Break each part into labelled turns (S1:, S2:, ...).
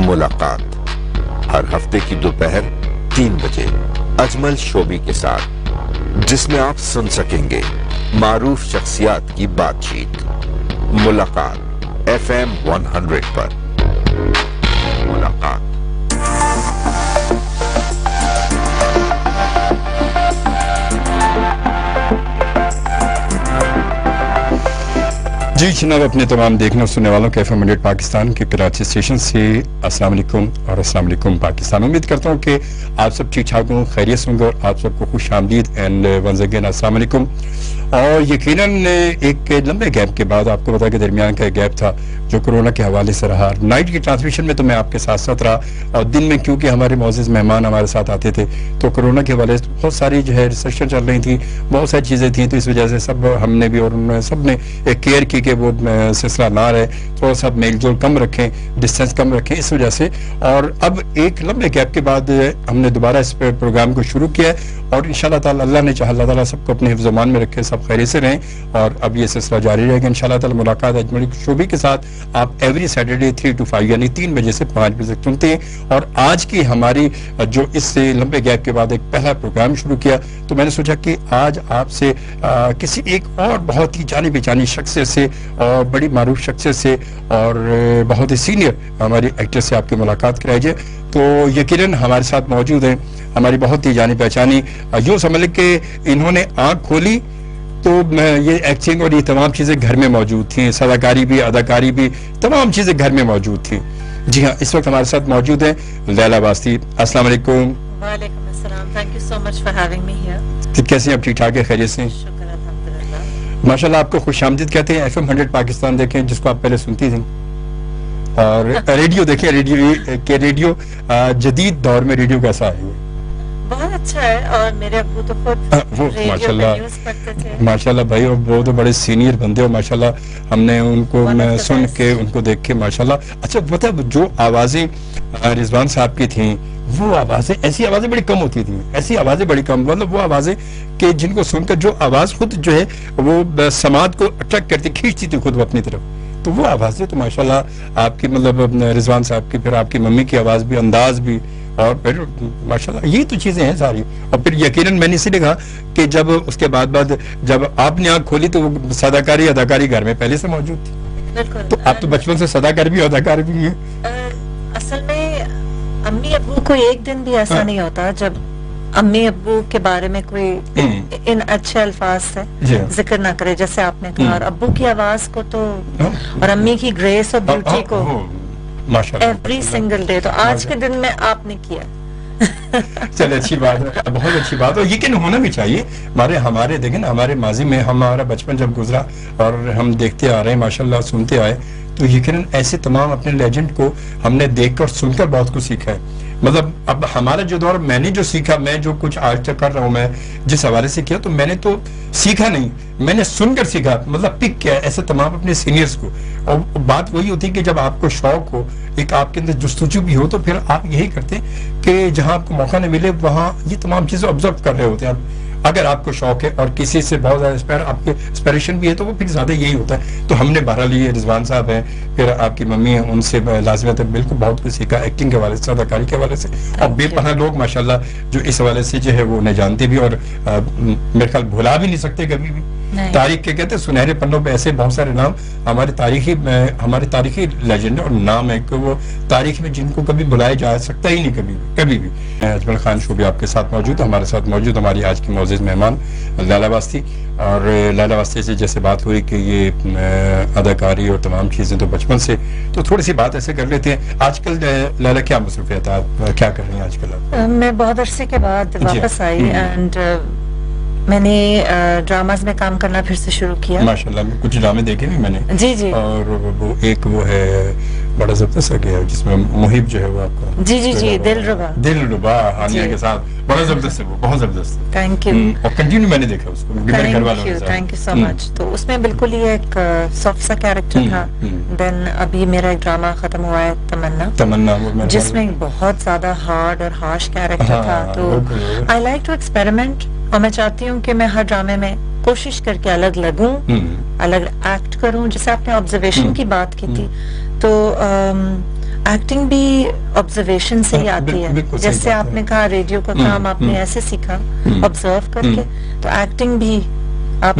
S1: मुलाकात हर हफ्ते की दोपहर 3 बजे अजमल शोबी के साथ, जिसमें आप सुन सकेंगे मारूफ शख्सियात की बातचीत। मुलाकात FM 100 पर। मुलाकात।
S2: जी जनाब, अपने तमाम देखने और सुनने वालों के FM 100 पाकिस्तान के कराची स्टेशन से अस्सलाम वालेकुम और अस्सलाम वालेकुम पाकिस्तान। उम्मीद करता हूँ कि आप सब ठीक ठाक हों, खैरियत से होंगे और आप सबको खुश आमदीद एंड वंस अगेन अस्सलाम वालेकुम। और यकीनन एक लंबे गैप के बाद, आपको पता कि दरमियान का गैप था जो कोरोना के हवाले से रहा। नाइट की ट्रांसमिशन में तो मैं आपके साथ साथ रहा, और दिन में क्योंकि हमारे मोअज़्ज़िज़ मेहमान हमारे साथ आते थे तो कोरोना के हवाले से बहुत सारी जो है रिसर्च चल रही थी, बहुत सारी चीज़ें थी, तो इस वजह से सब हमने भी और उन्होंने सब ने एक केयर की कि वो सिलसिला ना रहे, थोड़ा सा मेल जोल कम रखें, डिस्टेंस कम रखें, इस वजह से। और अब एक लंबे गैप के बाद हमने दोबारा इस प्रोग्राम को शुरू किया है, और इंशाअल्लाह ताला अल्लाह ने चाहा, अल्लाह ताला सबको अपने हिफ्ज़ मान में रखे, सब खैरियत से रहें, और अब ये सिलसिला जारी रहेगा इंशाअल्लाह ताला। मुलाकात अजमल शोबी के साथ आप एवरी सैटरडे 3 to 5 यानी 3 बजे से 5 बजे तक सुनते हैं। और आज की हमारी जो इससे लंबे गैप के बाद एक पहला प्रोग्राम शुरू किया, तो मैंने सोचा कि आज आपसे किसी एक और बहुत ही जानी पहचानी शख्सियत से और बड़ी मारूफ शख्सियत से और बहुत ही सीनियर हमारी एक्टर से आपकी मुलाकात कराई जाए। तो यकीनन हमारे साथ मौजूद हैं हमारी बहुत ही जानी पहचानी, यूँ समझ लें कि इन्होंने आँख खोली तो ये एक्टिंग और ये तमाम चीज़ें घर में मौजूद थी, सदाकारी भी, अदाकारी भी, तमाम चीज़ें घर में मौजूद थी। जी हाँ, इस वक्त हमारे साथ मौजूद हैं लैला वास्ती। अस्सलाम वालेकुम।
S3: वालेकुम अस्सलाम, thank you so much for having me here.
S2: कैसे हैं आप? ठीक ठाक है, खैरियत से?
S3: शुक्र अल्हम्दुलिल्लाह।
S2: माशाल्लाह, आपको खुशामदीद कहते हैं। FM 100 पाकिस्तान देखें, जिसको आप पहले सुनती थी, और रेडियो देखें, रेडियो जदीद दौर में रेडियो कैसा है?
S3: बहुत अच्छा है, और मेरे अब्बू तो खुद रेडियो पे न्यूज़ पढ़ते थे।
S2: माशाल्लाह भाई, और वो तो बड़े सीनियर बंदे हो माशाल्लाह। हमने उनको सुन के, उनको देख के माशाल्लाह। अच्छा, मतलब जो आवाजें रिजवान साहब की थी, वो आवाजें, ऐसी आवाजें बड़ी कम होती थी, ऐसी आवाजें बड़ी कम, मतलब वो आवाजें कि जिनको सुनकर जो आवाज खुद जो है वो समाज को अट्रैक्ट करती, खींचती थी खुद वो अपनी तरफ। तो वो आवाजें तो माशाल्लाह आपकी, मतलब रिजवान साहब की, फिर आपकी मम्मी की आवाज भी, अंदाज भी, और फिर माशाल्लाह ये तो चीजें हैं सारी। और फिर यकीनन मैंने इसीलिए कहा कि जब उसके बाद जब आपने आँख खोली तो वो सदाकारी अदाकारी घर में पहले से मौजूद थी।
S3: बिल्कुल।
S2: तो आप तो बचपन से सदाकार भी अदाकार भी हैं।
S3: असल में अम्मी अब्बू को एक दिन भी ऐसा नहीं होता जब अम्मी अब्बू के बारे में कोई इन अच्छे अल्फाज से जिक्र ना करे, जैसे आपने कहा। और अब्बू की आवाज को तो, और अम्मी की ग्रेस और ब्यूटी को
S2: माशाल्लाह
S3: एवरी सिंगल डे, तो आज के दिन में आपने किया।
S2: चले, अच्छी बात है, बहुत अच्छी बात है, यकीन होना भी चाहिए। हमारे देखें ना, हमारे माजी में हमारा बचपन जब गुजरा और हम देखते आ रहे हैं माशाल्लाह, सुनते आए, तो यकीनन ऐसे तमाम अपने लेजेंड को हमने देखकर सुनकर बहुत कुछ सीखा है। मतलब अब हमारा जो दौर, मैंने जो सीखा, मैं जो कुछ आज तक कर रहा हूँ, मैं जिस हवाले से किया, तो मैंने तो सीखा नहीं, मैंने सुनकर सीखा, मतलब पिक किया ऐसे तमाम अपने सीनियर्स को। और बात वही होती है कि जब आपको शौक हो, एक आपके अंदर जुस्तजू भी हो, तो फिर आप यही करते हैं कि जहां आपको मौका नहीं मिले वहां ये तमाम चीजें ऑब्जर्व कर रहे होते हैं आप। अगर आपको शौक है और किसी से बहुत ज्यादा आपके इंस्पिरेशन भी है, तो वो फिर ज्यादा यही होता है। तो हमने बहरहाल ये रिजवान साहब हैं, फिर आपकी मम्मी हैं, उनसे लाजमत है, बिल्कुल बहुत कुछ सीखा, एक्टिंग के हवाले से, अदाकारी के हवाले से। और बेपनाह लोग माशाल्लाह जो इस हवाले से जो है वो उन्हें जानते भी, और मेरे ख्याल भुला भी नहीं सकते कभी भी। तारीख के कहते हैं सुनहरे पन्नों पे ऐसे बहुत सारे नाम हमारे तारीखी लेजेंड और नाम है कि वो तारीख में जिनको कभी बुलाया जा सकता ही नहीं, कभी भी। अजमल खान शोबी आपके साथ मौजूद, हमारे साथ मौजूद हमारी आज की मोअज़्ज़िज़ मेहमान लैला वास्ती। और लैला वास्ती से जैसे बात हुई कि ये अदाकारी और तमाम चीजें तो बचपन से, तो थोड़ी सी बात ऐसे कर लेते हैं। आजकल लैला क्या मसरूफियत है, आप क्या कर रही हैं आजकल?
S3: मैं बहुत अरसे के बाद वापस आई, एंड मैंने ड्रामाज में काम करना फिर से शुरू किया।
S2: माशाल्लाह, कुछ ड्रामे देखे भी मैंने।
S3: जी।
S2: और वो है बड़ा जबरदस्त गया, जिसमें मुहिब जो है वो आपका।
S3: जी, दिलरुबा
S2: हानिया के साथ, बड़ा जबरदस्त है वो, बहुत जबरदस्त।
S3: Thank you.
S2: और कंटिन्यू मैंने देखा उसको, मेरे घर वालों के साथ।
S3: Thank you so much. तो उसमें बिल्कुल ही एक सॉफ्ट सा कैरेक्टर था। देन अभी मेरा एक ड्रामा खत्म हुआ है, तमन्ना, जिसमें बहुत ज्यादा हार्ड और हार्श कैरेक्टर था। तो आई लाइक टू एक्सपेरिमेंट, और मैं चाहती हूँ कि मैं हर ड्रामे में कोशिश करके अलग लगूं, अलग एक्ट करूं। जैसे आपने ऑब्जर्वेशन की बात की थी, तो एक्टिंग भी ऑब्जर्वेशन से ही आती है, जैसे आपने कहा रेडियो का काम आपने ऐसे सीखा ऑब्जर्व करके, तो एक्टिंग भी आप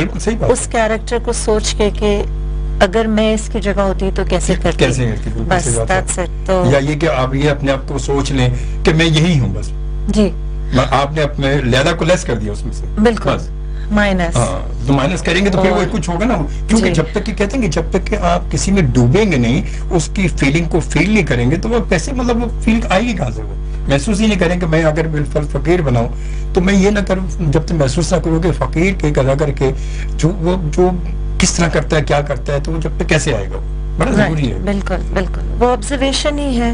S3: उस कैरेक्टर को सोच के अगर मैं इसकी जगह होती तो कैसे करती, बस दैट्स इट। तो
S2: या ये कि आप ये अपने आप को सोच लें कि मैं यही हूँ बस,
S3: जी
S2: आपने अपने लैदा को लेस कर दिया उसमें से,
S3: बिल्कुल माइनस,
S2: तो माइनस करेंगे तो फिर वो कुछ होगा ना, क्योंकि जब तक कि कहते हैं कि जब तक कि आप किसी में डूबेंगे नहीं, उसकी फीलिंग को फील नहीं करेंगे, तो वो कैसे मतलब वो फील आएगी कहाँ से, वो महसूस ही नहीं करेंगे। मैं अगर बिल्कुल फकीर बनाऊं तो मैं ये ना करूं, जब तक महसूस ना करूँ कि फकीर के अदा करके जो किस तरह करता है क्या करता है, तो वो जब तक कैसे आएगा, बड़ा जरूरी है।
S3: बिल्कुल बिल्कुल, वो ऑब्जर्वेशन ही है,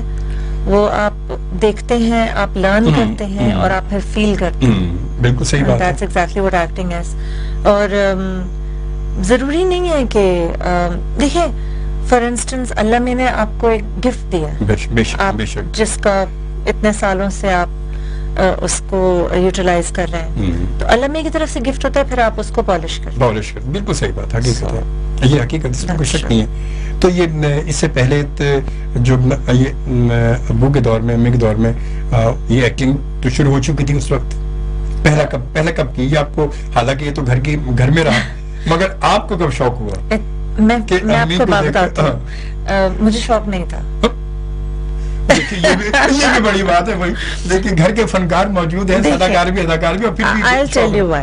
S3: वो आप देखते हैं, आप लर्न करते हैं और आप फिर फील करते हैं।
S2: बिल्कुल सही बात है,
S3: that's exactly what acting is. और जरूरी नहीं है कि देखिए फॉर इंस्टेंस अल्लाह मैंने आपको एक गिफ्ट दिया, आप जिसका इतने सालों से आप उसको यूटिलाइज कर रहे हैं, तो अल्लाह में की तरफ से गिफ्ट होता है, फिर आप उसको पॉलिश कर,
S2: बिल्कुल सही बात, हकीकत है, ये हकीकत, इसमें कोई शक नहीं है। तो ये इससे पहले जो ये अब्बू के दौर में, अम्मी के दौर में ये एक्टिंग तो शुरू हो चुकी थी उस वक्त, पहले कब की ये आपको, हालांकि ये तो घर में रहा, मगर आपको कब शौक हुआ?
S3: मैं आपको बात बताती हूँ, मुझे शौक नहीं था।
S2: ये भी बड़ी बात है भाई, देखिए घर के फनकार मौजूद हैं, अदाकार भी और फिर भी
S3: I'll tell you why.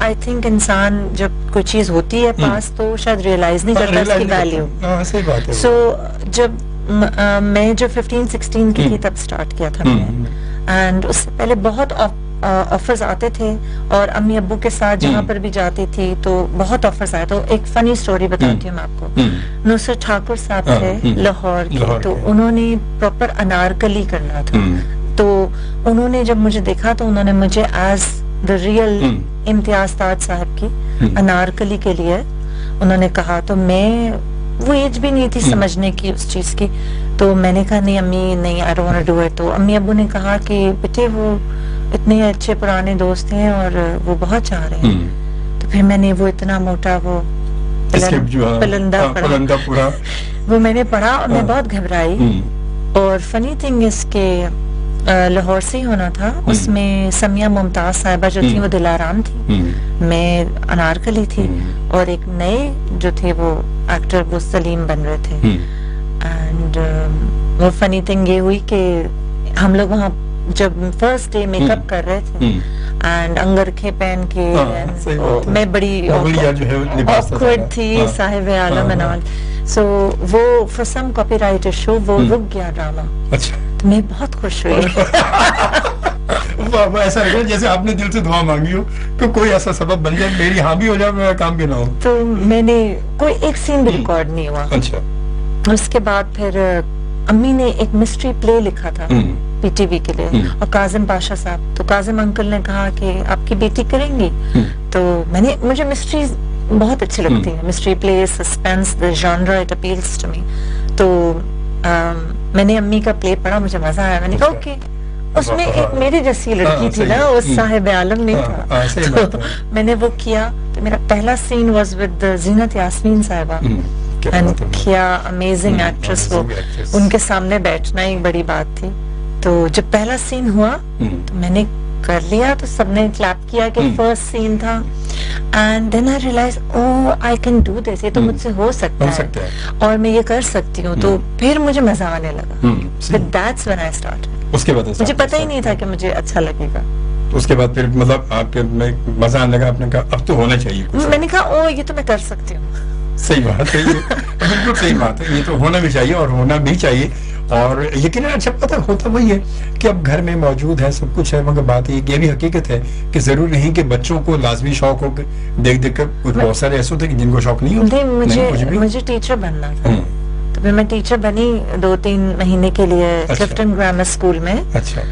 S3: I think इंसान जब कोई चीज होती है पास तो शायद रियलाइज नहीं करता उसकी वैल्यू।
S2: सही बात है।
S3: So जब मैं जब 15-16 की थी तब स्टार्ट किया था मैंने, एंड उससे पहले बहुत ऑफर्स आते थे, और अम्मी अब्बू के साथ जहाँ पर भी जाती थी तो बहुत ऑफर्स आए। तो एक फनी स्टोरी बताती हूँ मैं आपको। नुसरत ठाकुर साहब थे लाहौर के, तो उन्होंने प्रॉपर अनारकली करना था, तो उन्होंने जब मुझे देखा तो उन्होंने मुझे एज द रियल इम्तियाज ताज साहब की अनारकली के लिए उन्होंने कहा। तो मैं वो एज भी नहीं थी समझने की उस चीज की, तो मैंने कहा नहीं अम्मी नहीं, I don't want to do it. तो अम्मी अब्बू ने कहा कि बेटे वो इतने अच्छे पुराने दोस्त हैं और वो बहुत चाह रहे हैं। तो फिर मैंने वो इतना मोटा वो पलंदा पढ़ा, वो मैंने पढ़ा और मैं बहुत घबराई। और फनी थिंग इसके लाहौर से ही होना था, उसमें समिया मुमताज साहिबा जो थी वो दिलाराम थी, मैं अनारकली थी, और एक नए जो थे वो एक्टर वो सलीम बन रहे थे। एंड वो फनी थिंग ये हुई कि हम लोग वहाँ जब फर्स्ट डे मेकअप कर रहे थे एंड अंगरखे पहन के मैं बड़ी ऑकवर्ड थी, साहिब आलम एंड ऑल। सो वो फॉर सम कॉपीराइट इशू वो रुक गया ड्रामा। अच्छा, तो मैं बहुत खुश हुई।
S2: ऐसा लग रहा है जैसे आपने दिल से दुआ मांगी हो कि कोई ऐसा सबब बन जाए, मेरी हाँ भी हो जाए, मेरा काम भी ना हो।
S3: तो मैंने कोई एक सीन भी रिकॉर्ड नहीं हुआ। अच्छा, उसके बाद फिर अम्मी ने एक मिस्ट्री प्ले लिखा था पीटीवी के लिए, और काजिम पाशा साहब, तो काजिम अंकल ने कहा कि आपकी बेटी करेंगी। तो मुझे मिस्ट्री बहुत अच्छी लगती है, mystery play, suspense, the genre, it appeals to me. तो मैंने अम्मी का प्ले पढ़ा, मुझे मजा आया, मैंने कहा ओके। उसमें एक मेरी जैसी लड़की थी ना, उस साहिब आलम नहीं था, तो मैंने वो किया। तो मेरा पहला सीन वाज विद जीनत यास्मीन साहिबा, एंड क्या अमेजिंग एक्ट्रेस वो, उनके सामने बैठना एक बड़ी बात थी। तो जब पहला सीन हुआ तो मैंने कर लिया, तो सबने क्लैप किया कि फर्स्ट सीन था, and then I realise oh I can do this, ये तो मुझसे हो सकता है और मैं ये कर सकती हूँ। तो फिर मुझे मजा आने लगा, दैट्स व्हेन आई स्टार्टेड।
S2: उसके बाद
S3: मुझे पता ही नहीं था कि मुझे अच्छा लगेगा।
S2: तो उसके बाद फिर मतलब आपके में मजा आने लगा, आपने कहा अब तो होना चाहिए।
S3: मैंने कहा ओ ये तो मैं कर सकती हूँ।
S2: सही बात है, बिल्कुल सही बात है, ये तो होना भी चाहिए और होना भी चाहिए। और यकीन अच्छा पता होता वही है कि अब घर में मौजूद है, सब कुछ है, मगर बात ये भी हकीकत है कि जरूरी नहीं कि बच्चों को लाजमी शौक हो, देख देख कर कुछ बहुत सारे ऐसे होते हैं जिनको शौक नहीं होता।
S3: मुझे टीचर बनना था, तो फिर मैं टीचर बनी 2-3 महीने के लिए क्लिफ्टन ग्रामर स्कूल में। अच्छा,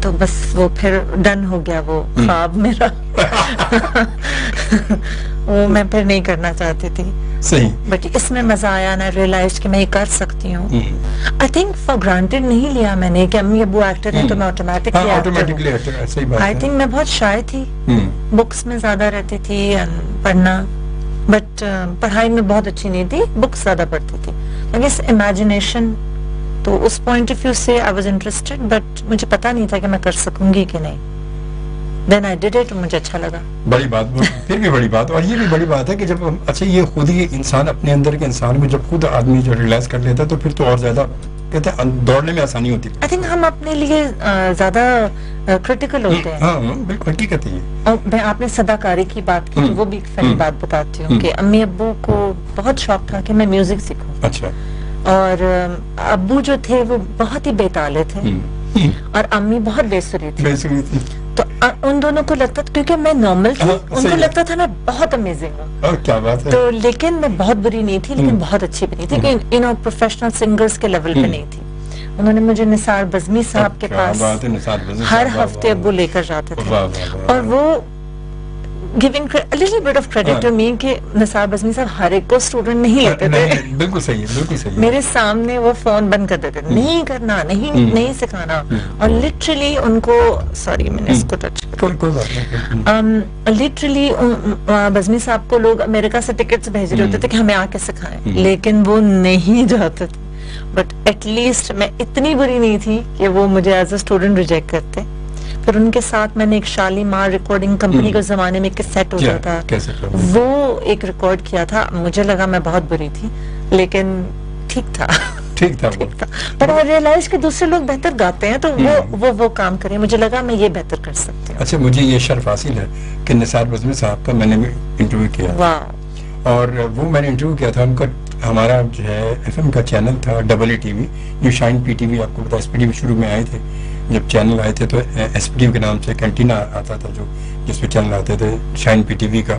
S3: तो बस वो फिर डन हो गया वो ख्वाब मेरा। वो मैं फिर नहीं करना चाहती थी।
S2: सही,
S3: बट इसमें मजा आया ना, रियलाइज कि मैं ये कर सकती हूँ। आई थिंक फॉर ग्रांटेड नहीं लिया मैंने कि अम्मी अब्बू एक्टर है तो मैं ऑटोमेटिकली एक्टर। सही बात है। आई थिंक मैं बहुत शाय थी, बुक्स में ज्यादा रहती थी पढ़ना, बट पढ़ाई में बहुत अच्छी नहीं थी, बुक्स ज्यादा पढ़ती थी। आई गेस इमेजिनेशन تو اس پوائنٹ آف ویو سے آئی واز انٹرسٹڈ بٹ مجھے پتا نہیں تھا کہ میں کر سکوں گی کہ نہیں. دین آئی ڈیڈ اٹ, مجھے اچھا لگا.
S2: بڑی بات, پھر بھی بڑی بات. اور یہ بھی بڑی بات ہے کہ جب اچھا یہ خود ہی انسان اپنے اندر کے انسان میں جب خود آدمی جو ریلائز کر لیتا ہے تو پھر تو اور زیادہ کہتے ہیں دوڑنے میں آسانی ہوتی ہے.
S3: آئی تھنک ہم اپنے لیے زیادہ کرٹیکل ہوتے ہیں.
S2: ہاں بالکل حقیقت ہے یہ.
S3: اور میں آپ نے صداکاری کی بات کی, وہ بھی ایک فنی بات بتاتی ہوں کہ امی ابو کو بہت شوق تھا کہ میں میوزک سیکھوں.
S2: اچھا.
S3: اور ابو جو تھے وہ بہت ہی بے تالے تھے اور امی بہت بے سری تھی. تو ان دونوں کو لگتا تھا کیونکہ میں نارمل تھی, ان کو لگتا تھا میں بہت امیزنگ ہوں.
S2: کیا بات ہے.
S3: تو لیکن میں بہت بری نہیں تھی لیکن بہت اچھی بھی نہیں تھی کہ پروفیشنل سنگرز کے لیول پہ نہیں تھی. انہوں نے مجھے نثار بزمی صاحب کے پاس ہر ہفتے ابو لے کر جاتے تھے اور وہ giving a little bit of credit to me کہ نثار بزمی صاحب ہر ایک کو اسٹوڈنٹ نہیں لیتے تھے.
S2: بالکل صحیح ہے, بالکل صحیح ہے. میرے
S3: سامنے وہ فون بند کر دیتے تھے, نہیں کرنا, نہیں سکھانا. اور لٹرلی ان کو, سوری میں نے اس کو ٹچ کیا, لٹرلی بزمی صاحب کو لوگ امریکہ سے ٹکٹس بھیج رہے ہوتے تھے کہ ہمیں آ کے سکھائیں, لیکن وہ نہیں جاتے تھے. بٹ ایٹ لیسٹ میں اتنی بری نہیں تھی کہ وہ مجھے ایز اے اسٹوڈنٹ ریجیکٹ کرتے. پھر ان کے ساتھ میں نے ایک شالیمار ریکارڈنگ کمپنی کے زمانے میں کیسٹ ہوتا تھا, وہ ایک ریکارڈ کیا تھا. مجھے لگا میں بہت بری تھی لیکن ٹھیک تھا. پر میں ریئلائز کہ دوسرے لوگ بہتر گاتے ہیں تو وہ کام کریں. مجھے لگا میں یہ بہتر کر سکتی ہوں.
S2: اچھا, مجھے یہ شرف حاصل ہے کہ نثار بزمی صاحب کا میں نے انٹرویو کیا, اور وہ میں نے انٹرویو کیا تھا ان کا. ہمارا جو ہے ایف ایم کا چینل تھا WTV, جو شائن PTV, آپ کو پتا SPTV شروع میں آئے تھے. جب چینل آئے تھے تو SPTV کے نام سے کینٹینا آتا تھا جو جس پہ چینل آتے تھے شائن PTV کا.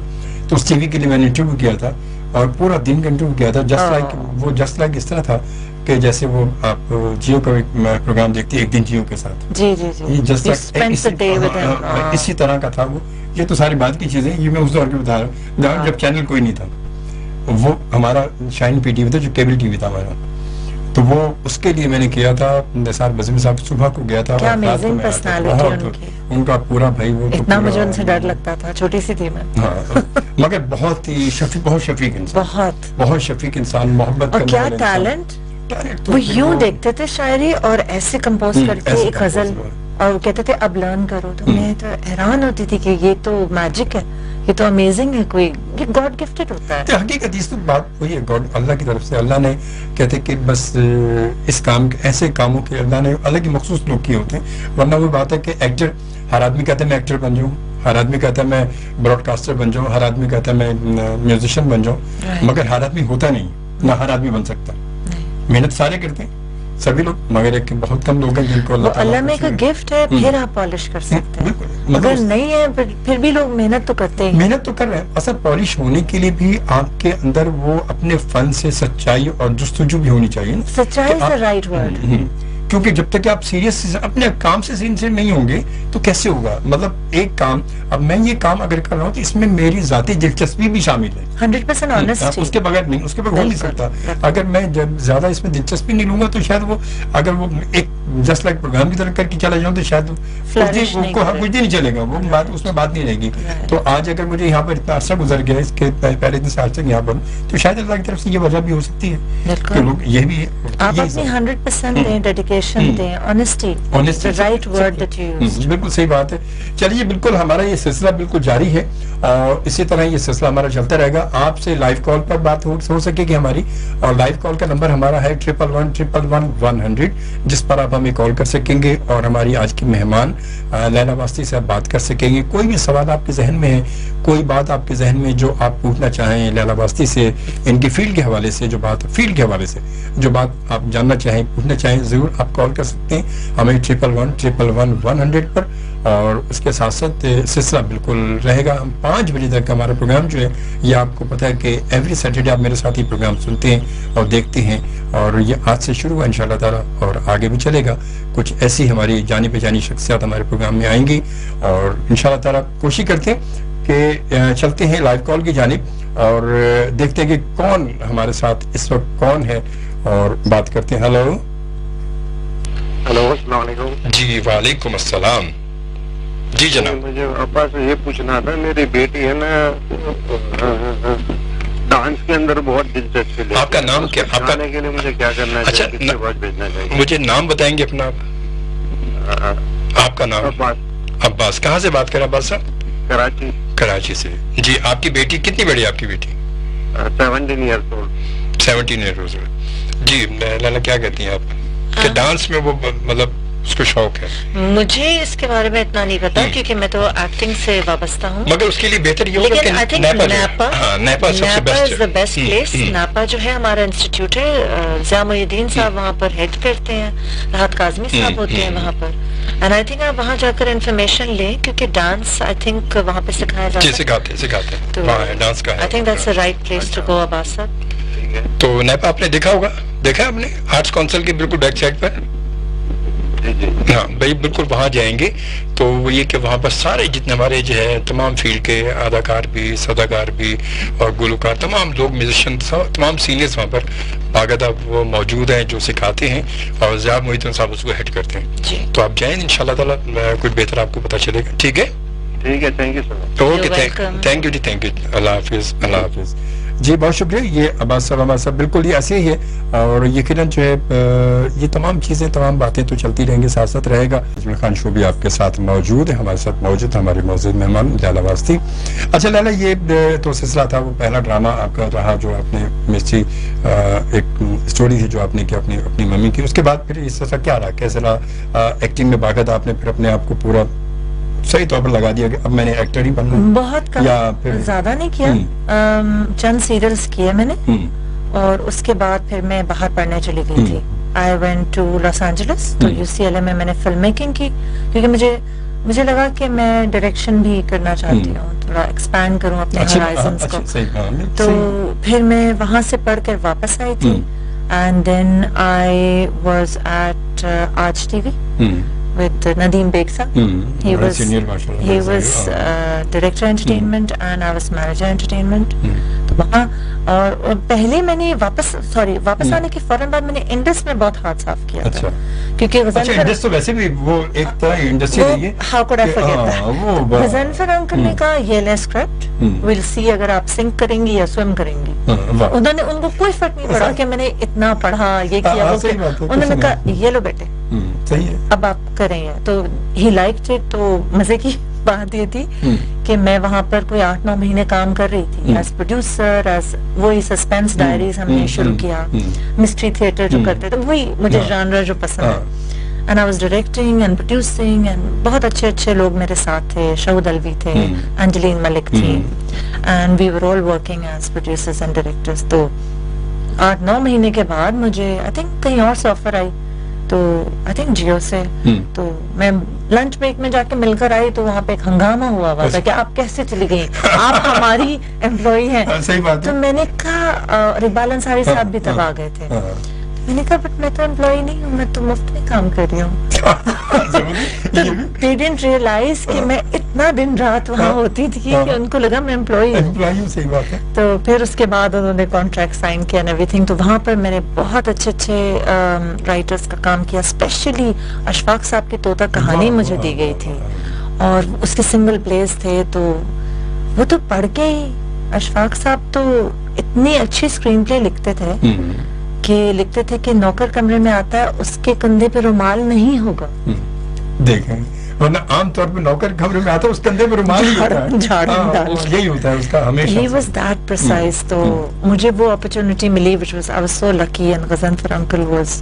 S2: تو اس TV کے لیے میں نے انٹرویو کیا تھا اور پورا دن کا انٹرویو کیا تھا. جسٹ لائک اس طرح تھا کہ جیسے وہ آپ جیو کا ایک پروگرام دیکھتے ایک دن جیو کے ساتھ, اسی طرح کا تھا وہ. یہ تو ساری بات کی چیزیں, یہ میں اس دور کے بتا رہا ہوں جب چینل کوئی نہیں تھا. وہ ہمارا شائن PTV تھا جو کیبل TV تھا ہمارا. تو وہ اس کے لیے میں نے کیا تھا. نثار بزمی صاحب صبح کو گیا تھا, ان کا پورا بھائی وہ
S3: اتنا مجھے ان سے ڈر لگتا تھا, چھوٹی سی تھی میں.
S2: مگر بہت ہی شفیق انسان, بہت شفیق انسان, محبت
S3: اور کیا ٹیلنٹ. وہ یوں دیکھتے تھے شاعری اور ایسے کمپوز کرتے ایک غزل اور وہ کہتے تھے اب لرن کرو. تو میں تو حیران ہوتی تھی کہ یہ تو میجک ہے, یہ تو امیزنگ ہے, کوئی یہ گاڈ گفٹڈ ہوتا ہے.
S2: حقیقت اس بات وہی ہے, گاڈ اللہ کی طرف سے. اللہ نے کہتے کہ بس اس کام ایسے کاموں کے اللہ نے الگ ہی مخصوص لوگ کیے ہوتے ہیں. ورنہ وہ بات ہے کہ ایکٹر, ہر آدمی کہتا ہے میں ایکٹر بن جاؤں, ہر آدمی کہتا ہے میں براڈ کاسٹر بن جاؤں, ہر آدمی کہتا ہے میں میوزیشین بن جاؤں, مگر ہر آدمی ہوتا نہیں, نہ ہر آدمی بن سکتا. محنت سارے کرتے ہیں سبھی لوگ, مگر ایک بہت کم لوگ ہیں جن کو
S3: اللہ میں ایک گفٹ ہے, پھر آپ پالش کر سکتے ہیں. اگر نہیں ہے پھر بھی لوگ محنت تو کرتے ہیں,
S2: محنت تو کر رہے ہیں. اصل پالش ہونے کے لیے بھی آپ کے اندر وہ اپنے فن سے سچائی اور جستجو بھی ہونی چاہیے.
S3: سچائی از دی رائٹ ورڈ.
S2: کیونکہ جب تک کہ آپ سیریس اپنے کام سے سینسیئر نہیں ہوں گے تو کیسے ہوگا. مطلب ایک کام, اب میں یہ کام اگر کر رہا ہوں تو اس میں میری ذاتی دلچسپی بھی شامل ہے,
S3: 100% آنےسٹ.
S2: اس کے بغیر نہیں, اس کے بغیر ہو نہیں سکتا. اگر میں جب زیادہ اس میں دلچسپی نہیں لوں گا تو شاید وہ, اگر وہ ایک جسٹ لائک پروگرام کی طرح کر کے چلا جاؤں تو شاید کچھ نہیں چلے گا, وہ بات اس میں بات نہیں رہے گی. تو آج اگر مجھے یہاں پر اتنا عرصہ گزر گیا, اس کے پہلے اتنے سال تک یہاں پر, تو شاید اللہ کی طرف سے یہ وجہ بھی ہو سکتی ہے کہ لوگ یہ بھی
S3: آپ اپنی 100% دیں, ڈیڈیکیشن دیں, honesty, the right word that you used.
S2: بالکل صحیح بات ہے. چلیے بالکل ہمارا یہ سلسلہ بالکل جاری ہے اور اسی طرح یہ سلسلہ ہمارا چلتا رہے گا. آپ سے لائیو کال پر بات ہو سکے گی ہماری, اور لائیو کال کا نمبر ہمارا ہے 111111100 جس پر آپ ہمیں کال کر سکیں گے اور ہماری آج کی مہمان لیلا واسطی سے آپ بات کر سکیں گے. کوئی بھی سوال آپ کے ذہن میں ہے, کوئی بات آپ کے ذہن میں جو آپ پوچھنا چاہیں لیلا واسطی سے, ان کی فیلڈ کے حوالے سے جو بات آپ جاننا چاہیں, پوچھنا چاہیں, ضرور آپ کال کر سکتے ہیں ہمیں 111111100 پر. اور اس کے ساتھ ساتھ سلسلہ بالکل رہے گا. ہم 5 بجے تک ہمارا پروگرام جو ہے, یہ آپ کو پتا ہے کہ ایوری سیٹرڈے آپ میرے ساتھ ہی پروگرام سنتے ہیں اور دیکھتے ہیں, اور یہ آج سے شروع ہوا انشاءاللہ تعالیٰ اور آگے بھی چلے گا. کچھ ایسی ہماری جانی پہچانی شخصیات ہمارے پروگرام میں آئیں گی اور انشاءاللہ تعالیٰ کوشش کرتے ہیں کہ چلتے ہیں لائیو کال کی جانب اور دیکھتے ہیں کہ کون ہمارے ساتھ اس وقت کون ہے اور بات کرتے ہیں. ہلو
S4: السلام علیکم.
S2: جی وعلیکم السلام. جی جناب,
S4: مجھے ابا سے یہ پوچھنا تھا, میری بیٹی ہے نا डांस के अंदर बहुत दिलचस्पी लेते हैं।
S2: आपका नाम क्या? आपका
S4: जाने के लिए मुझे क्या करना
S2: अच्छा,
S4: चाहिए, किसके पास भेजना चाहिए?
S2: मुझे नाम बताएंगे अपना आप? आपका नाम?
S4: अब्बास,
S2: अब्बास। कहाँ से बात कर रहे हैं अब्बास साहब?
S4: कराची।
S2: कराची से। जी, आपकी बेटी कितनी बड़ी है? आपकी बेटी
S4: 17 ईयर्स ओल्ड।
S2: 17 year old. जी लाला, क्या कहती हैं आप कि डांस में वो मतलब उसको शौक है?
S3: मुझे इसके बारे में इतना नहीं पता क्योंकि मैं तो एक्टिंग से वाबस्ता हूँ,
S2: मगर उसके लिए बेहतर ये होगा कि
S3: लेकिन आई थिंक
S2: नेपा सबसे best
S3: is the best place. नापा जो है हमारा इंस्टीट्यूट है, ज़िया मुहिद्दीन साहब वहाँ पर हेड करते हैं, राहत काज़मी साहब होते हैं वहाँ पर, एंड आई थिंक आप वहाँ जाकर इन्फॉर्मेशन लें क्योंकि डांस आई थिंक वहाँ पे सिखाया जाता है।
S2: सिखाते
S3: तो
S2: वहाँ डांस का
S3: I think that's the right place to go. Abbas साहब,
S2: तो नेपा आपने देखा होगा, देखा है आपने आर्ट्स काउंसिल के बिल्कुल बैक साइड पर? हाँ भाई, बिल्कुल वहाँ जाएंगे तो वो ये कि वहाँ पर सारे जितने हमारे जो है तमाम फील्ड के अदाकार भी, सदाकार भी और गुलकार, तमाम लोग म्यूजिशियन, तमाम सीनियर्स वहाँ पर बाकायदा वो मौजूद हैं जो सिखाते हैं, और ज़िया मुहिद्दीन साहब उसको हेड करते हैं। तो आप जाएं, इंशाल्लाह ताला कुछ बेहतर आपको पता चलेगा। ठीक है,
S4: thank you sir.
S2: Okay, thank you जी, थैंक यू। अल्लाह हाफिज़, अल्लाह हाफिज़ जी, बहुत शुक्रिया। ये अब्बास साहब हमारे साथ बिल्कुल ये ऐसे ही है, और यकीनन जो है ये तमाम चीज़ें, तमाम बातें तो चलती रहेंगी, साथ साथ रहेगा। अजमल खान शो भी आपके साथ मौजूद है, हमारे साथ मौजूद है हमारे मौजूद मेहमान लैला वास्ती। अच्छा लैला, ये तो सिलसिला था, वो पहला ड्रामा आपका रहा जो आपने मिस्ट्री एक स्टोरी थी जो आपने की अपनी मम्मी की, उसके बाद फिर इस तरह क्या रहा, कैसे रहा एक्टिंग में? बाकायदा आपने फिर अपने आप को पूरा सही तौर पर लगा दिया कि अब मैंने एक्टर ही बनना?
S3: बहुत कम, ज्यादा नहीं किया, चंद सीरियल्स किए मैंने, और उसके बाद फिर मैं बाहर पढ़ने चली गई थी। I went to Los Angeles, तो UCLA में मैंने फिल्म मेकिंग की क्योंकि मुझे लगा कि मैं डायरेक्शन भी करना चाहती हूँ, थोड़ा एक्सपैंड करूँ अपने हॉराइजन्स को। तो फिर मैं वहां से पढ़ कर वापस आई थी, and then I was at Aaj TV with Nadeem Beg sir. He was director entertainment and I was manager entertainment. तो वहाँ और पहले मैंने वापस आने के फौरन बाद मैंने इंडस में बहुत हाथ साफ किया था, क्योंकि
S2: इंडस तो वैसे भी वो एक तरह इंडस्ट्री रही है।
S3: How could I forget that. Ghazanfar uncle ने कहा ये ले स्क्रिप्ट, विल सी अगर आप सिंक करेंगी या स्विम करेंगी। उन्होंने, उनको कोई फर्क नहीं पड़ा कि मैंने इतना पढ़ा, ये किया, वो किया। उन्होंने कहा ये लो बेटे,
S2: सही है,
S3: अब आप करेंगे। तो ही लाइक्ड इट। तो मजे की बात ये थी कि मैं वहां पर कोई 8-9 महीने काम कर रही थी एज प्रोड्यूसर, एज वही सस्पेंस डायरीज हमने शुरू किया, मिस्ट्री थिएटर जो करते थे, वही मुझे जॉनर जो पसंद है। And I was directing and producing, and बहुत अच्छे लोग मेरे साथ थे। शहूद अलवी थे, अंजलीन मलिक थी, and we were all working as producers and directors. तो 8-9 महीने के बाद मुझे आई थिंक कहीं और से ऑफर आई, तो आई थिंक जियो से। तो मैं लंच ब्रेक में जाके मिलकर आई तो वहाँ पे एक हंगामा हुआ था कि आप कैसे चली गई, आप हमारी एम्प्लॉई हैं।
S2: सही बात है।
S3: तो मैंने कहा, इकबाल अंसारी साहब भी तब आ गए थे। मैंने कहा बट मैं तो एम्प्लॉई नहीं हूँ, मैं तो मुफ्त में काम कर रही हूँ। They didn't realize कि मैं इतना दिन रात वहाँ होती थी कि उनको लगा मैं एम्प्लॉई हूँ।
S2: सही बात है।
S3: तो फिर उसके बाद उन्होंने कॉन्ट्रैक्ट साइन किया एंड एवरीथिंग। तो वहाँ पर मैंने बहुत अच्छे राइटर्स का काम किया, स्पेशली अशफाक साहब की तोता कहानी मुझे दी गई थी, और उसके सिंगल प्लेस थे। तो वो तो पढ़ के ही, अशफाक साहब तो इतनी अच्छी स्क्रीन प्ले लिखते थे कि नौकर कमरे में आता है उसके कंधे पे रुमाल नहीं होगा।
S2: देखें, वरना आमतौर पे नौकर कमरे में आता है उस कंधे पे रुमाल ही होता है, यही होता है उसका हमेशा।
S3: He was that precise। तो मुझे वो अपॉर्चुनिटी मिली, which was I was so lucky, and Ghazanfar uncle was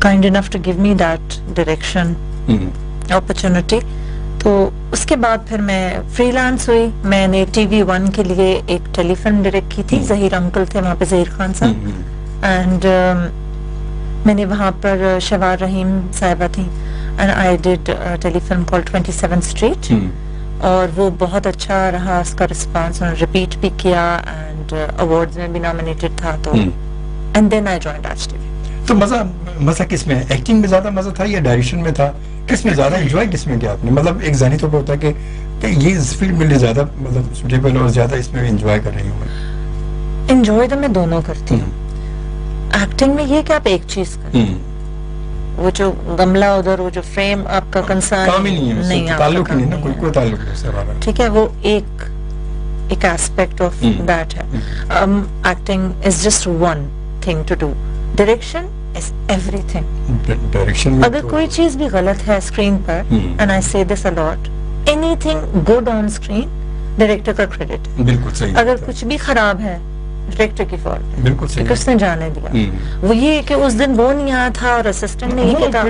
S3: kind enough to give me that direction opportunity। तो उसके बाद फिर मैं फ्रीलांस हुई। मैंने TV1 के लिए एक टेलीफिल्म डायरेक्ट की थी, जहीर अंकल थे वहाँ पे, जहीर खान साहब, एंड मैंने वहाँ पर शवार रहीम साहिबा थी, and I did telefilm called 27th street, और वो बहुत अच्छा रहा उसका रिस्पांस, उन्होंने रिपीट भी किया एंड अवार्ड्स में भी नॉमिनेटेड था। तो एंड देन आई जॉइंड आज टीवी।
S2: तो मजा किस में, एक्टिंग में ज्यादा मजा था या डायरेक्शन में था? किसमें ज्यादा एंजॉय किसमें किया आपने? मतलब एक ज़हनी तौर पर होता है कि ये इस फील्ड में ज्यादा मतलब सुटेबल और ज्यादा इसमें एंजॉय कर रही हूँ मैं।
S3: एंजॉय तो मैं दोनों करती हूँ। एक्टिंग में ये कि आप एक चीज करें, वो जो गमला उधर, वो जो फ्रेम आपका कंसर्न
S2: काम ही नहीं है, ताल्लुक ही नहीं ना, कोई ताल्लुक नहीं।
S3: ठीक है, वो एक एस्पेक्ट ऑफ दैट है. Acting is just one thing to do, direction is everything.
S2: Direction
S3: अगर कोई चीज भी गलत है स्क्रीन पर, एंड आई से this a lot, anything good on screen director का क्रेडिट.
S2: बिल्कुल सही.
S3: अगर कुछ भी खराब है डायरेक्टर की फॉल्ट है.
S2: बिल्कुल सही.
S3: किसने जाने दिया? वो ये कि उस दिन वो नहीं आया था और असिस्टेंट ने ये किया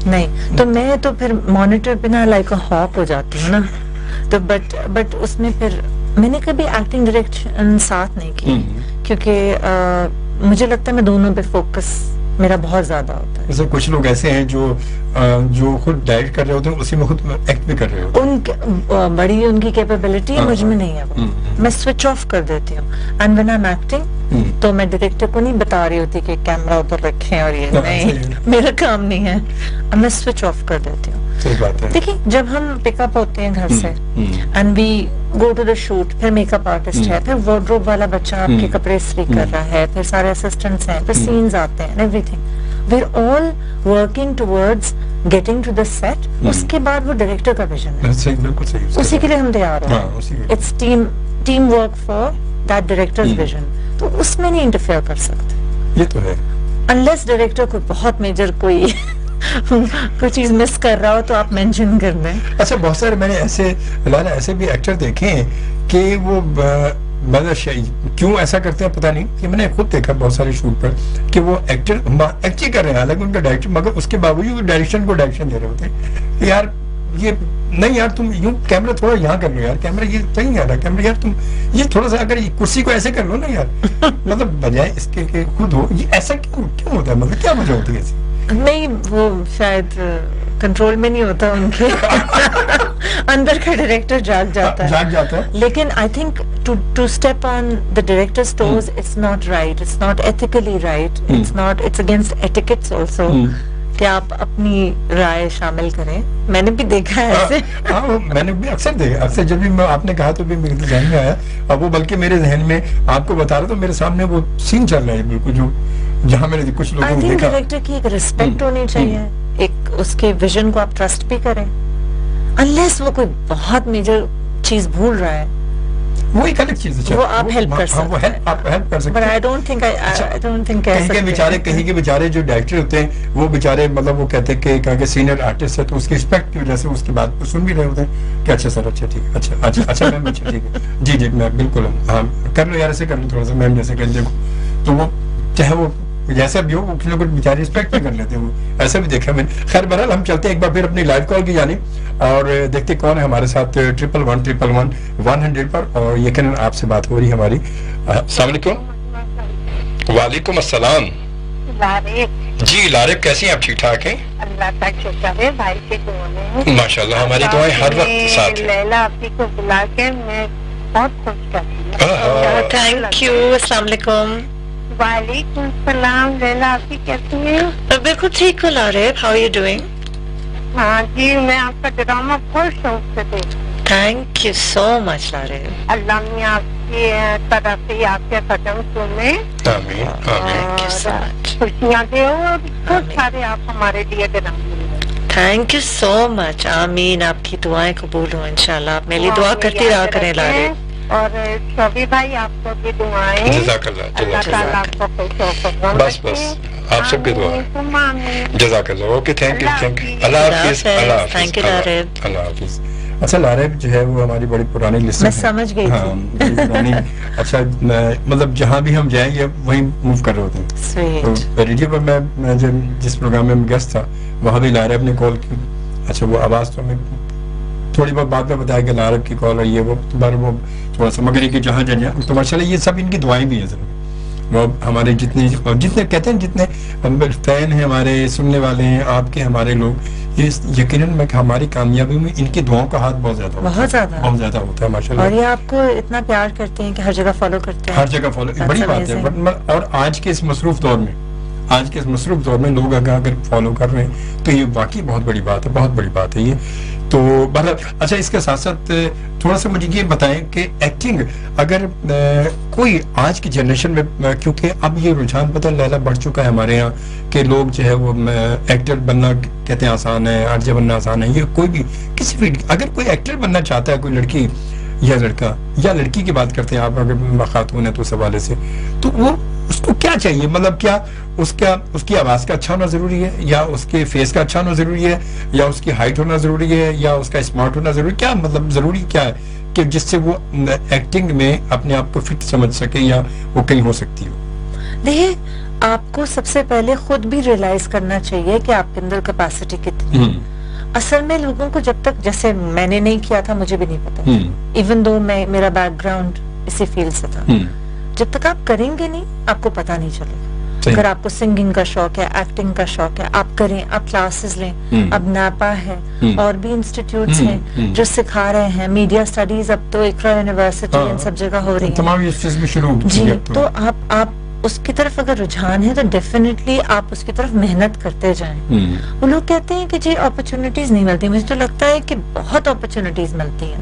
S3: नहीं, तो मैं तो फिर मॉनिटर पे ना लाइक अ हॉक हो जाती हूँ ना. तो बट उसमें फिर मैंने कभी एक्टिंग डायरेक्शन साथ नहीं की, क्योंकि मुझे लगता है मैं दोनों पे फोकस मेरा बहुत ज्यादा होता है.
S2: जैसे कुछ लोग ऐसे हैं जो खुद डायरेक्ट कर रहे होते हैं, उसी में खुद एक्ट भी कर रहे होते हैं.
S3: उनके बड़ी उनकी कैपेबिलिटी है, मुझ में नहीं है वो. मैं स्विच ऑफ कर देती हूँ. And when I am acting तो मैं डायरेक्टर को नहीं बता रही होती कि कैमरा उधर रखें और ये नहीं, मेरा काम नहीं है. अब मैं स्विच ऑफ कर देती हूँ.
S2: सही बात है.
S3: देखिए जब हम पिकअप होते हैं घर से and we go to the shoot, फिर मेकअप आर्टिस्ट है, फिर वार्डरोब वाला बच्चा आपके कपड़े इस्त्री कर रहा है, फिर सारे असिस्टेंट्स हैं, फिर सीन्स आते हैं, everything, we are all working towards getting to the set. उसके बाद वो डायरेक्टर का विजन है.
S2: सही, बिल्कुल सही.
S3: उसी के लिए हम तैयार हो. Its team work for that directors vision. तो उसमें नहीं इंटरफेयर कर सकते.
S2: ये तो है.
S3: अनलेस डायरेक्टर कोई बहुत मेजर कोई चीज मिस कर रहा हो तो आप मेंशन कर दें.
S2: अच्छा, बहुत सारे मैंने ऐसे भी एक्टर देखे हैं कि वो मतलब क्यों ऐसा करते हैं पता नहीं, कि मैंने खुद देखा बहुत सारे शूट पर कि वो एक्टर एक्ट ही कर रहे हैं, हालांकि उनका डायरेक्टर, मगर उसके बावजूद डायरेक्शन को डायरेक्शन दे रहे होते हैं. यार ये नहीं यार, तुम यूं कैमरा थोड़ा यहाँ कर लो यार, कैमरा ये सही नहीं आ रहा, कैमरा यार तुम ये थोड़ा सा अगर कुर्सी को ऐसे कर लो ना यार, मतलब बजाय इसके के खुद हो. ये ऐसा क्यों होता है, मतलब क्या वजह होती है ऐसी?
S3: नहीं, वो शायद कंट्रोल में नहीं होता उनके अंदर का डायरेक्टर जाग जाता है. लेकिन I think to step on the director's toes, it's not right, it's not ethically right, it's against etiquettes also कि आप अपनी राय शामिल करें. मैंने भी देखा है ऐसे.
S2: हाँ, मैंने भी अक्सर देखा. अक्सर जब भी आपने कहा तो भी मेरे ध्यान में आया. अब वो बल्कि मेरे जहन में आपको बता रहा, तो मेरे सामने वो सीन चल रहा है बिल्कुल, जो जहाँ मैंने कुछ लोगों को देखा.
S3: डायरेक्टर की एक रिस्पेक्ट होनी चाहिए, एक उसके विजन को आप ट्रस्ट भी करें. अनलेस वो कोई बहुत मेजर चीज भूल रहा है,
S2: वो एक अलग चीज है,
S3: वो आप हेल्प कर सकते हैं.
S2: आप हेल्प कर सकते हैं.
S3: आई डोंट थिंक
S2: कहीं के बेचारे जो डायरेक्टर होते हैं, वो बेचारे मतलब वो कहते हैं कि सीनियर आर्टिस्ट है, तो उसकी रिस्पेक्ट की वजह से उसकी बात को सुन भी रहे होते हैं कि अच्छा सर, अच्छा ठीक है, अच्छा मैम, अच्छा ठीक है, जी मैं बिल्कुल, हाँ कर लो यार, ऐसे कर लो थोड़ा सा मैम, जैसे कर देखो. तो वो चाहे वो जैसा भी हो, कुछ लोग बेचारे रिस्पेक्ट भी कर लेते हैं. वो ऐसा भी देखा मैंने. खैर बहरहाल हम चलते हैं एक बार फिर अपनी लाइव कॉल की जानी और देखते कौन है हमारे साथ 111 पर, और यकीनन आपसे बात हो रही है हमारी. अस्सलाम वालेकुम. वालेकुम अस्सलाम. जी लारिब, कैसी हैं आप? ठीक ठाक हैं?
S5: अल्लाह का शुक्र है, भाई की दुआ है.
S2: माशाल्लाह, हमारी दुआएं हर वक्त साथ हैं.
S5: लैला आपी को बुला के मैं बहुत खुश करती हूँ.
S3: Thank you. अस्सलाम वालेकुम.
S5: वालेकुम सलाम. लैला आपी कैसी हैं?
S3: बिल्कुल ठीक हो Laraib. How are you doing?
S5: हाँ जी, मैं आपका ड्रामा बहुत शौक से देखती हूँ.
S3: Thank you so much Laraib.
S5: अल्लाह में आपकी तरफ से आपके कदम सुने.
S2: आमीन आमीन.
S5: खुशियाँ दे और बहुत सारे आप हमारे लिए drama.
S3: Thank you so much. आमीन. आपकी दुआएं कबूल हो इंशाल्लाह. आप मेरी दुआ करती रहा करें लारिब.
S5: और शोभी भाई आपको भी दुआएं.
S2: जज़ाकल्लाह.
S5: आपको
S2: बस आप सबकी दुआ. जज़ाकल्लाह. Okay, thank you. अल्लाह हाफिज़.
S3: Thank you लारिब.
S2: अल्लाह हाफिज़. अच्छा, लारिब जो है वो हमारी बड़ी पुरानी लिस्ट
S3: मैं समझ गई.
S2: हाँ, बड़ी पुरानी. अच्छा, मतलब जहाँ भी हम जाएंगे वहीं मूव कर रहे होते हैं. तो रेडियो पर मैं जिस प्रोग्राम में गेस्ट था, वहाँ भी लारिब ने कॉल की. अच्छा, वो आवाज़ तो हमें थोड़ी बहुत बात में बताया कि लारिब की कॉल है, ये वो थोड़ा सा, मगर ये कि जहाँ जाए तो माशाल्लाह ये सब इनकी दुआएं भी हैं सर. वो हमारे जितने कहते हैं, जितने फैन हैं, हमारे सुनने वाले हैं, आपके हमारे लोग, ये यकीनन में हमारी कामयाबी में इनकी दुआओं का हाथ बहुत ज्यादा होता है माशाल्लाह.
S3: और ये आपको इतना प्यार करते हैं कि हर जगह फॉलो करते हैं.
S2: हर जगह फॉलो, बड़ी बात है. और आज के इस मसरूफ दौर में लोग अगर फॉलो कर रहे हैं तो ये वाकई बहुत बड़ी बात है, बहुत बड़ी बात है ये. तो मतलब अच्छा, इसके साथ साथ थोड़ा सा मुझे ये बताएं कि एक्टिंग अगर कोई आज की जनरेशन में, क्योंकि अब ये रुझान पता लैला बढ़ चुका है हमारे यहाँ कि लोग जो है वो एक्टर बनना कहते हैं आसान है, आरजे बनना आसान है. ये कोई भी किसी फील्ड, अगर कोई एक्टर बनना चाहता है कोई लड़की یا لڑکا یا لڑکی کی بات کرتے ہیں آپ اگر خاتون ہے تو اس حوالے سے، تو وہ اس کو کیا چاہیے؟ مطلب کیا اس کی آواز کا اچھا ہونا ضروری ہے، یا اس کے فیس کا اچھا ہونا ضروری ہے، یا اس کی ہائٹ ہونا ضروری ہے، یا اس کا اسمارٹ ہونا ضروری ہے؟ کیا مطلب ضروری کیا ہے کہ جس سے وہ ایکٹنگ میں اپنے آپ کو فٹ سمجھ سکے یا وہ کہیں ہو سکتی ہو؟
S3: دیکھیے آپ کو سب سے پہلے خود بھی ریئلائز کرنا چاہیے کہ آپ کے اندر کیپیسٹی کتنی ہے۔ اصل میں لوگوں کو جب تک، جیسے میں نے نہیں کیا تھا مجھے بھی نہیں پتا، ایون دو میرا بیک گراؤنڈ اسی فیلڈ سے تھا، جب تک آپ کریں گے نہیں آپ کو پتا نہیں چلے گا۔ اگر آپ کو سنگنگ کا شوق ہے، ایکٹنگ کا شوق ہے، آپ کریں، آپ کلاسز لیں۔ اب ناپا ہے اور بھی انسٹیٹیوٹس ہیں جو سکھا رہے ہیں، میڈیا اسٹڈیز اب تو اقرا یونیورسٹی ان سب جگہ ہو رہی ہے جی۔ تو آپ اس کی طرف اگر رجحان ہے تو ڈیفینیٹلی آپ اس کی طرف محنت کرتے جائیں۔ وہ لوگ کہتے ہیں کہ جی اپرچونٹیز نہیں ملتی، مجھے تو لگتا ہے کہ بہت اپرچونٹیز ملتی ہیں،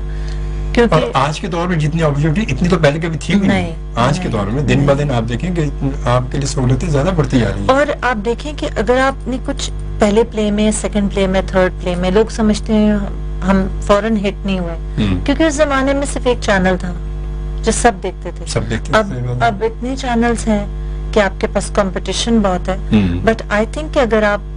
S2: اور آج کے دور میں جتنی اپرچونٹی اتنی تو پہلے کبھی تھی نہیں۔ آج کے دور میں دن بہ دن آپ دیکھیں کہ آپ کے لیے سہولتیں زیادہ بڑھتی جا رہی ہیں،
S3: اور آپ دیکھیں کہ اگر آپ نے کچھ پہلے پلے میں، سیکنڈ پلے میں، تھرڈ پلے میں، لوگ سمجھتے ہیں ہم فوراً ہٹ نہیں ہوئے، کیونکہ اس زمانے میں صرف ایک چینل تھا جو سب دیکھتے تھے۔ اب اتنے چینلز ہیں کہ آپ کے پاس کمپٹیشن بہت ہے، بٹ آئی تھنک کہ اگر آپ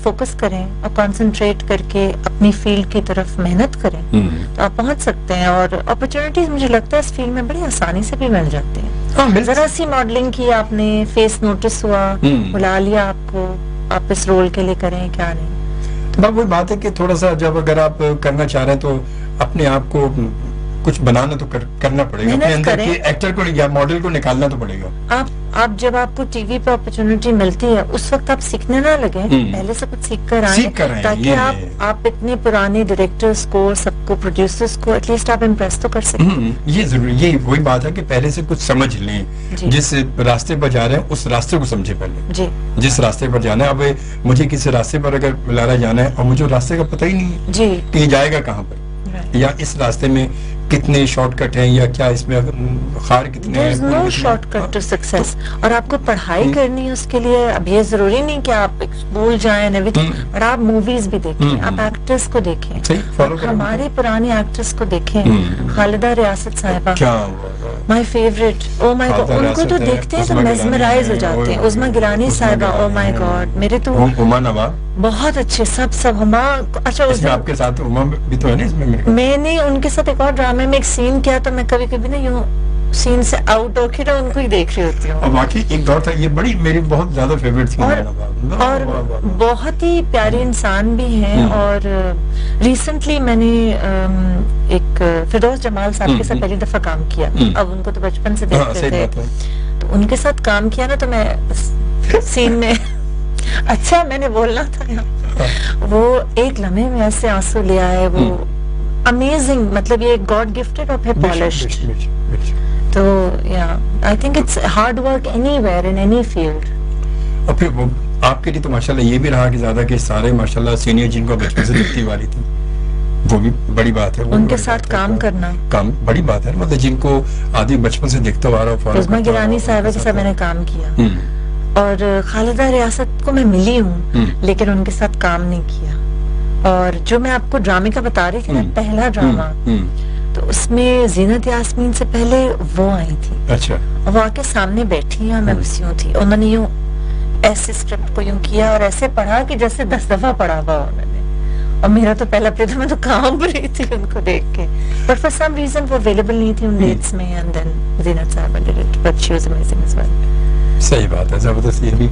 S3: فوکس کریں اور کانسنٹریٹ کر کے اپنی فیلڈ کی طرف محنت کریں تو آپ پہنچ سکتے ہیں، اور اپرچونٹیز مجھے لگتا ہے اس فیلڈ میں بڑی آسانی سے بھی مل جاتی ہیں۔ ذرا سی ماڈلنگ کی آپ نے، فیس نوٹس ہوا، بلا لیا آپ کو، آپ اس رول کے لیے کریں، کیا نہیں۔
S2: تو وہی بات ہے کہ تھوڑا سا جب اگر آپ کرنا چاہ رہے ہیں تو اپنے آپ کو کچھ بنانا تو کرنا پڑے گا، اپنے اندر کے ایکٹر کو یا ماڈل کو نکالنا تو پڑے گا۔
S3: آپ جب آپ کو ٹی وی پہ اپرچونٹی ملتی ہے اس وقت آپ سیکھنے نہ لگیں، پہلے سے کچھ سیکھ کر آئیں تاکہ آپ اتنے پرانے ڈائریکٹرز کو، سب کو، پروڈیوسرز کو ایٹ لیسٹ آپ امپریس تو کر سکیں۔
S2: یہ ضروری، یہ وہی بات ہے کہ پہلے سے کچھ سمجھ لیں، جس راستے پر جا رہے ہیں اس راستے کو سمجھے پہلے، جس راستے پر جانا ہے۔ اب مجھے کسی راستے پر اگر لارا جانا ہے اور مجھے راستے کا پتہ ہی نہیں ہے کہ یہ جائے گا کہاں پر، یا اس راستے میں کتنے شارٹ کٹ ہیں، یا کیا اس میں خار کتنے ہیں،
S3: There's no shortcut to success۔ اور آپ کو پڑھائی کرنی ہے اس کے لیے، اب یہ ضروری نہیں کہ آپ اسکول جائیں، اور آپ موویز بھی دیکھیں، آپ ایکٹرز کو دیکھیں، ہمارے پرانے ایکٹرز کو دیکھیں، خالدہ ریاست صاحبہ my favourite, O my God, ان کو تو دیکھتے ہیں تو میزمرائز ہو جاتے ہیں۔ عظمیٰ گیلانی صاحبہ، او مائی گاڈ، میرے تو بہت اچھے سب اچھا
S2: آپ کے ساتھ بھی تو ہے نا اس
S3: میں نے ان کے ساتھ ایک اور ڈرامے میں ایک سین کیا تو میں کبھی کبھی نا یوں سین سے آؤٹ ہو کے نا ان کو ہی دیکھ رہی ہوتی ہوں۔
S2: واقعی ایک دور تھا، یہ بڑی میری بہت زیادہ فیوریٹ تھی،
S3: اور بہت ہی پیارے انسان بھی ہیں۔ اور ریسنٹلی میں نے ایک فردوس جمال صاحب کے ساتھ پہلی دفعہ کام کیا، اب ان کو تو بچپن سے دیکھتے تھے، تو ان کے ساتھ کام کیا نا تو میں سین میں اچھا میں نے بولنا تھا، وہ ایک لمحے میں ایسے آنسو لے آئے، وہ امیزنگ، مطلب یہ گاڈ گفٹڈ اور پھر پالشڈ۔ تو I think it's hard work anywhere in any field.
S2: اور پھر آپ کے لیے تو ماشاءاللہ یہ بھی رہا کہ زیادہ کہ سارے ماشاءاللہ سینئر جن کو بچپن سے دیکھتی والی تھی، وہ بھی بڑی بات ہے،
S3: ان کے ساتھ کام کرنا
S2: بڑی بات ہے، مطلب جن کو آدمی بچپن سے دیکھتا ہوا رہا۔
S3: عظمیٰ گیلانی صاحبہ کے ساتھ میں نے کام کیا، اور خالدہ ریاست کو میں ملی ہوں لیکن ان کے ساتھ کام نہیں کیا۔ اور جو میں آپ کو ڈرامے کا بتا رہی تھی نا، پہلا ڈرامہ، تو اس میں زینت یاسمین سے پہلے وہ آئی تھی،
S2: اچھا،
S3: وہ آ کے سامنے بیٹھی ہیں، میں بس یوں تھی، انہوں نے یوں ایسے اسکرپٹ کو یوں کیا اور ایسے پڑھا کہ جیسے 10 دفعہ پڑھا ہوا انہوں نے، اور میرا تو پہلا پلے تھا، میں تو کام رہی تھی ان کو دیکھ کے، بٹ فار سم ریزن وہ اویلیبل نہیں تھی ان ڈیٹس میں، اینڈ دین زینت صاحبہ did it, but she was amazing as well.
S2: صحیح بات ہے، زبردست۔ یہ بھی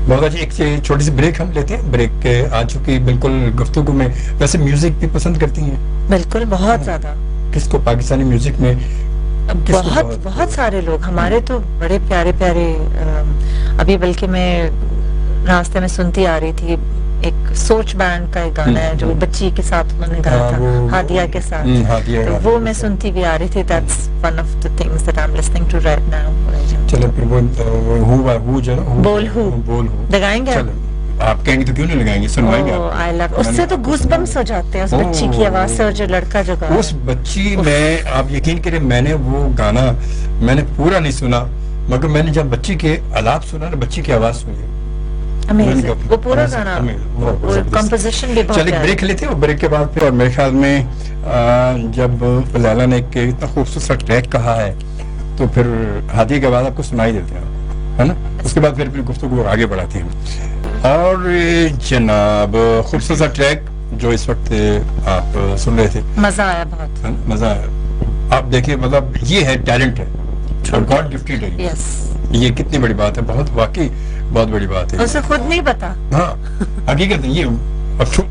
S2: بہت اچھی۔ ایک چھوٹی سی بریک ہم لیتے ہیں، بریک آ چکی بالکل گفتگو میں۔ ویسے میوزک بھی پسند کرتی ہیں؟
S3: بالکل، بہت زیادہ۔
S2: کس کو پاکستانی میوزک میں؟
S3: بہت سارے لوگ ہمارے تو بڑے پیارے پیارے، ابھی بلکہ میں راستے میں سنتی آ رہی تھی، ایک سوچ بینڈ کا ایک گانا ہے جو بچی کے ساتھ انہوں نے گایا تھا، ہادیہ کے ساتھ، تو وہ میں سنتی بھی آ رہی تھی۔ That's one of the things that I'm listening to right now۔
S2: چلو پھر وہ جو
S3: بول ہو لگائیں گے
S2: آپ کہیں گے تو کیوں نہیں لگائیں گے، سنوائیں گے آپ۔
S3: اس سے تو گوس بمس ہو جاتے ہیں اس بچی کی آواز سے، اور جو لڑکا جو گایا
S2: اس بچی میں، آپ یقین کریں میں نے وہ گانا میں نے پورا نہیں سنا، مگر میں نے جب بچی کے آلات سنا نا، بچی کی آواز سنی،
S3: Amazing. وہ پورا گانا کمپوزیشن بھی بہت
S2: چلیے بریک لیتے ہیں اور بریک کے بعد پھر اور میرے خیال میں جب لیلا نے ایک اتنا خوبصورت ٹریک کہا ہے تو پھر ہادی کے بعد آپ کو سنائی دیتے ہیں ہے نا, اس کے بعد پھر گفتگو آگے بڑھاتے ہیں. اور جناب خوبصورت ٹریک جو اس وقت آپ سن رہے تھے,
S3: مزہ آیا بہت,
S2: مزہ آیا. آپ دیکھیں مطلب یہ ہے ٹیلنٹ ہے اور گاڈ گفٹڈ ہے.
S3: یس,
S2: یہ کتنی بڑی بات ہے, بہت واقعی بہت بڑی بات ہے.
S3: اسے خود نہیں پتا.
S2: ہاں حقیقت یہ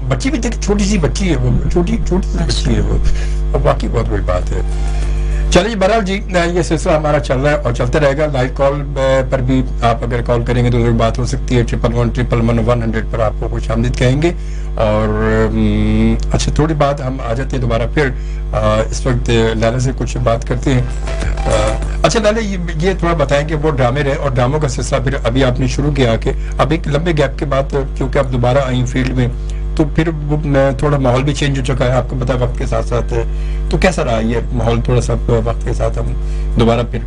S2: بچی بھی دیکھ, چھوٹی سی بچی ہے وہ, چھوٹی سی بچی ہے وہ, واقعی بہت بڑی بات ہے. چلیے بہرحال جی یہ سلسلہ ہمارا چل رہا ہے اور چلتا رہے گا. لائیو کال پر بھی آپ اگر کال کریں گے تو ضرور بات ہو سکتی ہے. 11111 پر آپ کو خوش آمدید کہیں گے. اور اچھا تھوڑی بات ہم آ جاتے ہیں دوبارہ پھر اس وقت لیلا سے کچھ بات کرتے ہیں. اچھا لیلا یہ تھوڑا بتائیں کہ وہ ڈرامے رہے اور ڈراموں کا سلسلہ پھر ابھی آپ نے شروع کیا کہ اب ایک لمبے گیپ کے بعد کیونکہ آپ دوبارہ آئیں فیلڈ میں تو پھر وہ تھوڑا ماحول بھی چینج ہو چکا ہے آپ کو پتا وقت کے ساتھ ساتھ. تو کیسا رہا یہ ماحول تھوڑا سا وقت کے ساتھ ہم دوبارہ پھر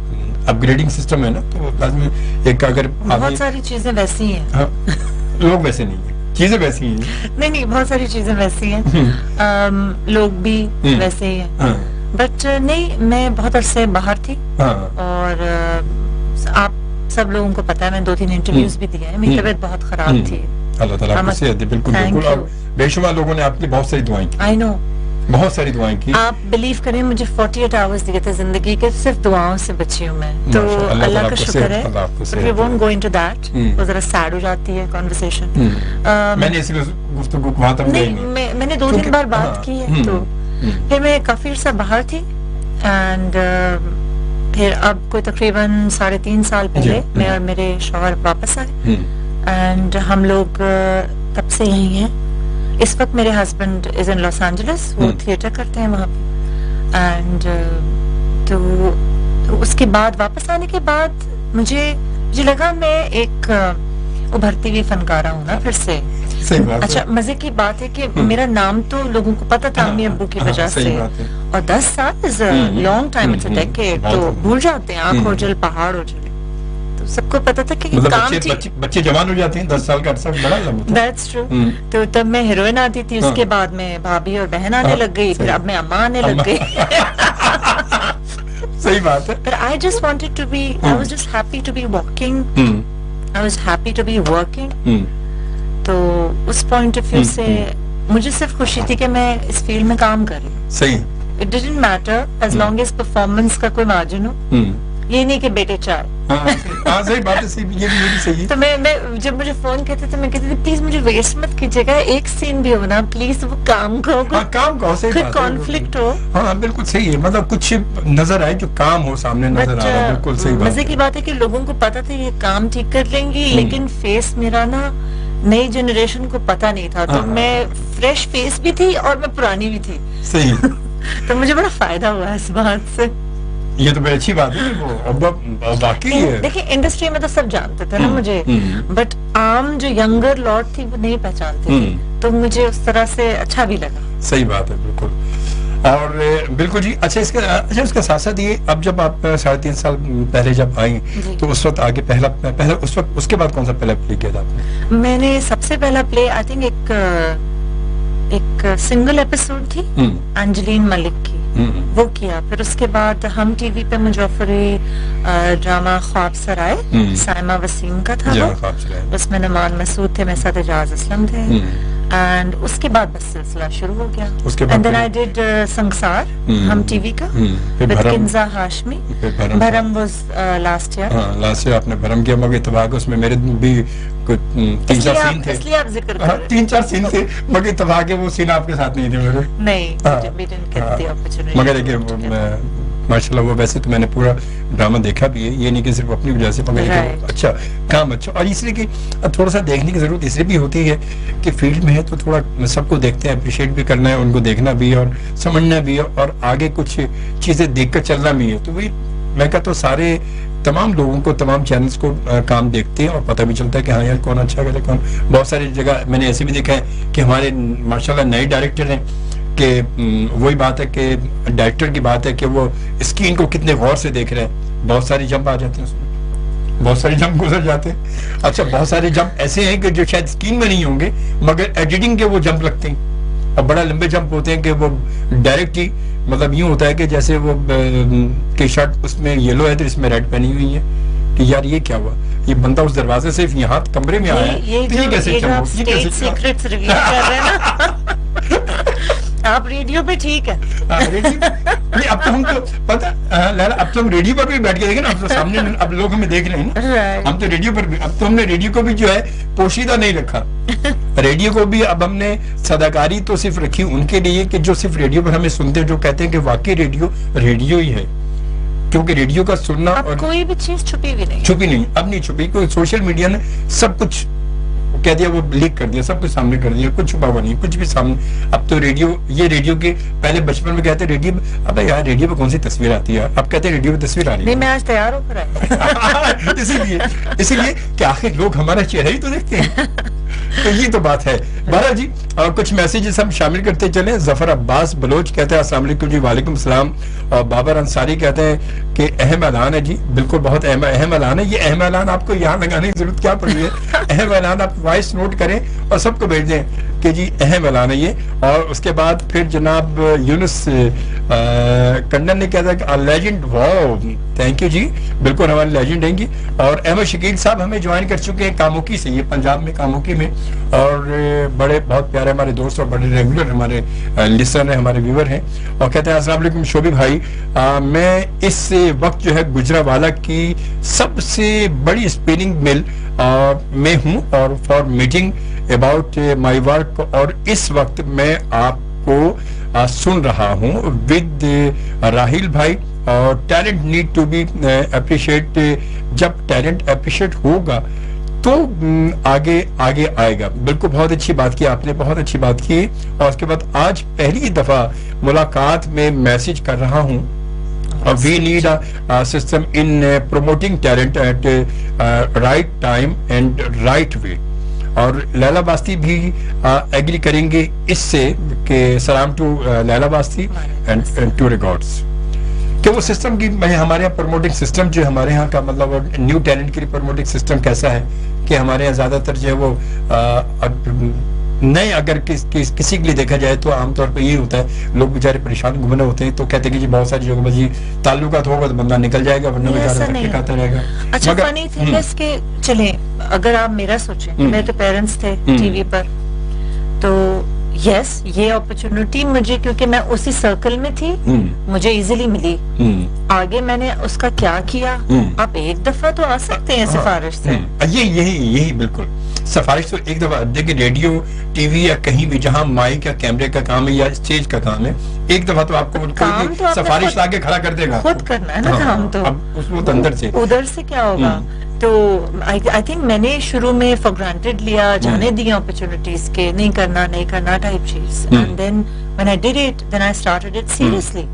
S2: اپ گریڈنگ سسٹم ہے نا تو لازمی ایک اگر
S3: بہت ساری چیزیں ویسی ہیں.
S2: لوگ ویسے نہیں ہیں, چیزیں ویسی ہیں.
S3: نہیں بہت ساری چیزیں ویسی ہیں, لوگ بھی ویسے ہی ہیں. بٹ نہیں میں بہت عرصے باہر تھی اور آپ سب لوگوں کو پتا ہے میں 2-3 انٹرویوز بھی دیے ہیں. میری طبیعت بہت خراب تھی.
S2: اللہ تعالیٰ آپ کو صحت دے. بالکل بالکل. اور بے شمار لوگوں نے آپ کی بہت ساری دعائیں کی.
S3: آئی نو,
S2: بہت ساری دعائیں کی.
S3: آپ بلیو کریں مجھے 48 آورز دیے تھے زندگی کے, صرف دعاؤں سے بچی ہوں میں. تو اللہ کا شکر ہے. We won't go into that. وہ ذرا سیڈ ہو جاتی ہے کنورسیشن.
S2: میں نے اسی گفتگو وہاں تک
S3: نہیں, میں نے 2 دن بار بات کی ہے. تو پھر میں کافی عرصہ باہر تھی اینڈ پھر اب کوئی تقریباً 3.5 سال پہلے میں اور میرے شوہر واپس آئے اینڈ ہم لوگ تب سے یہی ہیں. اس وقت میرے husband is in Los Angeles, وہ تھیٹر کرتے ہیں وہاں پہ. اینڈ تو اس کے بعد واپس آنے کے بعد مجھے لگا میں ایک ابھرتی ہوئی فنکارہ ہوں نا پھر سے. اچھا مزے کی بات ہے کہ میرا نام تو لوگوں کو پتا تھا امی ابو کی وجہ سے, اور 10 سال is long time, it's a decade. تو بھول جاتے ہیں آنکھ اوجل پہاڑ اوجل. تو سب کو پتا تھا کہ کام
S2: بچے جوان ہو جاتے ہیں, 10 سال کا عرصہ بڑا لمبا.
S3: That's true. تو تب میں ہیروئن آتی تھی, اس کے بعد میں بھابھی اور بہن آنے لگ گئی, پھر اب میں اماں آنے لگ گئی.
S2: صحیح بات ہے.
S3: But I just wanted to be, I was just happy to be walking. I was happy to be working. تو اس پوائنٹ آف ویو سے مجھے صرف خوشی تھی کہ میں اس فیلڈ میں کام کر رہی ہوں.
S2: صحیح.
S3: It didn't matter as long as performance کا کوئی مارجن ہو. یہ نہیں کہ بیٹے چائے.
S2: ہاں صحیح بات ہے, یہ بھی صحیح ہے.
S3: تو میں جب مجھے فون کہتے تھے میں کہتی تھی پلیز مجھے ویسٹ مت کیجیے گا, ایک سین بھی ہو نا پلیز, وہ کام کو
S2: کام کو صحیح بات ہے,
S3: کانفلکٹ ہو.
S2: ہاں بالکل صحیح ہے, مطلب کچھ نظر آئے جو کام ہو سامنے نظر آ رہا ہے. بالکل صحیح بات.
S3: مزے کی بات ہے کہ لوگوں کو پتا تھا یہ کام ٹھیک کر لیں گی, لیکن فیس میرا نا نئی جنریشن کو پتا نہیں تھا. تو میں فریش فیس بھی تھی اور میں پرانی بھی تھی.
S2: صحیح.
S3: تو مجھے بڑا فائدہ ہوا اس بات سے.
S2: یہ تو بڑی اچھی بات ہے. وہ واقعی ہے.
S3: دیکھیں انڈسٹری میں تو سب جانتے تھے نا مجھے, بٹ عام جو ینگر لاٹ تھی وہ نہیں پہچانتے تھے, تو مجھے اس طرح سے اچھا بھی لگا.
S2: صحیح بات ہے بالکل. اور بالکل جی. اچھا اس کا ساتھ ساتھ یہ اب جب آپ 3.5 سال پہلے جب آئیں تو اس وقت آگے پہلا اس وقت اس کے بعد کون سا پہلا پلے کیا تھا آپ نے؟
S3: میں نے سب سے پہلا پلے آئی تھنک ایک سنگل ایپیسوڈ تھی انجلین ملک کی, وہ کیا. پھر اس کے بعد ہم ٹی وی پہ مجفری ڈرامہ خواب سرائے سائمہ وسیم کا تھا, اس میں نمان مسعود تھے, میرے ساتھ اعجاز اسلم تھے. اینڈ اس کے بعد بس سلسلہ شروع ہو گیا. اینڈ دین آئی ڈیڈ سنگسار ہم ٹی وی کا وتھ کنزا ہاشمی. بھرم was last year.
S2: Last year آپ نے بھرم کیا, مگر اتفاق اس میں میرے بھی 3-4 سین تھے.
S3: اس لیے آپ ذکر کر رہے
S2: 3-4 سین تھے, مگر اتفاق وہ سین آپ کے ساتھ نہیں تھے میرے.
S3: نہیں
S2: مگر ماشاء اللہ وہ ویسے تو میں نے پورا ڈرامہ دیکھا بھی ہے, یہ نہیں کہ صرف اپنی وجہ سے, مگر اچھا کام اچھا. اور اس لیے کہ تھوڑا سا دیکھنے کی ضرورت اس لیے بھی ہوتی ہے کہ فیلڈ میں ہے تو تھوڑا سب کو دیکھتے ہیں, اپریشیٹ بھی کرنا ہے, ان کو دیکھنا بھی اور سمجھنا بھی ہے, اور آگے کچھ چیزیں دیکھ کر چلنا بھی ہے. تو وہی میں کہتا ہوں سارے تمام لوگوں کو, تمام چینلز کو کام دیکھتے ہیں اور پتہ بھی چلتا ہے کہ ہاں یار کون اچھا کرے کون. بہت ساری جگہ میں نے ایسے بھی دیکھا ہے کہ ہمارے ماشاءاللہ نئے ڈائریکٹر ہیں کہ وہی بات ہے کہ ڈائریکٹر کی بات ہے کہ وہ اسکرین کو کتنے غور سے دیکھ رہے ہیں, بہت ساری جمپ آ جاتے ہیں اس میں. بہت سارے جمپ گزر جاتے ہیں. اچھا بہت سارے جمپ ایسے ہیں کہ جو شاید اسکرین میں نہیں ہوں گے مگر ایڈیٹنگ کے وہ جمپ لگتے ہیں, اور بڑا لمبے جمپ ہوتے ہیں کہ وہ ڈائریکٹ ہی مطلب یوں ہوتا ہے کہ جیسے وہ کی شرٹ اس میں یلو ہے تو اس میں ریڈ پہنی ہوئی ہے کہ یار یہ کیا ہوا, یہ بندہ اس دروازے سے یہاں کمرے میں آیا ہے, یہ کیسے
S3: سیکرٹس ریویل کر رہے ہیں نا آپ ریڈیو پہ ٹھیک ہے.
S2: اب تو ہم تو پتا لیلا, اب تو ہم ریڈیو پر بھی بیٹھ کے دیکھیں نا, اب تو سامنے اب لوگ ہمیں دیکھ رہے ہیں نا, ہم تو ریڈیو پر بھی, اب تو ہم نے ریڈیو کو بھی جو ہے پوشیدہ نہیں رکھا. ریڈیو کو بھی اب ہم نے صداکاری تو صرف رکھی ان کے لیے کہ جو صرف ریڈیو پر ہمیں سنتے ہیں, جو کہتے ہیں کہ واقعی ریڈیو ہی ہے, کیونکہ ریڈیو کا سننا اور
S3: کوئی بھی چیز چھپی نہیں,
S2: اب نہیں چھپی, کوئی سوشل میڈیا نے سب کچھ کہہ دیا, وہ لیک کر دیا, سب کچھ سامنے کر دیا, کچھ چھپا ہوا نہیں, کچھ بھی سامنے. اب تو ریڈیو کے پہلے بچپن میں کہتے ریڈیو, اب یار ریڈیو پہ کون سی تصویر آتی ہے, اب کہتے ہیں ریڈیو پہ تصویر آ رہی ہے.
S3: نہیں میں آج تیار ہو کر آئی
S2: اسی لیے کہ آخر لوگ ہمارا چہرہ ہی تو دیکھتے ہیں. تو یہ تو بات ہے. بہرحال جی کچھ میسیجز ہم شامل کرتے چلیں. ظفر عباس بلوچ کہتے ہیں السلام علیکم جی. وعلیکم السلام. اور بابر انصاری کہتے ہیں کہ اہم اعلان ہے جی. بالکل بہت اہم اعلان ہے. یہ اہم اعلان آپ کو یہاں لگانے کی ضرورت کیا پڑی ہے, اہم اعلان آپ وائس نوٹ کریں اور سب کو بھیج دیں کہ جی اہم اعلان ہے یہ. اور اس کے بعد پھر جناب یونس کنڈن نے کہا کہ لیجنڈ, واو تھینک یو جی, بالکل ہمارے لیجنڈ ہیں گی. اور احمد شکیل صاحب ہمیں جوائن کر چکے ہیں کاموکی سے, یہ پنجاب میں کاموکی میں, اور بڑے بہت پیارے ہمارے دوست اور بڑے ریگولر ہمارے لسنر ہیں, ہمارے ویور ہیں. اور کہتے ہیں السلام علیکم شوبی بھائی, میں اس وقت جو ہے گجرانوالہ کی سب سے بڑی اسپننگ مل میں ہوں اور for meeting about my work, اور اس وقت میں آپ کو سن رہا ہوں ود راہیل بھائی. اور talent need to be appreciate, جب ٹیلنٹ اپریشیٹ ہوگا تو آگے آئے گا. بالکل بہت اچھی بات کی آپ نے, بہت اچھی بات کی. اور اس کے بعد آج پہلی دفعہ ملاقات میں میسج کر رہا ہوں, we need a system in promoting talent at right time and right way. اور لیلا باستی بھی ایگری کریں گے اس سے کہ سلام to Laila Wasti and to records, کہ وہ سسٹم کی ہمارے یہاں پروموٹنگ سسٹم جو ہمارے یہاں کا مطلب نیو ٹیلنٹ کے لیے پروموٹنگ سسٹم کیسا ہے کہ ہمارے یہاں زیادہ تر جو ہے وہ نئے اگر کسی کے لیے دیکھا جائے تو عام طور پہ یہ ہوتا ہے, لوگ بیچارے پریشان گھومنے ہوتے ہیں تو کہتے ہیں کہ جی بہت ساری جگہ جی تعلقات ہوگا تو بندہ نکل جائے گا, ورنہ بیچارہ دھکے کھاتا رہے گا.
S3: اچھا فنی تھنگ ہے اس کے, چلیں اگر آپ میرا سوچیں, میرے تو پیرنٹس تھے ٹی وی پر, تو یس یہ اپرچونٹی مجھے کیونکہ میں اسی سرکل میں تھی مجھے ایزیلی ملی. آگے میں نے اس کا کیا کیا, آپ ایک دفعہ تو آ سکتے ہیں سفارش سے.
S2: یہی بالکل سفارش تو ایک دفعہ دیکھیں, ریڈیو ٹی وی یا کہیں بھی جہاں مائک یا کیمرے کا کام ہے یا اسٹیج کا کام ہے, ایک دفعہ تو آپ کو سفارش لا کے کھڑا کر دے گا,
S3: خود کرنا ہے نا کام. تو
S2: اب اندر سے
S3: ادھر سے کیا ہوگا. تو آئی تھنک میں نے شروع میں فار گرانٹیڈ لیا, جانے دیا اپرچونٹیز کے نہیں کرنا ٹائپ چیز, and then when I did it then I started it seriously.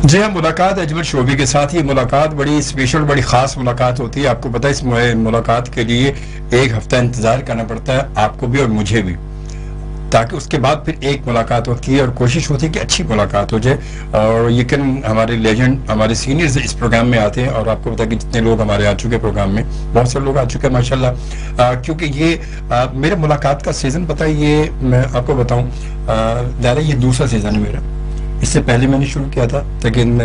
S2: جی ہاں, ملاقات اجمل شعبی کے ساتھ. یہ ملاقات بڑی اسپیشل بڑی خاص ملاقات ہوتی ہے. آپ کو پتہ ہے اس ملاقات کے لیے ایک ہفتہ انتظار کرنا پڑتا ہے آپ کو بھی اور مجھے بھی, تاکہ اس کے بعد پھر ایک ملاقات ہوتی ہے اور کوشش ہوتی ہے کہ اچھی ملاقات ہو جائے. اور یقین ہمارے لیجنڈ ہمارے سینئرز اس پروگرام میں آتے ہیں, اور آپ کو پتا ہے کہ جتنے لوگ ہمارے آ چکے پروگرام میں, بہت سارے لوگ آ چکے ہیں ماشاءاللہ. کیونکہ یہ میرے ملاقات کا سیزن پتہ ہے, یہ میں آپ کو بتاؤں دائرہ یہ دوسرا سیزن ہے میرا. اس سے پہلے میں نے شروع کیا تھا, لیکن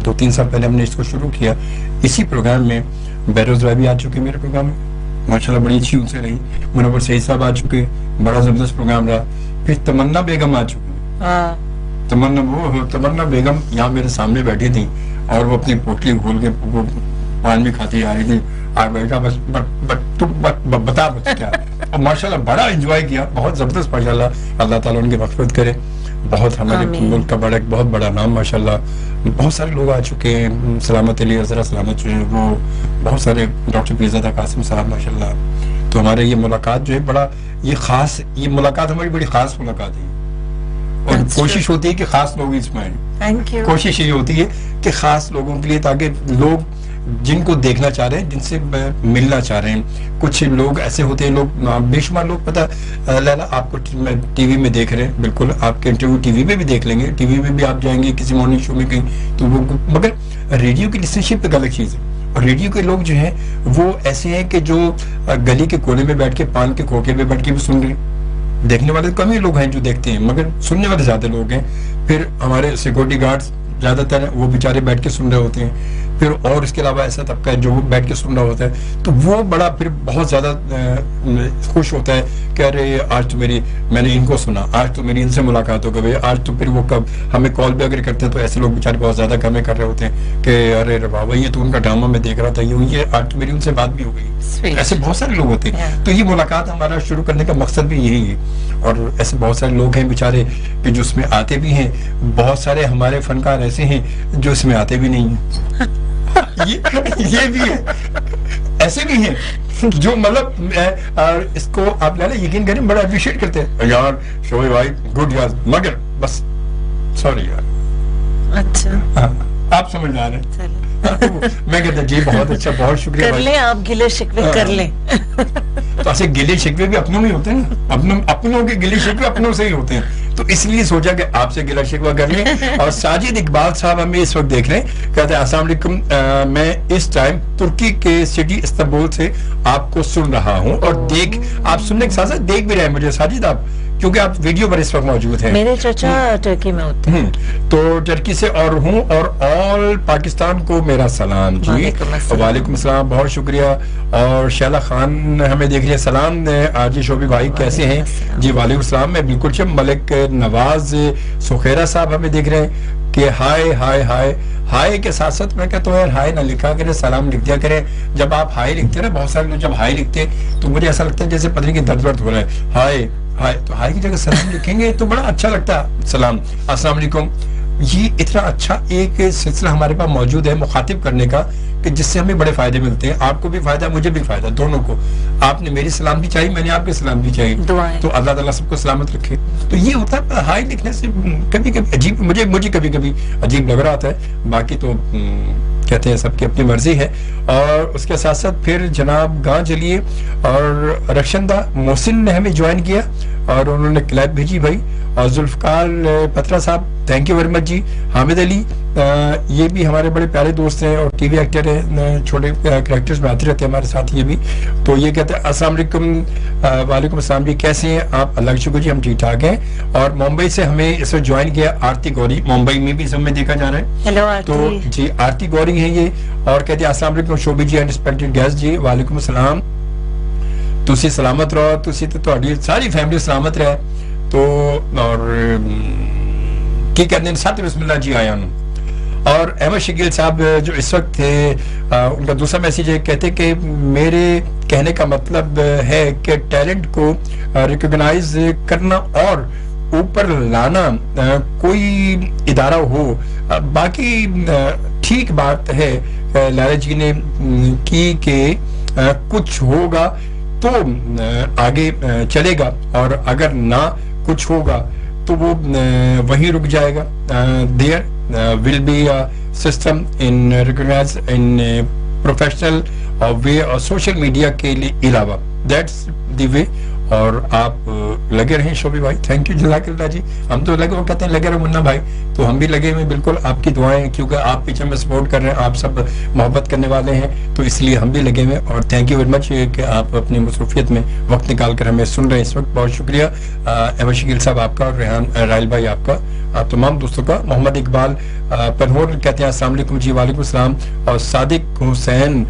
S2: 2-3 سال پہلے ہم نے اس کو شروع کیا. اسی پروگرام میں بیروز رائی بھی آ چکے میرے پروگرام میں, ماشاءاللہ بڑی اچھی ان سے رہی. منور سعید صاحب آ چکے, بڑا زبردست پروگرام رہا. پھر تمنا بیگم آ چکی. تمنا بیگم یہاں میرے سامنے بیٹھی تھی اور وہ اپنی پوٹلی کھول کے پان بھی کھاتی آ رہی تھی. بیٹا بس بتا کیا. اور ماشاءاللہ بڑا انجوائے کیا, بہت زبردست ماشاءاللہ. اللہ تعالیٰ ان کی مغفرت کرے. بہت ہمارے ملک کا بڑا ایک بہت بڑا نام ماشاءاللہ. بہت سارے لوگ آ چکے ہیں, سلامت علی عزرا سلامت جو ہے وہ, بہت سارے ڈاکٹر پیرزادہ قاسم صاحب ماشاءاللہ. تو ہمارے یہ ملاقات جو ہے بڑا یہ خاص, یہ ملاقات ہماری بڑی خاص ملاقات ہے. اور کوشش ہوتی ہے کہ خاص لوگ اس میں آئیں. کوشش یہ ہوتی ہے کہ خاص لوگوں کے لیے, تاکہ لوگ جن کو دیکھنا چاہ رہے ہیں, جن سے ملنا چاہ رہے ہیں. کچھ لوگ ایسے ہوتے ہیں, لوگ بے شمار لوگ, پتہ لیلا آپ کو ٹی وی میں دیکھ رہے ہیں, بالکل آپ کے انٹرویو ٹی وی میں بھی دیکھ لیں گے, ٹی وی میں بھی آپ جائیں گے کسی مارننگ شو میں کہیں تو وہ, مگر ریڈیو کی لسنشپ ایک الگ چیز ہے ریڈیو کے لوگ جو ہیں وہ ایسے ہیں کہ جو گلی کے کونے میں بیٹھ کے پان کے کھوکے میں بیٹھ کے بھی سن رہے ہیں. دیکھنے والے کم ہی لوگ ہیں جو دیکھتے ہیں, مگر سننے والے زیادہ لوگ ہیں. پھر ہمارے سیکورٹی گارڈز زیادہ تر وہ بیچارے بیٹھ کے سن رہے ہوتے ہیں. پھر اور اس کے علاوہ ایسا طبقہ ہے جو بیٹھ کے سن رہا ہوتا ہے, تو وہ بڑا پھر بہت زیادہ خوش ہوتا ہے کہ ارے آج تو میں نے ان کو سنا, آج تو میری ان سے ملاقات ہو گئی, آج تو پھر وہ کب ہمیں کال بھی اگر کرتے ہیں تو ایسے لوگ بیچارے بہت زیادہ کمیں کر رہے ہوتے ہیں کہ ارے بابا یہ تو ان کا ڈرامہ میں دیکھ رہا تھا, یہ آج تو میری ان سے بات بھی ہو گئی. ایسے بہت سارے لوگ ہوتے ہیں. تو یہ ملاقات ہمارا شروع کرنے کا مقصد بھی یہی ہے. اور ایسے بہت سارے لوگ ہیں بیچارے کہ جو اس میں آتے بھی ہیں, بہت سارے ہمارے فنکار ایسے ہیں جو اس میں آتے بھی نہیں ہیں. یہ بھی ہے, ایسے بھی ہیں جو مطلب اس کو آپ یقین کریں بڑا اپریشیٹ کرتے ہیں, یار شعیب بھائی گڈ یار, مگر بس سوری یار.
S3: اچھا
S2: آپ سمجھ جا رہے ہیں. میں کہتا جی بہت اچھا, بہت شکریہ.
S3: کر لیں آپ گلے شکوے کر لیں.
S2: تو ایسے گلے شکوے بھی اپنوں میں ہوتے ہیں نا, اپنوں کے گلے شکوے اپنوں سے ہی ہوتے ہیں. تو اس لیے سوچا کہ آپ سے گلہ شکوہ کر لیں. اور ساجد اقبال صاحب ہمیں اس وقت دیکھ رہے ہیں, کہتے ہیں السلام علیکم, میں اس ٹائم ترکی کے سٹی استنبول سے آپ کو سن رہا ہوں, اور آپ سننے کے ساتھ ساتھ دیکھ بھی رہے ہیں مجھے ساجد آپ, کیونکہ آپ ویڈیو پر اس وقت موجود ہیں.
S3: میرے چچا ٹرکی میں ہوتے ہیں.
S2: تو ٹرکی سے اور ہوں, اور آل پاکستان کو میرا سلام. جی وعلیکم السلام, بہت شکریہ. اور شیلا خان ہمیں دیکھ رہے, سلام آج شعبی بھائی کیسے ہیں؟ جی وعلیکم السلام, میں بالکل چم. ملک نواز سخیرہ صاحب ہمیں دیکھ رہے ہیں کہ ہائے ہائے ہائے. ہائے کے ساتھ ساتھ میں کہتا ہوں یار ہائے نہ لکھا کرے, سلام لکھ دیا کرے. جب آپ ہائے لکھتے ہیں نا, بہت سارے لوگ جب ہائے لکھتے ہیں تو مجھے ایسا لگتا ہے جیسے پتہ نہیں کہ درد ہو رہا ہے. ہائے ہائے, تو ہائے کی جگہ سلام لکھیں گے تو بڑا اچھا لگتا ہے. سلام, السلام علیکم. یہ اتنا اچھا ایک سلسلہ ہمارے پاس موجود ہے مخاطب کرنے کا کہ جس سے ہمیں بڑے فائدے ملتے ہیں. آپ کو بھی فائدہ, مجھے بھی فائدہ, دونوں کو. آپ نے میری سلام بھی چاہیے, میں نے آپ کے سلام بھی چاہیے, تو اللہ تعالیٰ سب کو سلامت رکھے. تو یہ ہوتا ہے ہائے لکھنے سے کبھی کبھی عجیب, مجھے کبھی کبھی عجیب لگ رہا تھا. باقی تو کہتے ہیں سب کی اپنی مرضی ہے. اور اس کے ساتھ ساتھ پھر جناب گاں چلیے, اور رکشندہ محسن نے ہمیں جوائن کیا اور انہوں نے کلیپ بھیجی بھائی. اور ذوالفقار پترا صاحب تھینک یو ویری مچ جی. حامد علی یہ بھی ہمارے بڑے پیارے دوست ہیں اور ٹی وی ایکٹر ہیں, چھوٹے کریکٹرز میں آتے رہتے ہیں ہمارے ساتھ. یہ بھی تو یہ کہتے ہیں السلام علیکم. وعلیکم السلام جی, کیسے ہیں آپ؟ اللہ کا شکر جی, ہم ٹھیک ٹھاک ہیں. اور ممبئی سے ہمیں اس وقت جوائن کیا آرتی گوری, ممبئی میں بھی سب میں دیکھا جا رہا ہے.
S3: ہیلو
S2: تو جی آرتی گوری ہیں یہ, اور کہتے ہیں السلام علیکم شوبی جی اینڈ ریسپیکٹڈ گیسٹ جی. وعلیکم السلام. تسی سلامت رہو, تسی تو تہاڈی ساری فیملی سلامت رہے. تو اور کی کہتے ہیں ساتھ بسم اللہ جی آیا ہوں. اور احمد شکیل صاحب جو اس وقت تھے, ان کا دوسرا میسیج ہے, کہتے کہ میرے کہنے کا مطلب ہے کہ ٹیلنٹ کو ریکگنائز کرنا اور اوپر لانا کوئی ادارہ ہو. باقی ٹھیک بات ہے لالہ جی نے کی کہ کچھ ہوگا تو آگے چلے گا, اور اگر نہ کچھ ہوگا تو وہ وہیں رک جائے گا. there will be a system in recognize in professional way اور social media کے علاوہ. that's the way. اور آپ لگے رہیں شعبی بھائی, تھینک یو جزاک اللہ جی. ہم تو لگے, وہ کہتے ہیں لگے رہے منا بھائی, تو ہم بھی لگے ہوئے بالکل آپ کی دعائیں, کیونکہ آپ پیچھے میں سپورٹ کر رہے ہیں, آپ سب محبت کرنے والے ہیں, تو اس لیے ہم بھی لگے ہوئے. اور تھینک یو ویری مچ کہ آپ اپنی مصروفیت میں وقت نکال کر ہمیں سن رہے ہیں اس وقت. بہت شکریہ احمد شکیل صاحب آپ کا, اور ریحان رائل بھائی آپ کا, آپ تمام دوستوں کا. محمد اقبال پنہور کہتے ہیں السلام علیکم جی. وعلیکم السلام. اور صادق حسین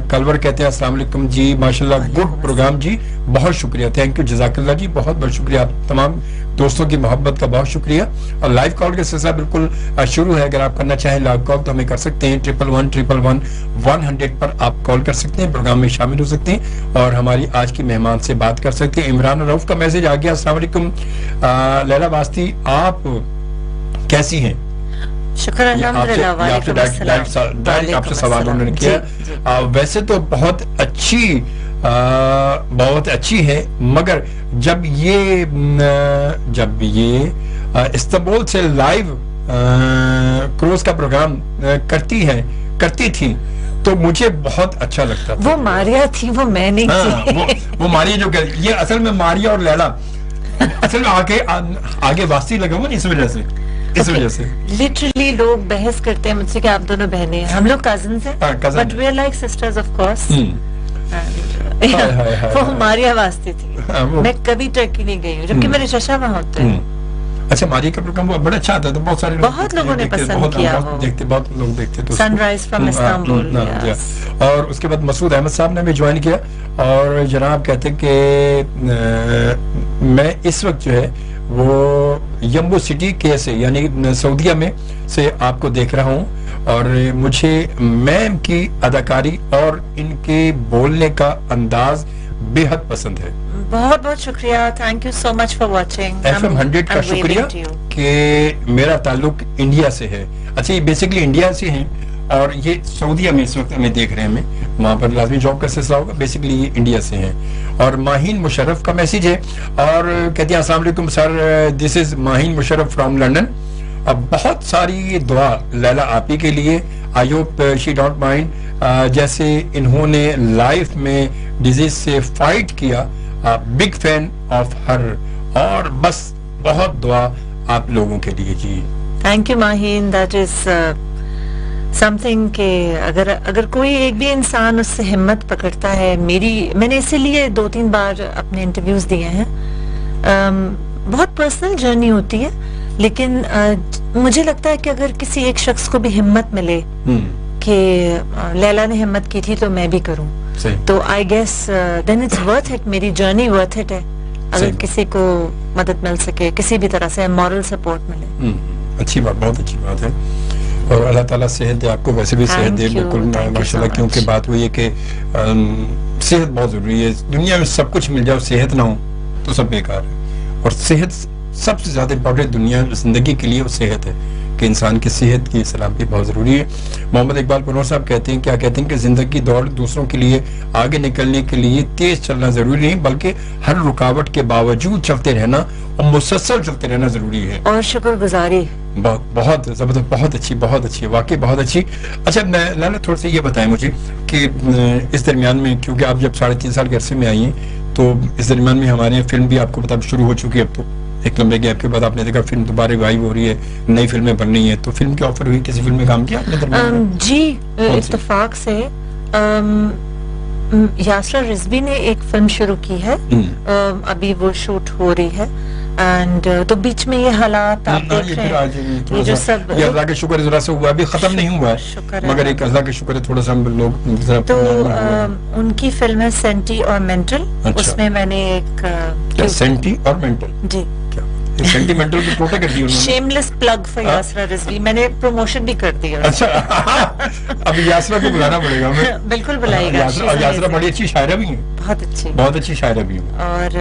S2: کلور کہتے ہیں السلام علیکم جی, ماشاءاللہ گڈ پروگرام جی, بہت شکریہ, تھینک یو جزاک اللہ جی, بہت بہت شکریہ. آپ تمام دوستوں کی محبت کا بہت شکریہ. اور لائیو کال کا سلسلہ بالکل شروع ہے, اگر آپ کرنا چاہیں لائیو کال تو ہمیں کر سکتے ہیں. 111-111-100 پر آپ کال کر سکتے ہیں, پروگرام میں شامل ہو سکتے ہیں اور ہماری آج کی مہمان سے بات کر سکتے ہیں. عمران رؤف کا میسج آ گیا, السلام علیکم لیلا واسطی, آپ کیسی ہیں؟
S3: شکر الحمدللہ. وعلیکم السلام.
S2: آپ سے سوال انہوں نے کیا. ویسے تو بہت اچھی ہے, مگر جب یہ استنبول سے لائیو کروز کا پروگرام کرتی تھی تو مجھے بہت اچھا لگتا تھا.
S3: وہ ماریا تھی, وہ میں نہیں تھی.
S2: وہ ماریا جو کہ یہ اصل میں ماریا اور لیلا اصل میں آگے واسطی لگا ہوا نا, اس وجہ سے اس وجہ سے
S3: لٹرلی لوگ بحث کرتے ہیں مجھ سے کہ آپ دونوں بہنیں ہیں. ہم لوگ کزنز ہیں, but we are like sisters of course. وہ ہماری واسطے تھی. میں کبھی ٹرکی نہیں گئی ہوں, جبکہ میرے چچا وہاں ہوتے ہیں.
S2: اچھا, ماری کا پروگرام بڑا اچھا آتا ہے, تو بہت سارے
S3: بہت لوگوں نے پسند کیا,
S2: بہت لوگ دیکھتے تو
S3: سن رائز فرام استنبول.
S2: اور اس کے بعد مسعود احمد صاحب نے بھی جوائن کیا, اور جناب کہتے ہیں کہ میں اس وقت جو ہے وہ یمبو سٹی کے سے یعنی سعودیہ میں سے آپ کو دیکھ رہا ہوں, اور مجھے میم کی اداکاری اور ان کے بولنے کا انداز بے حد پسند ہے.
S3: بہت بہت شکریہ, thank you so much for watching.
S2: FM 100 کا شکریہ کہ میرا تعلق انڈیا سے ہے. اچھا, یہ بیسکلی انڈیا سے ہیں اور یہ سعودیہ میں اس وقت ہمیں دیکھ رہے ہیں, وہاں پر لازمی جاب کا سلسلہ ہوگا. بیسکلی یہ انڈیا سے ہیں. اور ماہین مشرف کا میسیج ہے, اور کہتے ہیں السلام علیکم سر, دس از ماہین مشرف فرام لنڈن. اب بہت ساری دعا لیلا آپی کے لیے, I hope she don't mind. جیسے انہوں نے لائف میں ڈیزیز سے فائٹ کیا, بگ فین آف ہر, اور بس بہت دعا آپ لوگوں کے لیے جی.
S3: Thank you Maheen, that is something کہ اگر کوئی ایک بھی انسان اس سے ہمت پکڑتا ہے. میں نے اسی لیے 2-3 بار اپنے انٹرویوز دیے ہیں. بہت پرسنل جرنی ہوتی ہے, لیکن مجھے لگتا ہے کہ اگر کسی ایک شخص کو بھی ہمت ملے کہ لیلا نے ہمت کی تھی تو میں بھی کروں, تو I guess then it's worth it. میری جرنی ورتھ اٹ ہے اگر کسی کو مدد مل سکے, کسی بھی طرح سے مورل سپورٹ ملے.
S2: اچھی بات, بہت اچھی بات ہے. اور اللہ تعالیٰ صحت دے آپ کو, ویسے بھی صحت دے بالکل ماشاء اللہ, کیونکہ بات وہی ہے کہ صحت بہت ضروری ہے. دنیا میں سب کچھ مل جائے, صحت نہ ہو تو سب بیکار ہے. اور صحت سب سے زیادہ امپورٹنٹ دنیا زندگی کے لیے وہ صحت ہے, کہ انسان کی صحت کی سلامتی بہت ضروری ہے. محمد اقبال پنور صاحب کہتے ہیں, کیا کہتے ہیں کہ زندگی دوڑ دوسروں کے لیے آگے نکلنے کے لیے تیز چلنا ضروری نہیں, بلکہ ہر رکاوٹ کے باوجود چلتے رہنا اور مسلسل چلتے رہنا ضروری ہے.
S3: اور شکر گزاری
S2: بہت زبردست, بہت اچھی واقعی بہت اچھی. اچھا لالا تھوڑا سا یہ بتائیں مجھے کہ اس درمیان میں, کیونکہ آپ جب 3.5 سال کے عرصے میں آئی ہیں, تو اس درمیان میں ہمارے یہاں فلم بھی آپ کو پتا شروع ہو چکی ہے. اب تو ایک لمبے گیپ کے بعد آپ نے دیکھا فلم دوبارہ ریوائیو ہو رہی ہے, نئی فلمیں بن رہی ہیں, تو فلم کی آفر ہوئی, کسی فلم میں کام کیا آپ نے درمیان میں؟
S3: جی, اتفاق سے یاسرا رزوی نے ایک فلم شروع کی ہے, ابھی وہ شوٹ ہو رہی ہے. اینڈ تو بیچ میں یہ حالات آپ دیکھ رہے ہیں, یہ جو سب
S2: یہ اللہ کے شکر ذرا سے ہوا, ابھی ختم نہیں ہوا ہے, مگر ایک اللہ کے شکر ہے تھوڑا سا ہم لوگ.
S3: تو ان کی فلم ہے سینٹی اور مینٹل, اس میں میں نے ایک
S2: سینٹی اور مینٹل,
S3: جی
S2: سینٹیمنٹل کی پروٹیکٹ کر دی انہوں نے.
S3: شیملیس پلگ فار یاسرا رزوی, میں نے پروموشن بھی کر دیا.
S2: اچھا, اب یاسرا کو بلانا پڑے گا ہمیں.
S3: بالکل بلائے گا.
S2: یاسرا بڑی اچھی شاعرہ بھی ہیں, بہت اچھی شاعرہ بھی ہیں.
S3: اور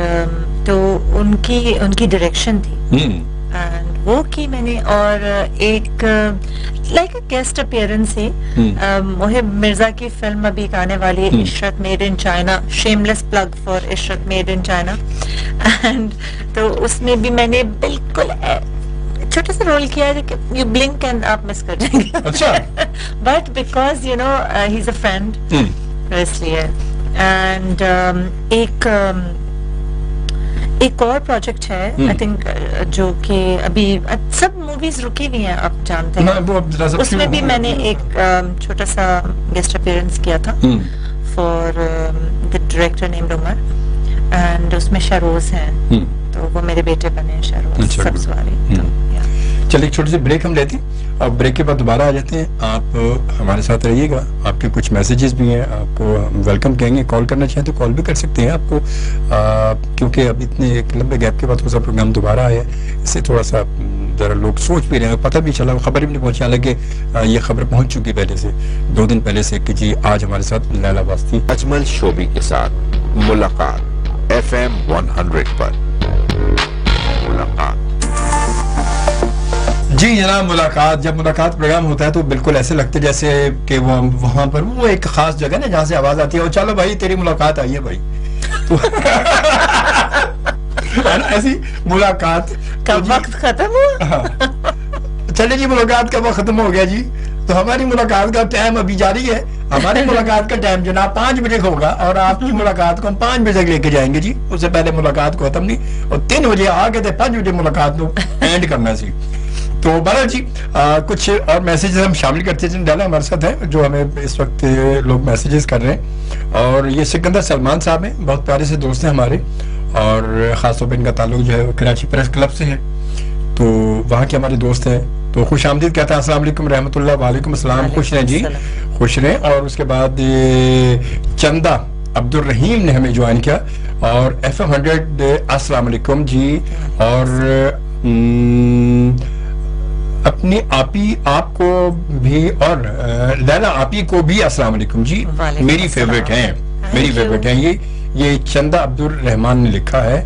S3: تو ان کی ڈائریکشن تھی, اینڈ وہ کی میں نے. اور ایک لائک اے گیسٹ اپیئرنس ہے, محب مرزا کی فلم ابھی آنے والی ہے, Ishrat made in China, seamless plug for Ishrat made in China. And تو اس میں بھی میں نے بالکل چھوٹا سا رول کیا ہے کہ یو بلنک اینڈ آپ مس کر جائیں گے.
S2: اچھا,
S3: but because you know he is a friend, اس لیے. اینڈ ایک اور پروجیکٹ ہے آئی تھنک, جو کہ ابھی سب موویز رکی ہوئی ہیں آپ جانتے ہیں, اس میں بھی میں نے ایک چھوٹا سا گیسٹ اپیئرنس کیا تھا for the director named Umar, and اس میں شہروز ہیں, تو وہ میرے بیٹے بنے ہیں شہروز سبز والے.
S2: چلیے ایک چھوٹی سی بریک ہم لیتے ہیں, اور بریک کے بعد دوبارہ آ جاتے ہیں. آپ ہمارے ساتھ رہیے گا, آپ کے کچھ میسیجز بھی ہیں, آپ کو ویلکم کہیں گے. کال کرنا چاہیں تو کال بھی کر سکتے ہیں آپ کو, کیونکہ اب اتنے ایک لمبے گیپ کے بعد تھوڑا سا پروگرام دوبارہ آیا ہے, اس سے تھوڑا سا ذرا لوگ سوچ بھی رہے ہیں, پتہ بھی چلا, خبر بھی نہیں پہنچی, حالانکہ یہ خبر پہنچ چکی پہلے سے 2 دن پہلے سے, کہ جی آج ہمارے ساتھ لیلا واسطی.
S1: اجمل شوبی کے ساتھ ملاقات FM 100 پر. ملاقات
S2: جی جناب, ملاقات. جب ملاقات پروگرام ہوتا ہے تو بالکل ایسے لگتے جیسے کہ وہ وہاں پر وہ ایک خاص جگہ نا جہاں سے آواز آتی ہے, اور چلو بھائی تیری ملاقات آئی ہے بھائی, ایسی ملاقات
S3: کا وقت ختم ہوا.
S2: چلے جی, ملاقات کا وقت ختم ہو گیا جی, تو ہماری ملاقات کا ٹائم ابھی جاری ہے. ہماری ملاقات کا ٹائم جناب 5 بجے ہوگا, اور آپ کی ملاقات کو ہم 5 بجے تک لے کے جائیں گے جی. اس سے پہلے ملاقات کو ختم نہیں, اور 3 بجے آ کے 5 بجے ملاقات کو اینڈ کرنا سی. تو بہرحال جی کچھ اور میسیجز ہم شامل کرتے ہیں. ڈالا ہمارے ساتھ ہیں جو ہمیں اس وقت لوگ میسیجز کر رہے ہیں, اور یہ سکندر سلمان صاحب ہیں, بہت پیارے سے دوست ہیں ہمارے, اور خاص طور پہ ان کا تعلق جو ہے کراچی پریس کلب سے ہے, تو وہاں کے ہمارے دوست ہیں. تو خوش آمدید کہتا ہے, السلام علیکم رحمۃ اللہ. وعلیکم السلام. خوش رہیں جی, خوش رہیں. اور اس کے بعد چندہ عبد الرحیم نے ہمیں جوائن کیا, اور FM 100 السلام علیکم جی. اور اپنی آپی آپ کو بھی, اور لیلا آپی کو بھی السلام علیکم جی, میری فیوریٹ ہیں, میری فیوریٹ ہیں. یہ چندہ عبد الرحمان نے لکھا ہے,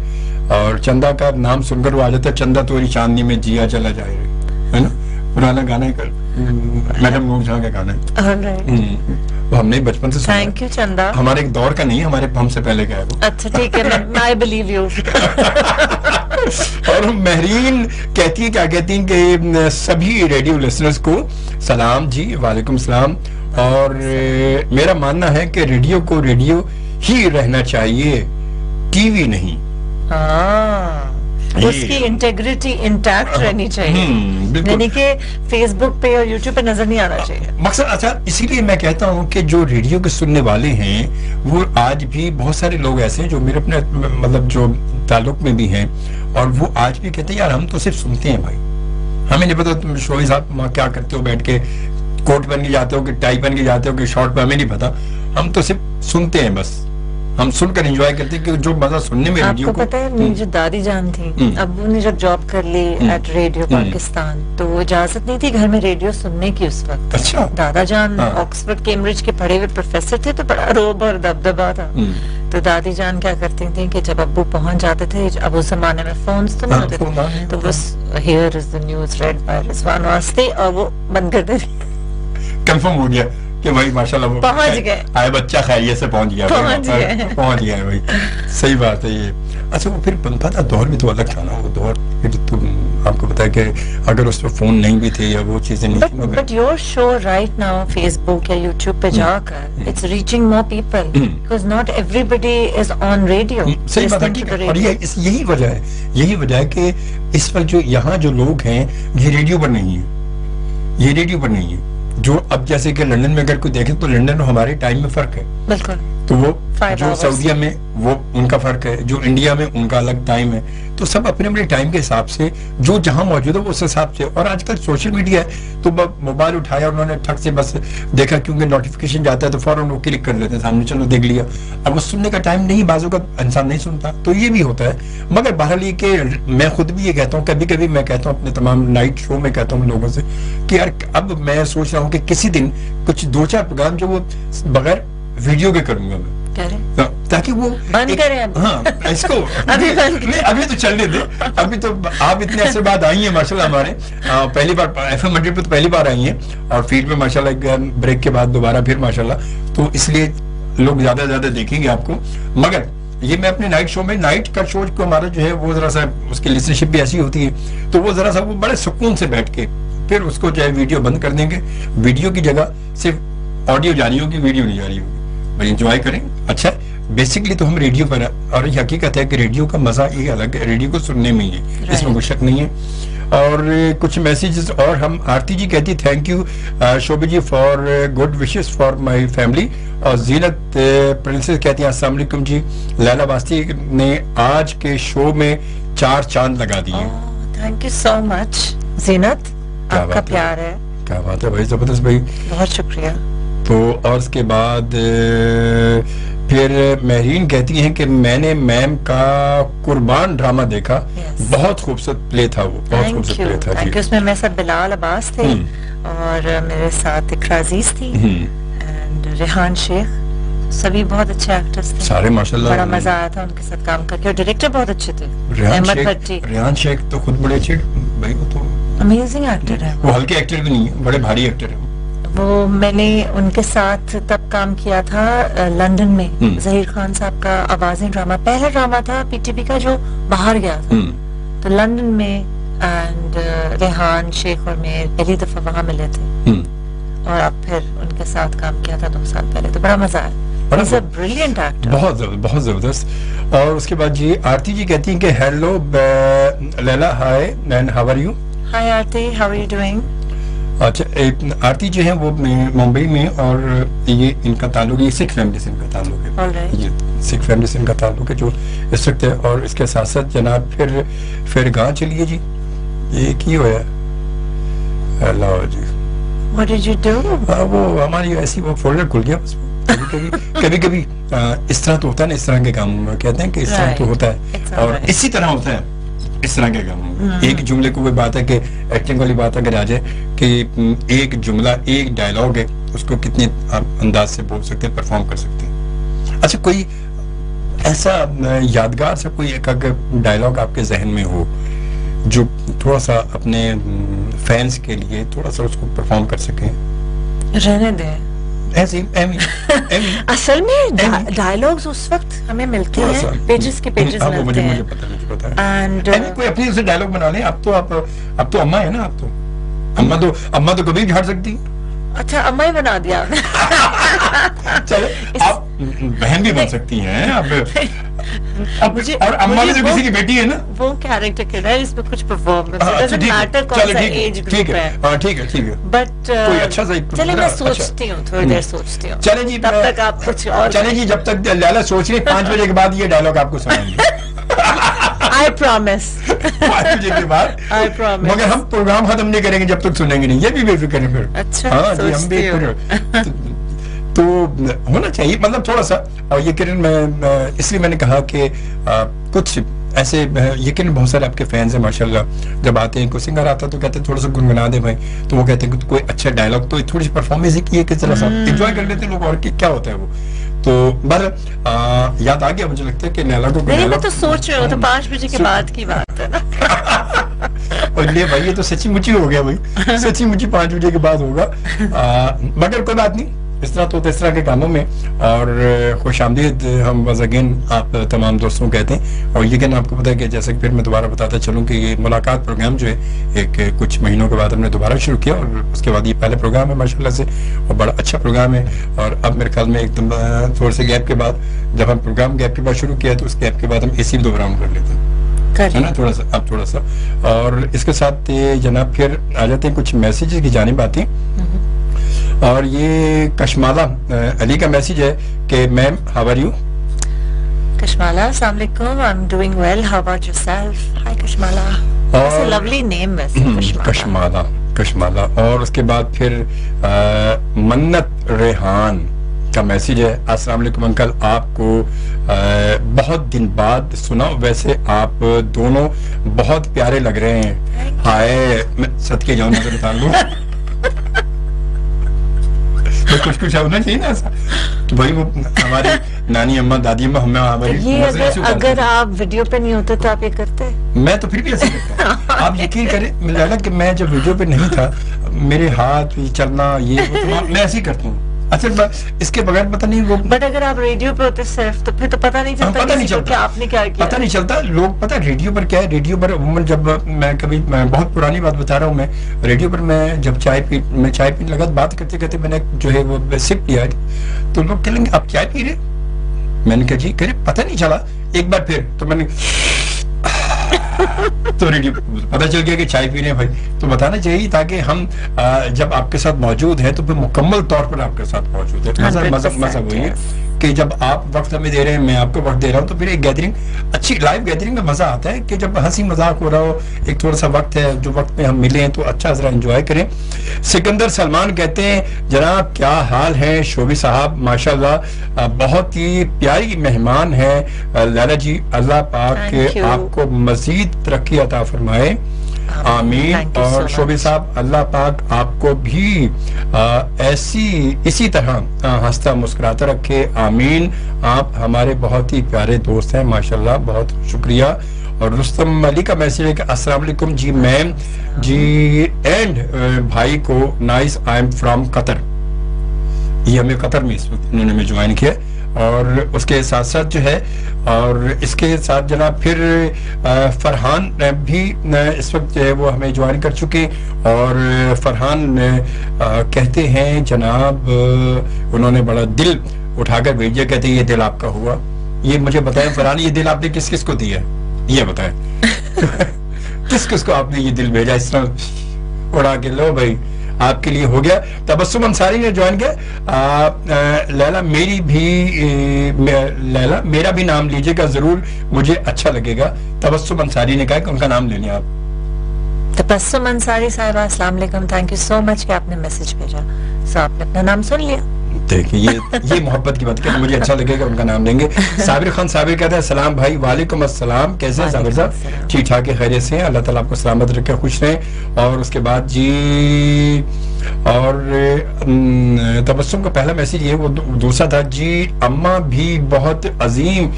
S2: اور چندہ کا نام سن کر وہ آ جاتا ہے, چندہ توری چاندنی میں جیا چلا جائے, ہے نا, پرانا گانا ہے, میڈم نور جہاں کا گانا ہے, وہ ہم نے بچپن سے سنا.
S3: تھینک یو چندہ.
S2: ہمارے ایک دور کا نہیں ہے, ہمارے ہم سے پہلے کا ہے وہ.
S3: اچھا ٹھیک ہے, آئی بلیو یو.
S2: اور مہرین کہتی ہے, کیا کہتی ہیں کہ سبھی ریڈیو لسنرز کو سلام جی. وعلیکم السلام. اور میرا ماننا ہے کہ ریڈیو کو ریڈیو ہی رہنا چاہیے, ٹی وی نہیں.
S3: اس کی انٹیگریٹی انٹیکٹ رہنی چاہیے, یعنی کہ فیس بک پہ اور یوٹیوب پہ نظر نہیں آنا چاہیے
S2: مقصد. اچھا, اسی لیے میں کہتا ہوں کہ جو ریڈیو کے سننے والے ہیں وہ آج بھی بہت سارے لوگ ایسے ہیں جو میرے اپنے مطلب جو تعلق میں بھی ہیں, اور وہ آج بھی کہتے ہیں یار ہم تو صرف سنتے ہیں بھائی, ہمیں نہیں پتا تم شوہی صاحب کیا کرتے ہو بیٹھ کے, کوٹ پہن کے جاتے ہو کہ ٹائی پہن کے جاتے ہو کہ شارٹ پہ, ہمیں نہیں پتا, ہم تو صرف سنتے ہیں بس, ہم سن کر انجوائے کرتے ہیں کہ جو مزہ سننے میں ریڈیو کو.
S3: آپ کو پتا ہے میری جو دادی جان تھی, ابو نے جب جاب کر لی ایٹ ریڈیو پاکستان, تو اجازت نہیں تھی گھر میں ریڈیو سننے کی اس وقت.
S2: اچھا.
S3: دادا جان آکسفورڈ کیمبرج کے پڑھے ہوئے پروفیسر تھے, تو بڑا روب اور دبدبا تھا. تو دادی جان کیا کرتی تھیں کہ جب ابو پہنچ جاتے تھے, اب اس زمانے میں فونز تو نہیں ہوتے تھے, تو بس here is the news read by Rizwan Wasti, اور وہ بند کر دیتے.
S2: کنفرم ہو گیا کہ بھائی ماشاءاللہ وہ
S3: پہنچ گئے,
S2: آئے بچہ خیریت سے پہنچ گیا, پہنچ گیا ہے بھائی. صحیح بات ہے یہ. اچھا, وہ پھر پتا دور بھی تو الگ تھا نا, وہ دور پھر تم آپ کو پتا ہے کہ اگر اس پہ فون نہیں بھی تھے یا وہ چیزیں نہیں تھی,
S3: but your show right now Facebook یا یوٹیوب پہ جا کر it's reaching more people, because not everybody is on radio.
S2: صحیح بات ہے, اور یہی وجہ ہے, یہی وجہ ہے کہ اس وقت جو یہاں جو لوگ ہیں یہ ریڈیو پر نہیں ہے, یہ ریڈیو پر نہیں ہے. جو اب جیسے کہ لندن میں اگر کوئی دیکھے تو لندن اور ہمارے ٹائم میں فرق ہے بالکل, تو وہ جو سعودیہ میں وہ ان کا فرق ہے, جو انڈیا میں ان کا الگ ٹائم ہے, تو سب اپنے اپنے ٹائم کے حساب سے جو جہاں موجود ہے وہ اس حساب سے. اور آج کل سوشل میڈیا ہے, تو موبائل اٹھایا انہوں نے ٹھک سے بس دیکھا, کیونکہ نوٹیفیکیشن جاتا ہے تو فوراً وہ کلک کر لیتے ہیں سامنے, چلو دیکھ لیا. اب وہ سننے کا ٹائم نہیں, بعضوں کا انسان نہیں سنتا, تو یہ بھی ہوتا ہے. مگر بہرحال یہ کہ میں خود بھی یہ کہتا ہوں, کبھی کبھی میں کہتا ہوں اپنے تمام نائٹ شو میں کہتا ہوں لوگوں سے کہ یار اب میں سوچ رہا ہوں کہ کسی دن کچھ 2-4 پروگرام جو وہ بغیر ویڈیو کے کروں گا میں, تاکہ وہ
S3: بند کریں.
S2: ہاں اس کو ابھی تو چلنے دے, ابھی تو آپ اتنے عرصے بعد آئی ہیں ماشاءاللہ ہمارے, پہلی بار FM 100 پہ تو پہلی بار آئی ہیں, اور فیلڈ میں ماشاءاللہ بریک کے بعد دوبارہ پھر ماشاءاللہ, تو اس لیے لوگ زیادہ سے زیادہ دیکھیں گے آپ کو. مگر یہ میں اپنے نائٹ شو میں, نائٹ کا شو کو ہمارا جو ہے وہ ذرا سا اس کی لسنرشپ بھی ایسی ہوتی ہے, تو وہ ذرا سا وہ بڑے سکون سے بیٹھ کے پھر اس کو جو ہے ویڈیو بند کر دیں گے, ویڈیو کی جگہ صرف آڈیو جاری ہوگی, ویڈیو نہیں جاری ہوگی, بھائی انجوائے کریں. اچھا, بیسکلی تو ہم ریڈیو پر, اور یہ حقیقت ہے کہ ریڈیو کا مزہ یہ الگ ہے, ریڈیو کو سننے میں ہی ہے, اس میں کوئی شک نہیں ہے. اور کچھ میسیجز, اور ہم آرتی جی کہتی thank you Shobi ji for good wishes for my family, اور زینت پرنسس کہتی ہیں السلام علیکم جی, لیلا واسطی نے آج کے شو میں 4 چاند لگا دیے.
S3: تھینک یو سو مچ زینت, آپ کا پیار ہے,
S2: کیا بات ہے بھائی, زبردست بھائی,
S3: بہت شکریہ.
S2: تو اور اس کے بعد پھر مہرین کہتی ہیں کہ میں نے میم کا قربان ڈرامہ دیکھا, بہت خوبصورت پلے تھا وہ, بہت خوبصورت پلے تھا جی.
S3: اس میں میرے ساتھ بلال عباس تھے, اور میرے ساتھ اقرا عزیز تھی, اینڈ ریحان شیخ, سبھی بہت اچھے ایکٹرز تھے,
S2: سارے ماشاءاللہ, بڑا
S3: مزہ آیا تھا ان کے ساتھ کام کر کے, اور ڈائریکٹر بہت اچھے تھے, احمد بھٹی.
S2: ریحان شیخ تو خود بڑے اچھے بھائی, وہ تو
S3: امیزنگ ایکٹر ہے,
S2: وہ ہلکے ایکٹر بھی نہیں ہے, بڑے بھاری ایکٹر ہیں.
S3: وہ میں نے ان کے ساتھ تب کام کیا تھا لندن میں, ظہیر خان صاحب کا آوازیں ڈرامہ, پہلا ڈرامہ تھا پی ٹی پی کا جو باہر گیا تھا, تو لندن میں, اینڈ ریحان شیخ اور میں پہلی دفعہ وہاں ملے تھے, اور اب پھر ان کے ساتھ کام کیا تھا 2 سال پہلے, تو بڑا مزہ آیا. بریلینٹ ایکٹر,
S2: بہت زبردست. اور اس کے بعد جی آرتی جی کہتی ہیں کہ hello Leela, hi and how are you.
S3: Hi Aarti, how are you doing?
S2: अच्छा, आरती जो है वो मुंबई में, और ये इनका ताल्लुक, ये सिख फैमिली से इनका ताल्लुक है।
S3: Alright.
S2: ये सिख फैमिली से इनका ताल्लुक है जो इस वक्त है। और इसके साथ साथ जनाब फिर गाँव चलिए जी, ये की होया अल्लाह जी।
S3: What did you do?
S2: वो हमारी ऐसी वो फोल्डर खुल गया बस। कभी इस तरह तो होता है ना, इस तरह के काम में कहते हैं कि इस तरह तो होता है,
S3: It's
S2: और
S3: alright.
S2: इसी तरह होता है इस तरह के काम में। एक जुमले को कोई बात है कि एक्टिंग वाली बात अगर आ जाए कि एक जुमला, एक डायलॉग है, उसको कितने आप अंदाज से बोल सकते हैं, परफॉर्म कर सकते हैं। अच्छा, कोई ऐसा यादगार सा कोई एक अगर डायलॉग आपके जहन में हो जो थोड़ा सा अपने फैंस के लिए थोड़ा सा उसको परफॉर्म कर सकें,
S3: रहने दे।
S2: ऐसे
S3: असल में डायलॉग्स उस वक्त हमें मिलते हैं, पेजेस के पेजेस मिलते
S2: मुझे
S3: हैं।
S2: पता है।
S3: एंड
S2: कोई अपनी से डायलॉग बना लें। अब तो अम्मा है ना, अब तो अम्मा तो कभी भी झाड़ सकती है।
S3: अच्छा, अम्मा ही बना दिया।
S2: चलो, आप बहन भी बन सकती हैं अब और अम्मा भी तो किसी की बेटी है ना।
S3: वो कैरेक्टर के है, इसमें कुछ परफॉर्मेंस
S2: अच्छा,
S3: डजंट
S2: ठीक है।
S3: मैटर कौन
S2: चलो,
S3: सा
S2: ठीक है,
S3: एज
S2: ठीक
S3: ग्रुप
S2: है,
S3: है।
S2: हाँ, ठीक है
S3: बट
S2: कोई अच्छा सा एक
S3: चलिए मैं
S2: अच्छा।
S3: सोचती हूँ, थोड़ी देर सोचती हूँ।
S2: चले जी,
S3: तब तक आप कुछ और
S2: चले जी, जब तक लैला सोच रही 5 बजे के बाद ये डायलॉग आपको सुनाएंगे।
S3: आई प्रॉमिस
S2: 5 बजे के बाद।
S3: I promise.
S2: मगर हम प्रोग्राम खत्म नहीं करेंगे जब तक सुनेंगे नहीं, ये भी बेफिक्र करें फिर।
S3: अच्छा,
S2: हाँ जी, हम
S3: सोचती
S2: भी
S3: हूँ।
S2: तो होना चाहिए, मतलब थोड़ा सा। और ये किरण, मैं इसलिए मैंने कहा कि कुछ ऐसे, यकीन बहुत सारे आपके फैंस हैं माशाल्लाह, जब आते हैं कोई सिंगर आता तो कहते हैं थोड़ा सा गुनगुना दे भाई, तो वो कहते हैं कि कोई अच्छा डायलॉग, तो थोड़ी सी परफॉर्मेंस ही की है कि जरा सा एंजॉय कर लेते हैं लोग, और क्या होता है वो। तो बस याद आ गया, मुझे लगता है कि लैला को
S3: नहीं, मैं तो सोच रही हूँ, तो 5 बजे के बाद की बात है ना।
S2: और ले भाई, ये तो सच्ची मुच्ची हो गया भाई, सच्ची मुच्ची 5 बजे के बाद होगा। मगर कोई बात नहीं, इस तरह तो इस तरह के कामों में। और खुश आमदीद हम वंस अगेन आप तमाम दोस्तों को कहते हैं। और यकीन आपको पता है कि जैसे कि फिर मैं दोबारा बताता चलूँ कि ये मुलाकात प्रोग्राम जो है एक कुछ महीनों के बाद हमने दोबारा शुरू किया, और उसके बाद ये पहले प्रोग्राम है माशाल्लाह से, और बड़ा अच्छा प्रोग्राम है। और अब मेरे ख्याल में एकदम थोड़े से गैप के बाद, जब हम प्रोग्राम गैप के बाद शुरू किया तो उस गैप के बाद हम एसी भी दोबारा कर लेते हैं, है ना, थोड़ा सा अब थोड़ा सा। और इसके साथ जनाब फिर आ जाते हैं कुछ मैसेजेस की जानिब आती। और ये कशमाला अली का मैसेज है कि ma'am how are you.
S3: Kashmala, अस्सलाम वालेकुम, I am doing well, how about yourself. Hi Kashmala, it's a lovely name वैसे
S2: कशमाला। और उसके बाद फिर मन्नत रेहान का मैसेज है, अस्सलाम वालेकुम अंकल, आपको बहुत दिन बाद सुना, वैसे आप दोनों बहुत प्यारे लग रहे हैं। हाय, मैं सदके जाऊं, नजर उतार लूं। तो कुछ होना चाहिए ना ऐसा, तो भाई वो हमारी नानी अम्मा, दादी अम्मा, हमारी
S3: ये अगर आप वीडियो पे नहीं होते तो आप ये करते?
S2: मैं तो फिर भी ऐसे करता हूँ। आप यकीन करें मिला कि मैं जब वीडियो पे नहीं था, मेरे हाथ चलना ये मैं ऐसे ही करता हूँ। अच्छा, इसके बगैर पता नहीं वो,
S3: बट अगर आप रेडियो पे होते सिर्फ, तो फिर तो पता नहीं चलता,
S2: पता नहीं चलता
S3: कि आपने क्या किया,
S2: पता नहीं चलता। लोग पता है रेडियो पर क्या है, रेडियो पर उम्र जब मैं बहुत पुरानी बात बता रहा हूँ, मैं रेडियो पर मैं जब चाय पीने लगा, बात करते करते मैंने जो है वो सिप लिया, तो लोग कहेंगे आप चाय पी रहे, मैंने कहा जी, करे पता नहीं चला। एक बार फिर तो मैंने तो रेडियो पता चल गया कि चाय पी रहे हैं भाई, तो बताना चाहिए ताकि हम जब आपके साथ मौजूद हैं तो फिर मुकम्मल तौर पर आपके साथ मौजूद है। मजा वही है कि जब आप वक्त हमें दे रहे हैं, मैं आपको वक्त दे रहा हूँ, तो फिर एक गैदरिंग, अच्छी लाइव गैदरिंग में मजा आता है कि जब हंसी मजाक हो रहा हो, एक थोड़ा सा वक्त है जो वक्त में हम मिले हैं तो अच्छा जरा एंजॉय करें। सिकंदर सलमान कहते हैं, जनाब क्या हाल है शोभी साहब, माशाल्लाह बहुत ही प्यारी मेहमान है लैला जी, अल्लाह पाक आपको मजीद तरक्की अता फरमाए, आमीन। और शोभी साहब अल्लाह पाक आपको भी इसी तरह हंसता मुस्कुराता रखे, आमीन। आप हमारे बहुत ही प्यारे दोस्त हैं माशाल्लाह, बहुत शुक्रिया। और रुस्तम अली का मैसेज है कि अस्सलाम वालेकुम जी मैम जी एंड भाई को nice, I am from Qatar. ये हमें कतर में इस वक्त इन्होंने हमें ज्वाइन किया। और उसके साथ साथ जो है, और इसके साथ जनाब फिर फरहान भी इस वक्त जो है वो हमें ज्वाइन कर चुके। और फरहान कहते हैं जनाब, उन्होंने बड़ा दिल उठाकर भेजा, कहते हैं ये दिल आपका हुआ। ये मुझे बताएं फरहान, ये दिल आपने किस किस को दिया है, ये बताएं। किस किस को आपने ये दिल भेजा इस तरह उड़ा के, लो भाई आपके लिए हो गया। तबस्सुम अंसारी ने ज्वाइन किया, लैला मेरी भी लैला मेरा भी नाम लीजिएगा जरूर, मुझे अच्छा लगेगा। तबस्सुम अंसारी ने कहा कि उनका नाम लेने आप।
S3: तबस्सुम अंसारी साहिबा, अस्सलाम वालेकुम, थैंक यू सो मच कि आपने मैसेज भेजा। सो आपने अपना नाम सुन लिया।
S2: देखिए ये मोहब्बत की बात है, मुझे अच्छा लगेगा, उनका नाम लेंगे। साबिर खान साबिर कहते हैं सलाम भाई। वालेकुम अस्सलाम, कैसे हैं साबिर साहब? ठीक ठाक है, खैरियत से हैं, अल्लाह ताला आपको सलामत रखे, खुश रहें। और उसके बाद जी और तबस्सुम का पहला मैसेज ये वो दूसरा था जी, अम्मा भी बहुत अजीम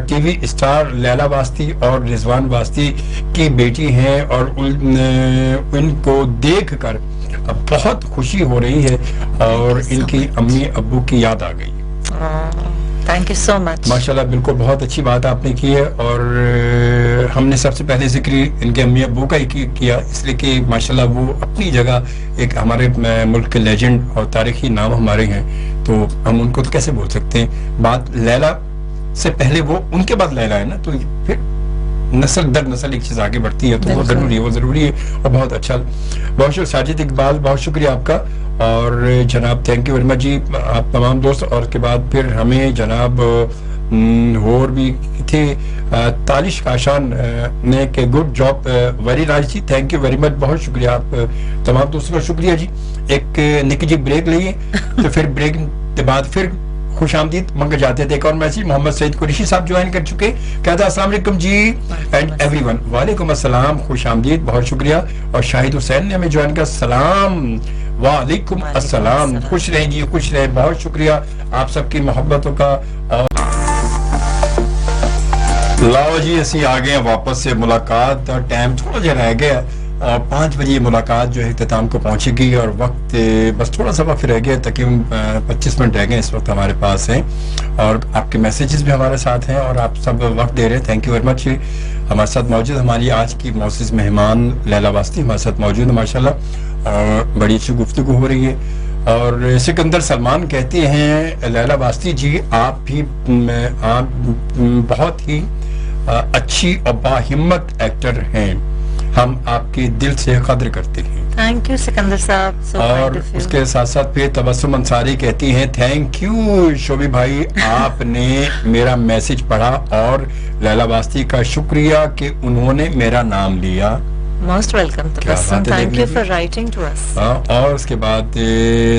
S2: टीवी स्टार लैला वास्ती और रिजवान वास्ती की बेटी हैं और इनको देख कर बहुत खुशी हो रही है और इनकी अम्मी अब्बू की याद आ गई।
S3: Thank you so much.
S2: माशाल्लाह, बिल्कुल बहुत अच्छी बात आपने की है। और हमने सबसे पहले जिक्र इनके अम्मी अब्बू का ही किया, इसलिए कि माशाल्लाह वो अपनी जगह एक हमारे मुल्क के लेजेंड और तारीखी नाम हमारे हैं, तो हम उनको तो कैसे बोल सकते हैं। बात लैला से पहले वो, उनके बाद लैला है ना, तो फिर नस्ल दर नस्ल एक चीज आगे बढ़ती है, तो वो जरूरी है और बहुत अच्छा। बहुत शुक्रिया साजिद इकबाल, बहुत शुक्रिया आपका। और जनाब थैंक यू वेरी मच जी, आप तमाम दोस्त। और उसके बाद फिर हमें जनाब और भी थे तालिश काशान ने के गुड जॉब वेरी नाइस जी, थैंक यू वेरी मच, बहुत शुक्रिया आप तमाम दोस्तों का शुक्रिया जी। एक निकी जी ब्रेक लिए, तो फिर ब्रेक के बाद फिर खुश आमदीद मंगे जाते थे। एक और मैसेज मोहम्मद सईद कुरैशी साहब ज्वाइन कर चुके, कहता अस्सलाम वालेकुम जी एंड एवरीवन। वालेकुम अस्सलाम, खुश आमदीद, बहुत शुक्रिया। और शाहिद हुसैन ने हमें ज्वाइन किया, सलाम वालेकुम अस्सलाम, खुश रहें जी, खुश रहें, बहुत शुक्रिया आप सबकी मोहब्बतों का। और लाओ जी असी आ गए वापस से, मुलाकात का टाइम थोड़ा जहा रह गया और 5 बजे मुलाकात जो है इख्तिताम को पहुंचेगी और वक्त बस थोड़ा सा वक्त रह गया, तकरीबन 25 मिनट रह गए इस वक्त हमारे पास हैं। और आपके मैसेजेस भी हमारे साथ हैं और आप सब वक्त दे रहे हैं, थैंक यू वेरी मच। हमारे साथ मौजूद हमारी आज की मोअज़्ज़िज़ मेहमान लैला वास्ती हमारे साथ मौजूद है माशाल्लाह, और बड़ी अच्छी गुफ्तगू हो रही है। और सिकंदर सलमान कहते हैं लैला वास्ती जी आप बहुत ही अच्छी और बाहिम्मत एक्टर हैं, हम आपके दिल से कदर करते हैं।
S3: थैंक यू सिकंदर साहब।
S2: और उसके साथ साथ फिर तबस्सुम अंसारी कहती हैं थैंक यू शोभी भाई, आपने मेरा मैसेज पढ़ा और लैला वास्ती का शुक्रिया कि उन्होंने मेरा नाम लिया।
S3: Most welcome Tabassum, thank you for writing to us.
S2: और उसके बाद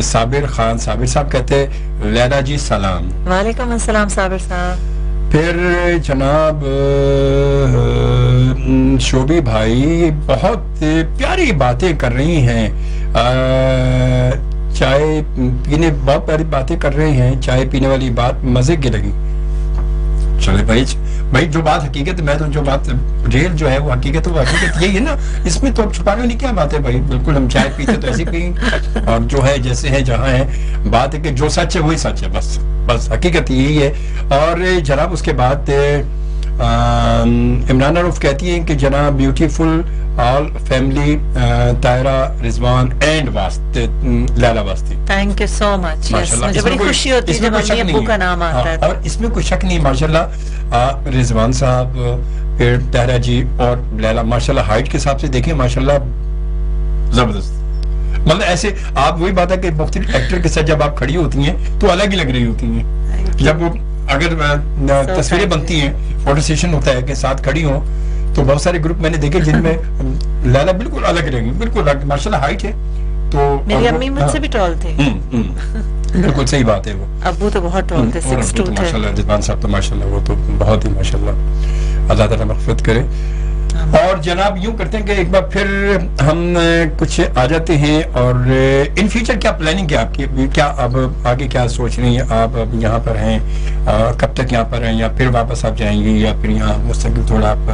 S2: साबिर खान साबिर साहब कहते हैं लैला जी सलाम।
S3: वालेकुम अस्सलाम साबिर साहब।
S2: फिर जनाब शोभी भाई बहुत प्यारी बातें कर रही हैं, चाय पीने बहुत प्यारी बातें कर रहे हैं, चाय पीने वाली बात मजे की लगी। चले भाई जो बात हकीकत, मैं तो जो बात रियल जो है वो हकीकत, वो हकीकत यही है ना, इसमें तो छुपाने वाली क्या बात है भाई, बिल्कुल हम चाय पीते तो ऐसे पियेंगे और जो है जैसे है जहाँ है, बात है कि जो सच है वही सच है, बस हकीकत यही है। और जनाब उसके बाद इमरान अरूफ कहती हैं कि जनाब beautiful all family Tayra Rizwan and Wasti Laila Wasti.
S3: Thank you so much. मुझे बड़ी खुशी होती है जब अम्मी अब्बू का नाम आता है।
S2: और इसमें कोई शक नहीं माशाल्लाह, रिजवान साहब फिर तायरा जी और लैला माशाल्लाह हाइट के हिसाब से देखें माशाल्लाह जबरदस्त, मतलब ऐसे आप वही बात है कि मुख्तलिफ एक्टर के साथ जब आप खड़ी होती हैं तो अलग ही लग रही होती हैं। जब वो अगर तस्वीरें बनती हैं, फोटो सेशन होता है कि साथ खड़ी हो, तो बहुत सारे ग्रुप मैंने देखे जिनमें लैला बिल्कुल अलग रहेंगी, बिल्कुल माशाल्लाह हाइट है। तो
S3: मेरी अम्मी मुझसे भी टॉल थे।
S2: बिल्कुल सही बात है वो।
S3: अब्बू तो बहुत टॉल थे, 6'2" थे।
S2: माशाल्लाह रिजवान साहब तो माशाल्लाह वो तो बहुत ही माशाल्लाह, अल्लाह ताला मग़फ़िरत करे। और जनाब यूं करते हैं कि एक बार फिर हम कुछ आ जाते हैं और इन फ्यूचर क्या प्लानिंग है आपकी, क्या अब आगे क्या सोच रही हैं आप? अब यहाँ पर हैं, कब तक यहाँ पर हैं, या फिर वापस आप जाएंगी, या फिर यहाँ मुस्तकिल थोड़ा आप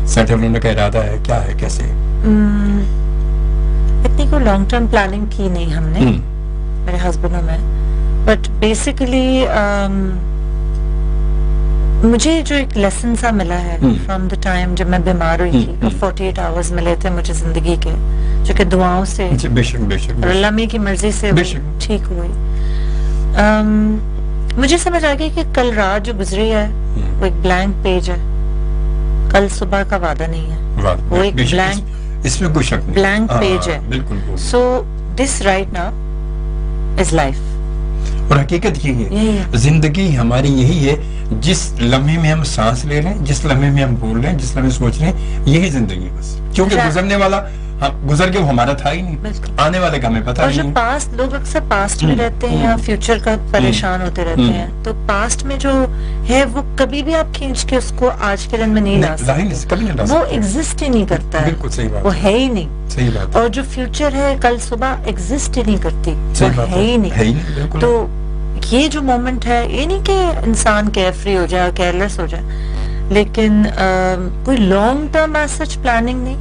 S2: सेटल होने का इरादा है, क्या है कैसे?
S3: इतनी कोई लॉन्ग टर्म प्लानिंग की नहीं हमने मेरे हस्बैंड और मैं, बट बेसिकली मुझे जो एक लेसन सा मिला है फ्रॉम द टाइम जब मैं बीमार हुई थी, तो 48 आवर्स मिले थे मुझे जिंदगी के, जो कि दुआओं से और अल्लाह की मर्जी से ठीक हुई। मुझे समझ आ गया कि कल रात जो गुजरी है वो एक ब्लैंक पेज है, कल सुबह का वादा नहीं है। वो एक ब्लैंक,
S2: इसमें कोई शक नहीं,
S3: ब्लैंक पेज है.
S2: बिल्कुल.
S3: So this right now is life.
S2: और हकीकत यही है, जिंदगी हमारी यही है, जिस लम्हे में हम सांस ले रहे हैं, जिस लम्हे में हम बोल रहे हैं, जिस लम्हे सोच रहे हैं, यही जिंदगी बस. क्योंकि गुजरने वाला गुजर के वो हमारा था ही नहीं, आने वाले का हमें पता
S3: और
S2: ही
S3: जो
S2: नहीं.
S3: पास्ट, लोग अक्सर पास्ट में रहते हैं या फ्यूचर का परेशान होते रहते हैं, तो पास्ट में जो है वो कभी भी आप खींच के उसको आज के दिन में नहीं ला सकते.
S2: कभी नहीं ला
S3: वो
S2: सकते.
S3: एग्जिस्ट ही नहीं करता है.
S2: बिल्कुल सही बात,
S3: वो है ही नहीं.
S2: सही बात है.
S3: और जो फ्यूचर है कल सुबह एग्जिस्ट ही नहीं करती,
S2: सही
S3: वो
S2: बात
S3: है ही नहीं.
S2: है ही नहीं, बिल्कुल.
S3: तो ये जो मोमेंट है, ये नहीं कि इंसान केयरफ्री हो जाए, केयरलेस हो जाए, लेकिन कोई long term as such planning नहीं,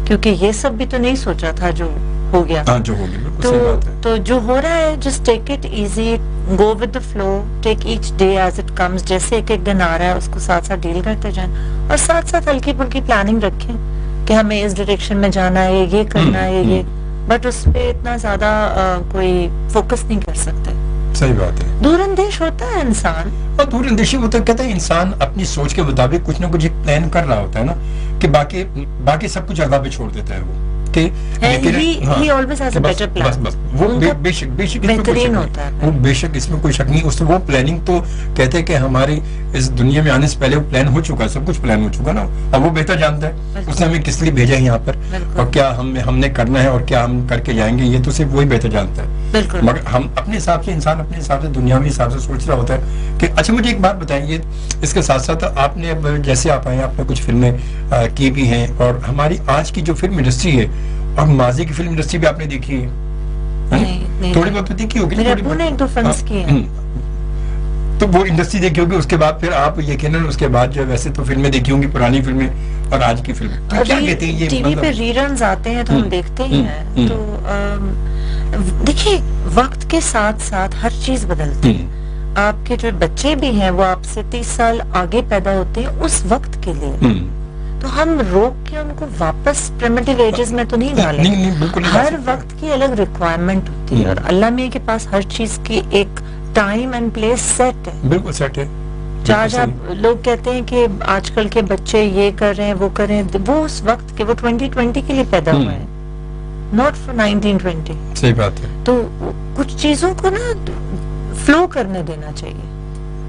S3: क्योंकि ये सब भी तो नहीं सोचा था जो हो गया.
S2: जो हो गया, बिल्कुल सही बात है.
S3: तो जो हो रहा है, just take it easy, go with the flow, take each day as it comes. जैसे एक एक दिन आ रहा है उसको साथ साथ डील करते जाएं, और साथ साथ हल्की फुल्की प्लानिंग रखें कि हमें इस डायरेक्शन में जाना है, ये करना है, ये, बट उस पे इतना ज्यादा कोई फोकस नहीं कर सकते.
S2: सही बात है.
S3: दूरअंदेश होता है इंसान,
S2: और दूरअंदेशी होता है, कहते हैं इंसान अपनी सोच के मुताबिक कुछ ना कुछ एक प्लान कर रहा होता है ना, कि बाकी सब कुछ अल्लाह पे छोड़ देता है वो, कि
S3: he always has a better plan.
S2: बस वो बेशक
S3: बेहतरीन होता है.
S2: वो बेशक इसमें कोई शक नहीं. उसमें वो प्लानिंग तो कहते हैं कि हमारी इस दुनिया में आने से पहले वो प्लान हो चुका, सब कुछ प्लान हो चुका ना. अब वो बेहतर जानता है उसने हमें किस लिए भेजा है यहाँ पर, और क्या हमने करना है और क्या हम करके जाएंगे, ये तो सिर्फ वही बेहतर जानता है. मगर हम अपने हिसाब से, इंसान अपने हिसाब से, दुनियावी हिसाब से सोच रहा होता है कि अच्छा. मुझे एक बात बताएंगे, इसके साथ साथ आपने अब जैसे आप आए, आपने कुछ फिल्में की भी हैं, और हमारी आज की जो फिल्म इंडस्ट्री है और माजी की फिल्म इंडस्ट्री भी आपने देखी है?
S3: नहीं,
S2: थोड़ी बहुत तो देखी होगी.
S3: मेरे अब्बू ने एक दो फिल्म्स की हैं.
S2: तो वो इंडस्ट्री देखी होगी, उसके बाद फिर आप यकीनन उसके बाद जो वैसे तो फिल्में देखी होंगी, पुरानी फिल्में और आज की फिल्में. तो क्या कहते हैं ये,
S3: टीवी पे रीरन्स आते हैं तो हम देखते ही हैं. तो देखिए, वक्त के साथ साथ हर चीज बदलती है. आपके जो बच्चे भी हैं वो आपसे 30 साल आगे पैदा होते हैं उस वक्त के लिए. तो हम रोक के उनको वापस प्रिमिटिव एजेस में तो नहीं डालेंगे. हर वक्त की अलग रिक्वायरमेंट होती है, और अल्लाह मियां के पास हर चीज की एक टाइम एंड प्लेस सेट है.
S2: बिल्कुल सेट है.
S3: आज आप लोग कहते हैं कि आजकल के बच्चे ये कर रहे हैं, वो कर रहे हैं, वो उस वक्त के, वो 2020 के लिए पैदा हुए हैं, नॉट फॉर 1920.
S2: सही बात है.
S3: तो कुछ चीजों को ना फ्लो करने देना चाहिए.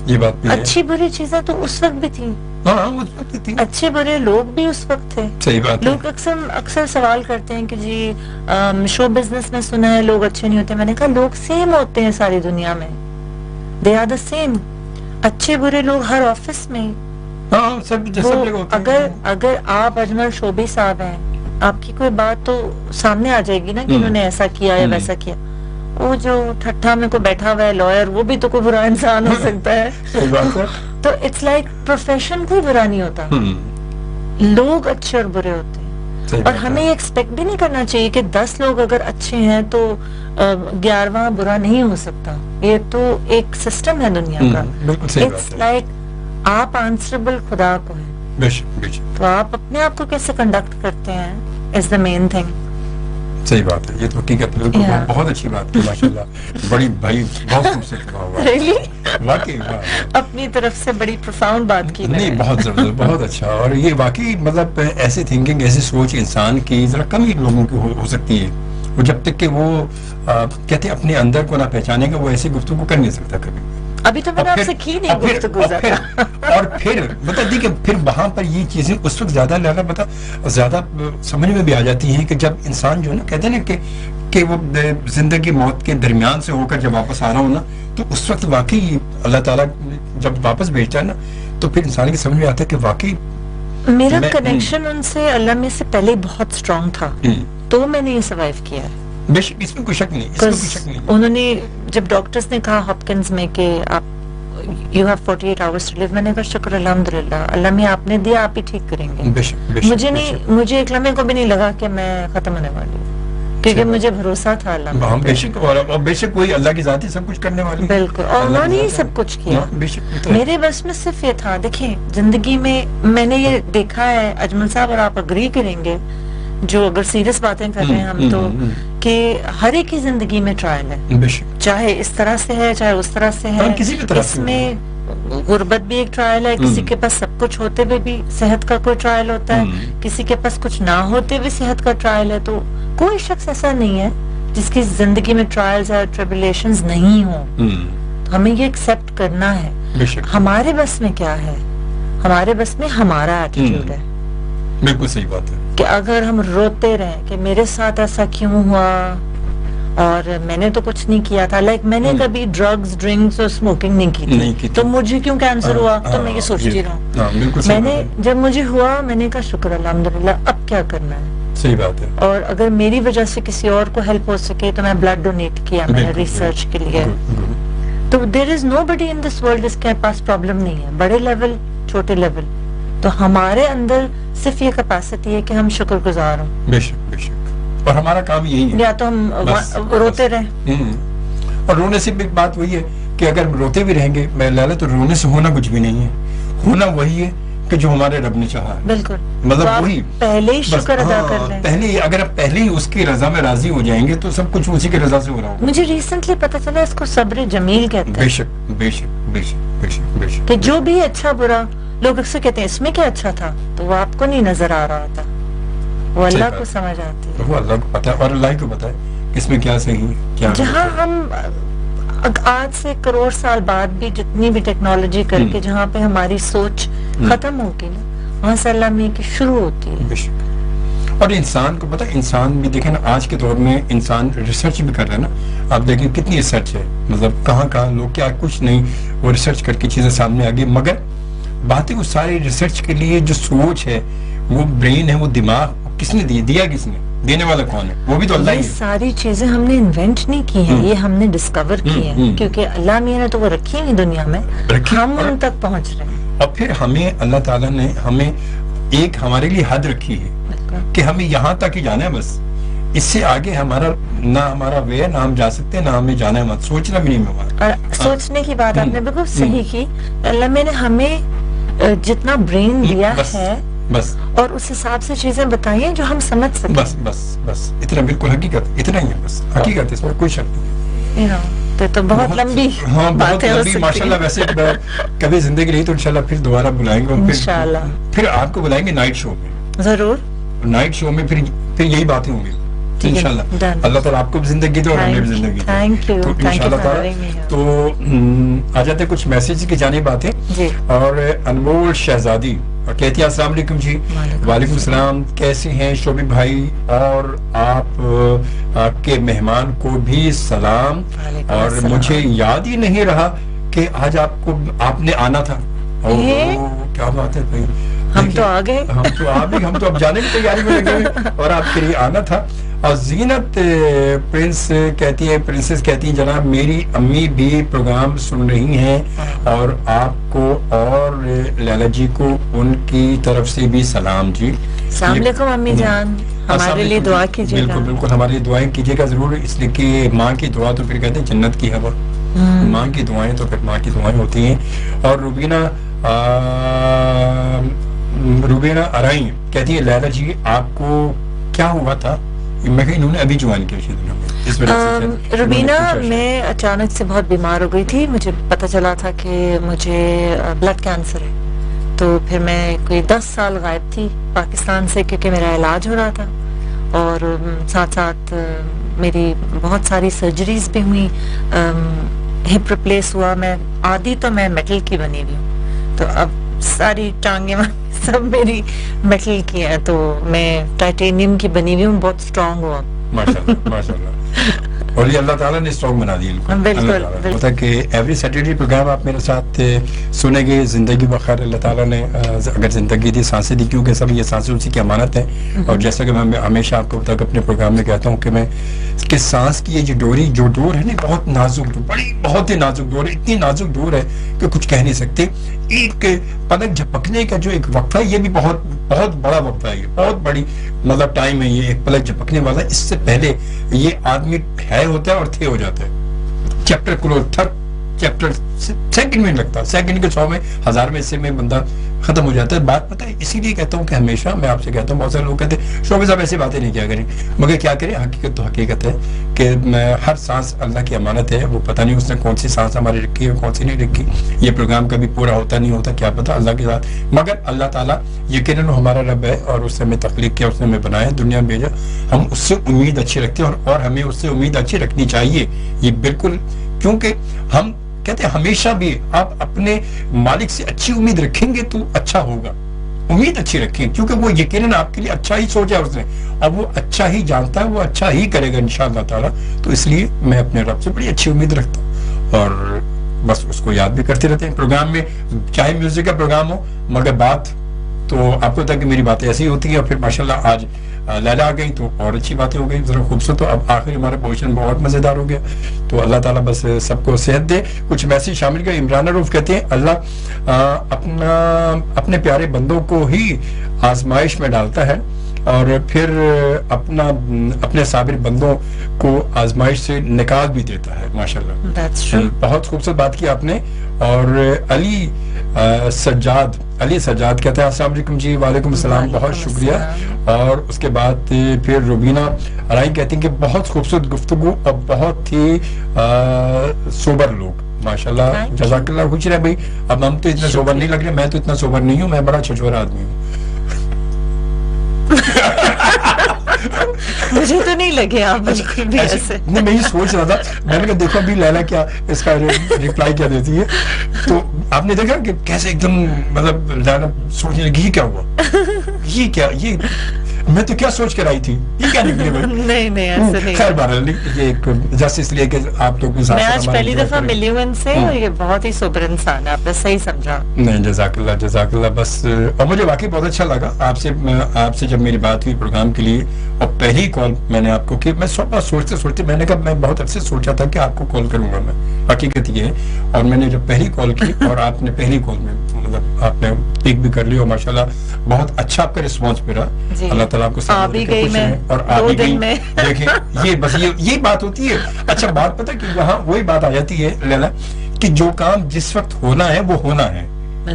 S2: ये बात भी
S3: अच्छी बुरी चीजें तो उस वक्त भी थी.
S2: उस वक्त थी.
S3: अच्छे बुरे लोग भी उस वक्त थे.
S2: सही बात.
S3: लोग अक्सर सवाल करते हैं कि जी शो बिजनेस में सुना है लोग अच्छे नहीं होते. मैंने कहा लोग सेम होते हैं सारी दुनिया में, दे आर द सेम. अच्छे बुरे लोग हर ऑफिस में.
S2: सब
S3: अगर आप अजमल शोबी साहब हैं, आपकी कोई बात तो सामने आ जाएगी ना कि उन्होंने ऐसा किया या वैसा किया. वो जो ठट्ठा में कोई बैठा हुआ है लॉयर, वो भी तो कोई बुरा इंसान हो सकता है. तो इट्स लाइक प्रोफेशन कोई बुरा नहीं होता, लोग अच्छे और बुरे होते हैं. और हमें ये एक्सपेक्ट भी नहीं करना चाहिए कि 10 लोग अगर अच्छे हैं तो 11वां बुरा नहीं हो सकता. ये तो एक सिस्टम है दुनिया का. इट्स लाइक आप आंसरेबल खुदा को हैं, तो आप अपने आप को कैसे कंडक्ट करते हैं इज द मेन थिंग.
S2: सही बात है. ये तो हकीकत बिल्कुल बहुत अच्छी बात है. माशाल्लाह, बड़ी भाई बहुत खूबसूरत हुआ.
S3: Really?
S2: वाकई
S3: अपनी तरफ से बड़ी प्रोफाउंड बात की.
S2: नहीं, बहुत जबरदस्त, बहुत अच्छा. और ये वाकई मतलब ऐसी थिंकिंग, ऐसी सोच इंसान की जरा कम ही लोगों की हो सकती है. वो जब तक कि वो कहते हैं अपने अंदर को ना पहचानेगा, वो ऐसी गुफ्तगू कर नहीं सकता कभी.
S3: अभी तो मैंने आपसे की नहीं गुफ्तगू.
S2: और फिर बता दी कि फिर वहां पर ये चीजें उस वक्त ज्यादा ज्यादा समझ में भी आ जाती हैं कि जब इंसान जो है ना, कहते हैं ना कि वो जिंदगी मौत के दरमियान से होकर जब वापस आ रहा हो ना, तो उस वक्त वाकई अल्लाह ताला जब वापस भेजता है ना, तो फिर इंसान की समझ में आता है कि वाकई
S3: मेरा कनेक्शन उनसे अल्लाह में से पहले बहुत स्ट्रॉन्ग था, तो मैंने ये सर्वाइव किया है.
S2: इसमें कोई शक नहीं.
S3: उन्होंने जब डॉक्टर्स ने कहा हॉपकिंस में कि आप you have 48 hours to live, मैंने कहा शुक्र अल्हम्दुलिल्लाह, अल्लाह में आपने दिया, आप ही ठीक करेंगे. मुझे एक लम्हे को भी नहीं लगा कि मैं खत्म होने वाली हूँ, क्योंकि मुझे भरोसा था अल्लाह.
S2: बेशक वही अल्लाह की जात है सब कुछ करने वाली.
S3: बिल्कुल. और उन्होंने ही सब कुछ किया. मेरे बस में सिर्फ ये था. देखिए, जिंदगी में मैंने ये देखा है अजमल साहब, और आप अग्री करेंगे जो अगर सीरियस बातें कर रहे हैं हम, तो कि हर एक की जिंदगी में ट्रायल है, चाहे इस तरह से है चाहे उस तरह से है. इसमें गुर्बत भी एक ट्रायल है, किसी के पास सब कुछ होते हुए भी सेहत का कोई ट्रायल होता है, किसी के पास कुछ ना होते हुए सेहत का ट्रायल है। तो कोई शख्स ऐसा नहीं है जिसकी जिंदगी में ट्रायल्स और ट्रिबुलेशंस नहीं हो। तो हमें ये एक्सेप्ट करना है। हमारे बस में क्या है? हमारे बस में हमारा एटीट्यूड है।
S2: बिल्कुल सही बात है
S3: कि अगर हम रोते रहें कि मेरे साथ ऐसा क्यों हुआ और मैंने तो कुछ नहीं किया था, लाइक मैंने कभी ड्रग्स, ड्रिंक्स और स्मोकिंग नहीं की थी, तो मुझे क्यों कैंसर हुआ? तो मैं ये सोचती रहूं। मैंने जब मुझे हुआ मैंने कहा शुक्र अल्हम्दुलिल्लाह, अब क्या करना है?
S2: सही बात है।
S3: और अगर मेरी वजह से किसी और को हेल्प हो सके तो मैं ब्लड डोनेट किया मैंने रिसर्च के लिए। तो there is nobody in this world जिसके पास प्रॉब्लम नहीं है, बड़े लेवल छोटे लेवल। तो हमारे अंदर सिर्फ ये कैपेसिटी है कि हम शुक्रगुजार हों।
S2: बेशक बेशक, और हमारा काम यही है,
S3: या तो हम रोते रहें।
S2: और रोने से भी बात वही है कि अगर रोते भी रहेंगे मैं लाला, तो रोने से होना कुछ भी नहीं है। होना वही है कि जो हमारे रब ने चाहा है।
S3: बिल्कुल,
S2: मतलब
S3: तो
S2: वही
S3: पहले ही शुक्र अदा कर लें।
S2: पहले अगर आप पहले ही उसकी रजा में राजी हो जाएंगे तो सब कुछ उसी की रजा से हो रहा होगा।
S3: मुझे रिसेंटली पता चला इसको सब्र जमील कहते हैं।
S2: बेशक बेशक बेशक बेशक बेशक,
S3: कि जो भी अच्छा बुरा लोग अक्सर कहते हैं इसमें क्या अच्छा था, तो वो आपको नहीं नजर आ रहा था, वो अल्लाह को समझ आती है।
S2: वो अल्लाह को पता है और अल्लाह को पता है किसमें क्या सही है क्या।
S3: जहाँ हम आज से करोड़ साल बाद भी जितनी भी टेक्नोलॉजी करके जहाँ पे हमारी सोच खत्म होगी ना, वहाँ से अल्लाह में की शुरू होती है।
S2: और इंसान को पता है, इंसान भी देखें ना, आज के दौर में इंसान रिसर्च भी कर रहा है ना। आप देखें कितनी रिसर्च है, मतलब कहाँ कहाँ लोग क्या कुछ नहीं, वो रिसर्च करके चीजें सामने आ गई। मगर बातें वो सारी रिसर्च के लिए जो सोच है, वो ब्रेन है, वो दिमाग किसने दिया किसने? देने वाला कौन है? वो भी तो अल्लाह ही है।
S3: ये सारी चीजें हमने इन्वेंट नहीं की हैं, ये हमने डिस्कवर की हैं, क्योंकि अल्लाह मियां ने तो वो रखी हुई दुनिया में, हम उन तक पहुंच रहे हैं।
S2: और फिर हमें अल्लाह ताला ने हमें एक हमारे लिए हद रखी है कि हमें यहाँ तक ही जाना है बस। इससे आगे हमारा ना हमारा वे ना हम जा सकते हैं, ना हमें जाना है, मत सोचना भी नहीं होगा।
S3: और सोचने की बात आपने बिल्कुल सही की। अल्लाह में ने हमें जितना ब्रेन दिया है
S2: बस,
S3: और उस हिसाब से चीजें बताई हैं जो हम समझ सकते।
S2: बस बस बस इतना, बिल्कुल हकीकत, इतना ही है बस, हकीकत है, इसमें कोई शक नहीं।
S3: तो बहुत लंबी
S2: बहुत लंबी माशाल्लाह। वैसे कभी जिंदगी रही तो इंशाल्लाह फिर दोबारा बुलाएंगे,
S3: इंशाल्लाह
S2: फिर आपको बुलाएंगे नाइट शो में।
S3: जरूर,
S2: नाइट शो में फिर यही बातें होंगी इंशाल्लाह। अल्लाह ताला आपको भी जिंदगी दे और हमें भी जिंदगी दे।
S3: थैंक यू,
S2: तो इंशाल्लाह ताला। तो आ जाते कुछ मैसेज की जाने बातें। और अनमोल शहजादी कहती है अस्सलाम वालेकुम जी। वालेकुम सलाम, कैसे हैं शोभी भाई, और आपके मेहमान को भी सलाम। और मुझे याद ही नहीं रहा कि आज आपने आना था। क्या बात है भाई,
S3: हम तो आ गए,
S2: हम तो अब जाने की तैयारी में लगे हुए और आपके लिए आना था। और जीनत प्रिंसेस कहती है जनाब मेरी अम्मी भी प्रोग्राम सुन रही हैं और आपको और लैला जी को उनकी तरफ से भी सलाम जी।
S3: अस्सलाम वालेकुम अम्मी जान, हमारे लिए दुआ कीजिएगा।
S2: बिल्कुल बिल्कुल, हमारे लिए दुआएं कीजिएगा जरूर, इसलिए कि माँ की दुआ तो फिर कहते हैं जन्नत की हवा। माँ की दुआएं तो फिर माँ की दुआएं होती हैं। और रुबीना अराई कहती है लैला जी आपको क्या हुआ था? मैं इन्होंने अभी ज्वाइन किया।
S3: रुबीना, मैं अचानक से बहुत बीमार हो गई थी, मुझे पता चला था कि मुझे ब्लड कैंसर है। तो फिर मैं कोई 10 साल गायब थी पाकिस्तान से, क्योंकि मेरा इलाज हो रहा था और साथ साथ मेरी बहुत सारी सर्जरीज भी हुई। हिप रिप्लेस हुआ, मैं आधी तो मैं मेटल की बनी हुई हूँ, तो अब सारी टांगे सब मेरी मेटल की है, तो मैं टाइटेनियम की बनी हुई हूँ, बहुत स्ट्रांग हुआ
S2: माशाल्लाह माशाल्लाह। और ये अल्लाह ताला ने स्ट्रांग बना दिया इनको।
S3: बिल्कुल
S2: होता कि एवरी सैटरडे प्रोग्राम आप मेरे साथ सुनेंगे। जिंदगी बखैर अल्लाह ताला ने अगर जिंदगी दी, सांसें दी, क्योंकि सब ये सांसें उसी की अमानत है। और जैसा कि मैं हमेशा आपको तक अपने प्रोग्राम में कहता हूँ कि मैं कि सांस की ये जो डोर है ना, बहुत नाजुक डोर, बहुत ही नाजुक डोर है, इतनी नाजुक डोर है कि कुछ कह नहीं सकते। एक पलक झपकने का जो एक वक्फा है, ये भी बहुत बहुत बड़ा वक्फा है, ये बहुत बड़ी मतलब टाइम है ये एक पलक झपकने वाला। इससे पहले ये आदमी है होता है और थे हो जाता है। Chapter close, third chapter second में लगता है, सेकंड के 100 में 1000 में से में बंदा ختم ہو جاتا ہے. بات پتہ ہے اسی لیے کہتا ہوں کہ ہمیشہ میں آپ سے کہتا ہوں, بہت سارے لوگ کہتے ہیں شعبے صاحب ایسی باتیں نہیں کیا کریں, مگر کیا کریں, حقیقت تو حقیقت ہے کہ ہر سانس اللہ کی امانت ہے. وہ پتہ نہیں اس نے کون سی سانس ہماری رکھی ہے کون سی نہیں رکھی. یہ پروگرام کبھی پورا ہوتا نہیں ہوتا, کیا پتہ اللہ کے ساتھ. مگر اللہ تعالیٰ یقیناً ہمارا رب ہے اور اس نے ہمیں تخلیق کیا, اس نے ہمیں بنایا, دنیا میں بھیجا. ہم اس سے امید اچھی رکھتے ہیں اور ہمیں اس سے امید اچھی رکھنی چاہیے. یہ بالکل, کیونکہ ہم کہتے ہیں ہمیشہ بھی آپ اپنے مالک سے اچھی امید رکھیں گے تو اچھا ہوگا. امید اچھی رکھیں کیونکہ وہ یقیناً آپ کے لیے اچھا ہی سوچا ہے اس نے, اب وہ اچھا ہی جانتا ہے, وہ اچھا ہی کرے گا انشاءاللہ تعالیٰ. تو اس لیے میں اپنے رب سے بڑی اچھی امید رکھتا ہوں اور بس اس کو یاد بھی کرتے رہتے ہیں پروگرام میں, چاہے میوزک کا پروگرام ہو. مگر بات تو آپ کو پتا کہ میری باتیں ایسی ہوتی ہیں اور پھر ماشاءاللہ آج لیلا آ گئی تو اور اچھی باتیں ہو گئی, ذرا خوبصورت. تو اب آخر ہمارا پوزیشن بہت مزیدار ہو گیا. تو اللہ تعالیٰ بس سب کو صحت دے. کچھ میسیج شامل کر. عمران روف کہتے ہیں اللہ اپنے پیارے بندوں کو ہی آزمائش میں ڈالتا ہے اور پھر اپنے صابر بندوں کو آزمائش سے نکال بھی دیتا ہے. ماشاءاللہ بہت خوبصورت بات کی آپ نے. اور علی سجاد کہتے ہیں السلام علیکم جی. وعلیکم السلام, بہت شکریہ. اور اس کے بعد پھر روبینہ رائی کہتی ہیں کہ بہت خوبصورت گفتگو اور بہت ہی سوبر لوگ. ماشاءاللہ جزاک اللہ. خوش رہے بھائی. اب ہم تو اتنے سوبر نہیں لگ رہے, میں تو اتنا سوبر نہیں ہوں, میں بڑا چھچورا آدمی ہوں.
S3: مجھے تو نہیں لگے آپ بالکل بھی ایسے.
S2: نہیں, میں یہ سوچ رہا تھا, میں نے کہا دیکھو ابھی لیلا کیا اس کا ریپلائی کیا دیتی ہے. تو آپ نے دیکھا کہ کیسے ایک دم مطلب لیلا سوچنے لگی یہ کیا ہوا, یہ کیا, یہ میں تو کیا سوچ کر آئی تھی, یہ کیا نکلی بھائی.
S3: نہیں ایسے نہیں.
S2: خیر بہرحال یہ ایک جسٹ اس لیے کہ آپ لوگ
S3: میں آج پہلی دفعہ ملی ہوں ان سے اور یہ بہت ہی سوبر انسان ہے, آپ نے صحیح سمجھا. نہیں
S2: جزاک اللہ. بس اور مجھے واقعی بہت اچھا لگا آپ سے جب میری بات ہوئی پروگرام کے لیے. اور پہلی کال میں نے آپ کو کی, میں سوچتے میں نے کہا میں بہت عرصے سوچا تھا کہ آپ کو کال کروں گا میں, حقیقت یہ ہے. اور میں نے جب پہلی کال کی اور آپ نے پہلی کال میں مطلب آپ نے پک بھی کر لی اور ماشاءاللہ بہت اچھا آپ کا رسپانس ملا. اللہ تعالیٰ آپ کو
S3: بھی گئی میں
S2: اور آگے گئی. دیکھیں یہ بس یہی بات ہوتی ہے. اچھا بات پتہ کہ یہاں وہی بات آ جاتی ہے لیلا کہ جو کام جس وقت ہونا ہے وہ ہونا ہے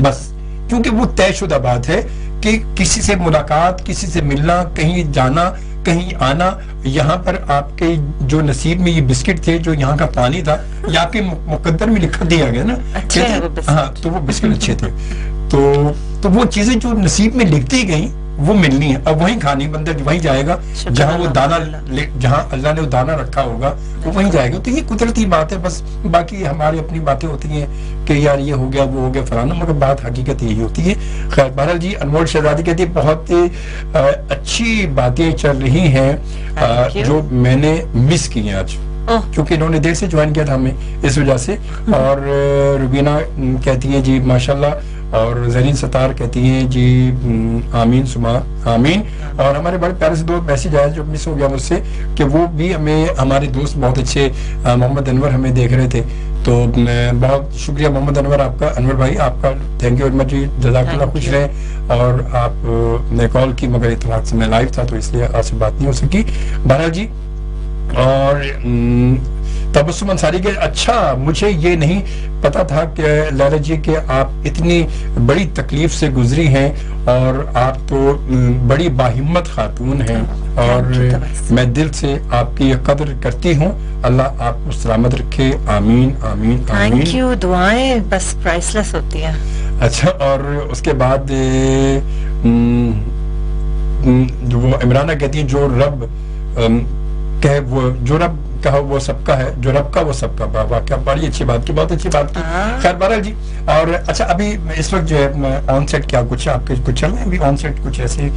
S2: بس, کیونکہ وہ طے شدہ بات ہے کہ کسی سے ملاقات, کسی سے ملنا, کہیں جانا, کہیں آنا. یہاں پر آپ کے جو نصیب میں یہ بسکٹ تھے, جو یہاں کا پانی تھا, یہ آپ کے مقدر میں لکھا دیا گیا نا. ہاں تو وہ بسکٹ اچھے تھے. تو وہ چیزیں جو نصیب میں لکھتی گئیں وہ ملنی ہے. اب وہیں کھانی, بندہ وہیں جائے گا جہاں وہ دانا, جہاں اللہ نے وہ دانا رکھا ہوگا وہ وہیں جائے گا. تو یہ قدرتی بات ہے. بس باقی ہماری اپنی باتیں ہوتی ہیں کہ یار یہ ہو گیا وہ ہو گیا فلانا, مگر بات حقیقت یہی ہوتی ہے. خیر بہرحال جی انمول شہزادی کہتی ہے بہت اچھی باتیں چل رہی ہیں جو میں نے مس کی ہیں آج, کیونکہ انہوں نے دیر سے جوائن کیا تھا ہمیں اس وجہ سے. اور روبینہ کہتی ہیں جی ماشاءاللہ. اور زرین ستار کہتی ہیں جی آمین سما آمین. اور ہمارے بڑے پیارے سے دو میسیج آیا جو مس ہو گیا مجھ سے کہ وہ بھی ہمارے دوست بہت اچھے محمد انور ہمیں دیکھ رہے تھے. تو بہت شکریہ محمد انور آپ کا, انور بھائی آپ کا تھینک یو ویری مچ جی. جزاک اللہ, خوش رہیں. اور آپ نے کال کی مگر اتفاق سے میں لائیو تھا تو اس لیے آپ سے بات نہیں ہو سکی. بہرحال جی اور تبسم انصاری کے اچھا مجھے یہ نہیں پتا تھا کہ لیلا جی کہ آپ اتنی بڑی تکلیف سے گزری ہیں اور آپ تو بڑی باہمت خاتون ہیں اور میں دل سے آپ کی قدر کرتی ہوں. اللہ آپ کو سلامت رکھے. آمین آمین آمین.
S3: Thank you. دعائیں بس پرائس لیس ہوتی ہیں.
S2: اچھا اور اس کے بعد وہ عمرانہ کہتی ہیں جو رب کہ وہ جو رب کہا وہ سب کا ہے, جو رب کا وہ سب کا. بابا کیا بڑی اچھی بات کی, بہت اچھی بات کی. خیر بہرحال جی. اور اچھا ابھی اس وقت جو ہے آن سیٹ کیا کچھ آپ کے کچھ چل رہے ہیں ابھی آن سیٹ کچھ ایسے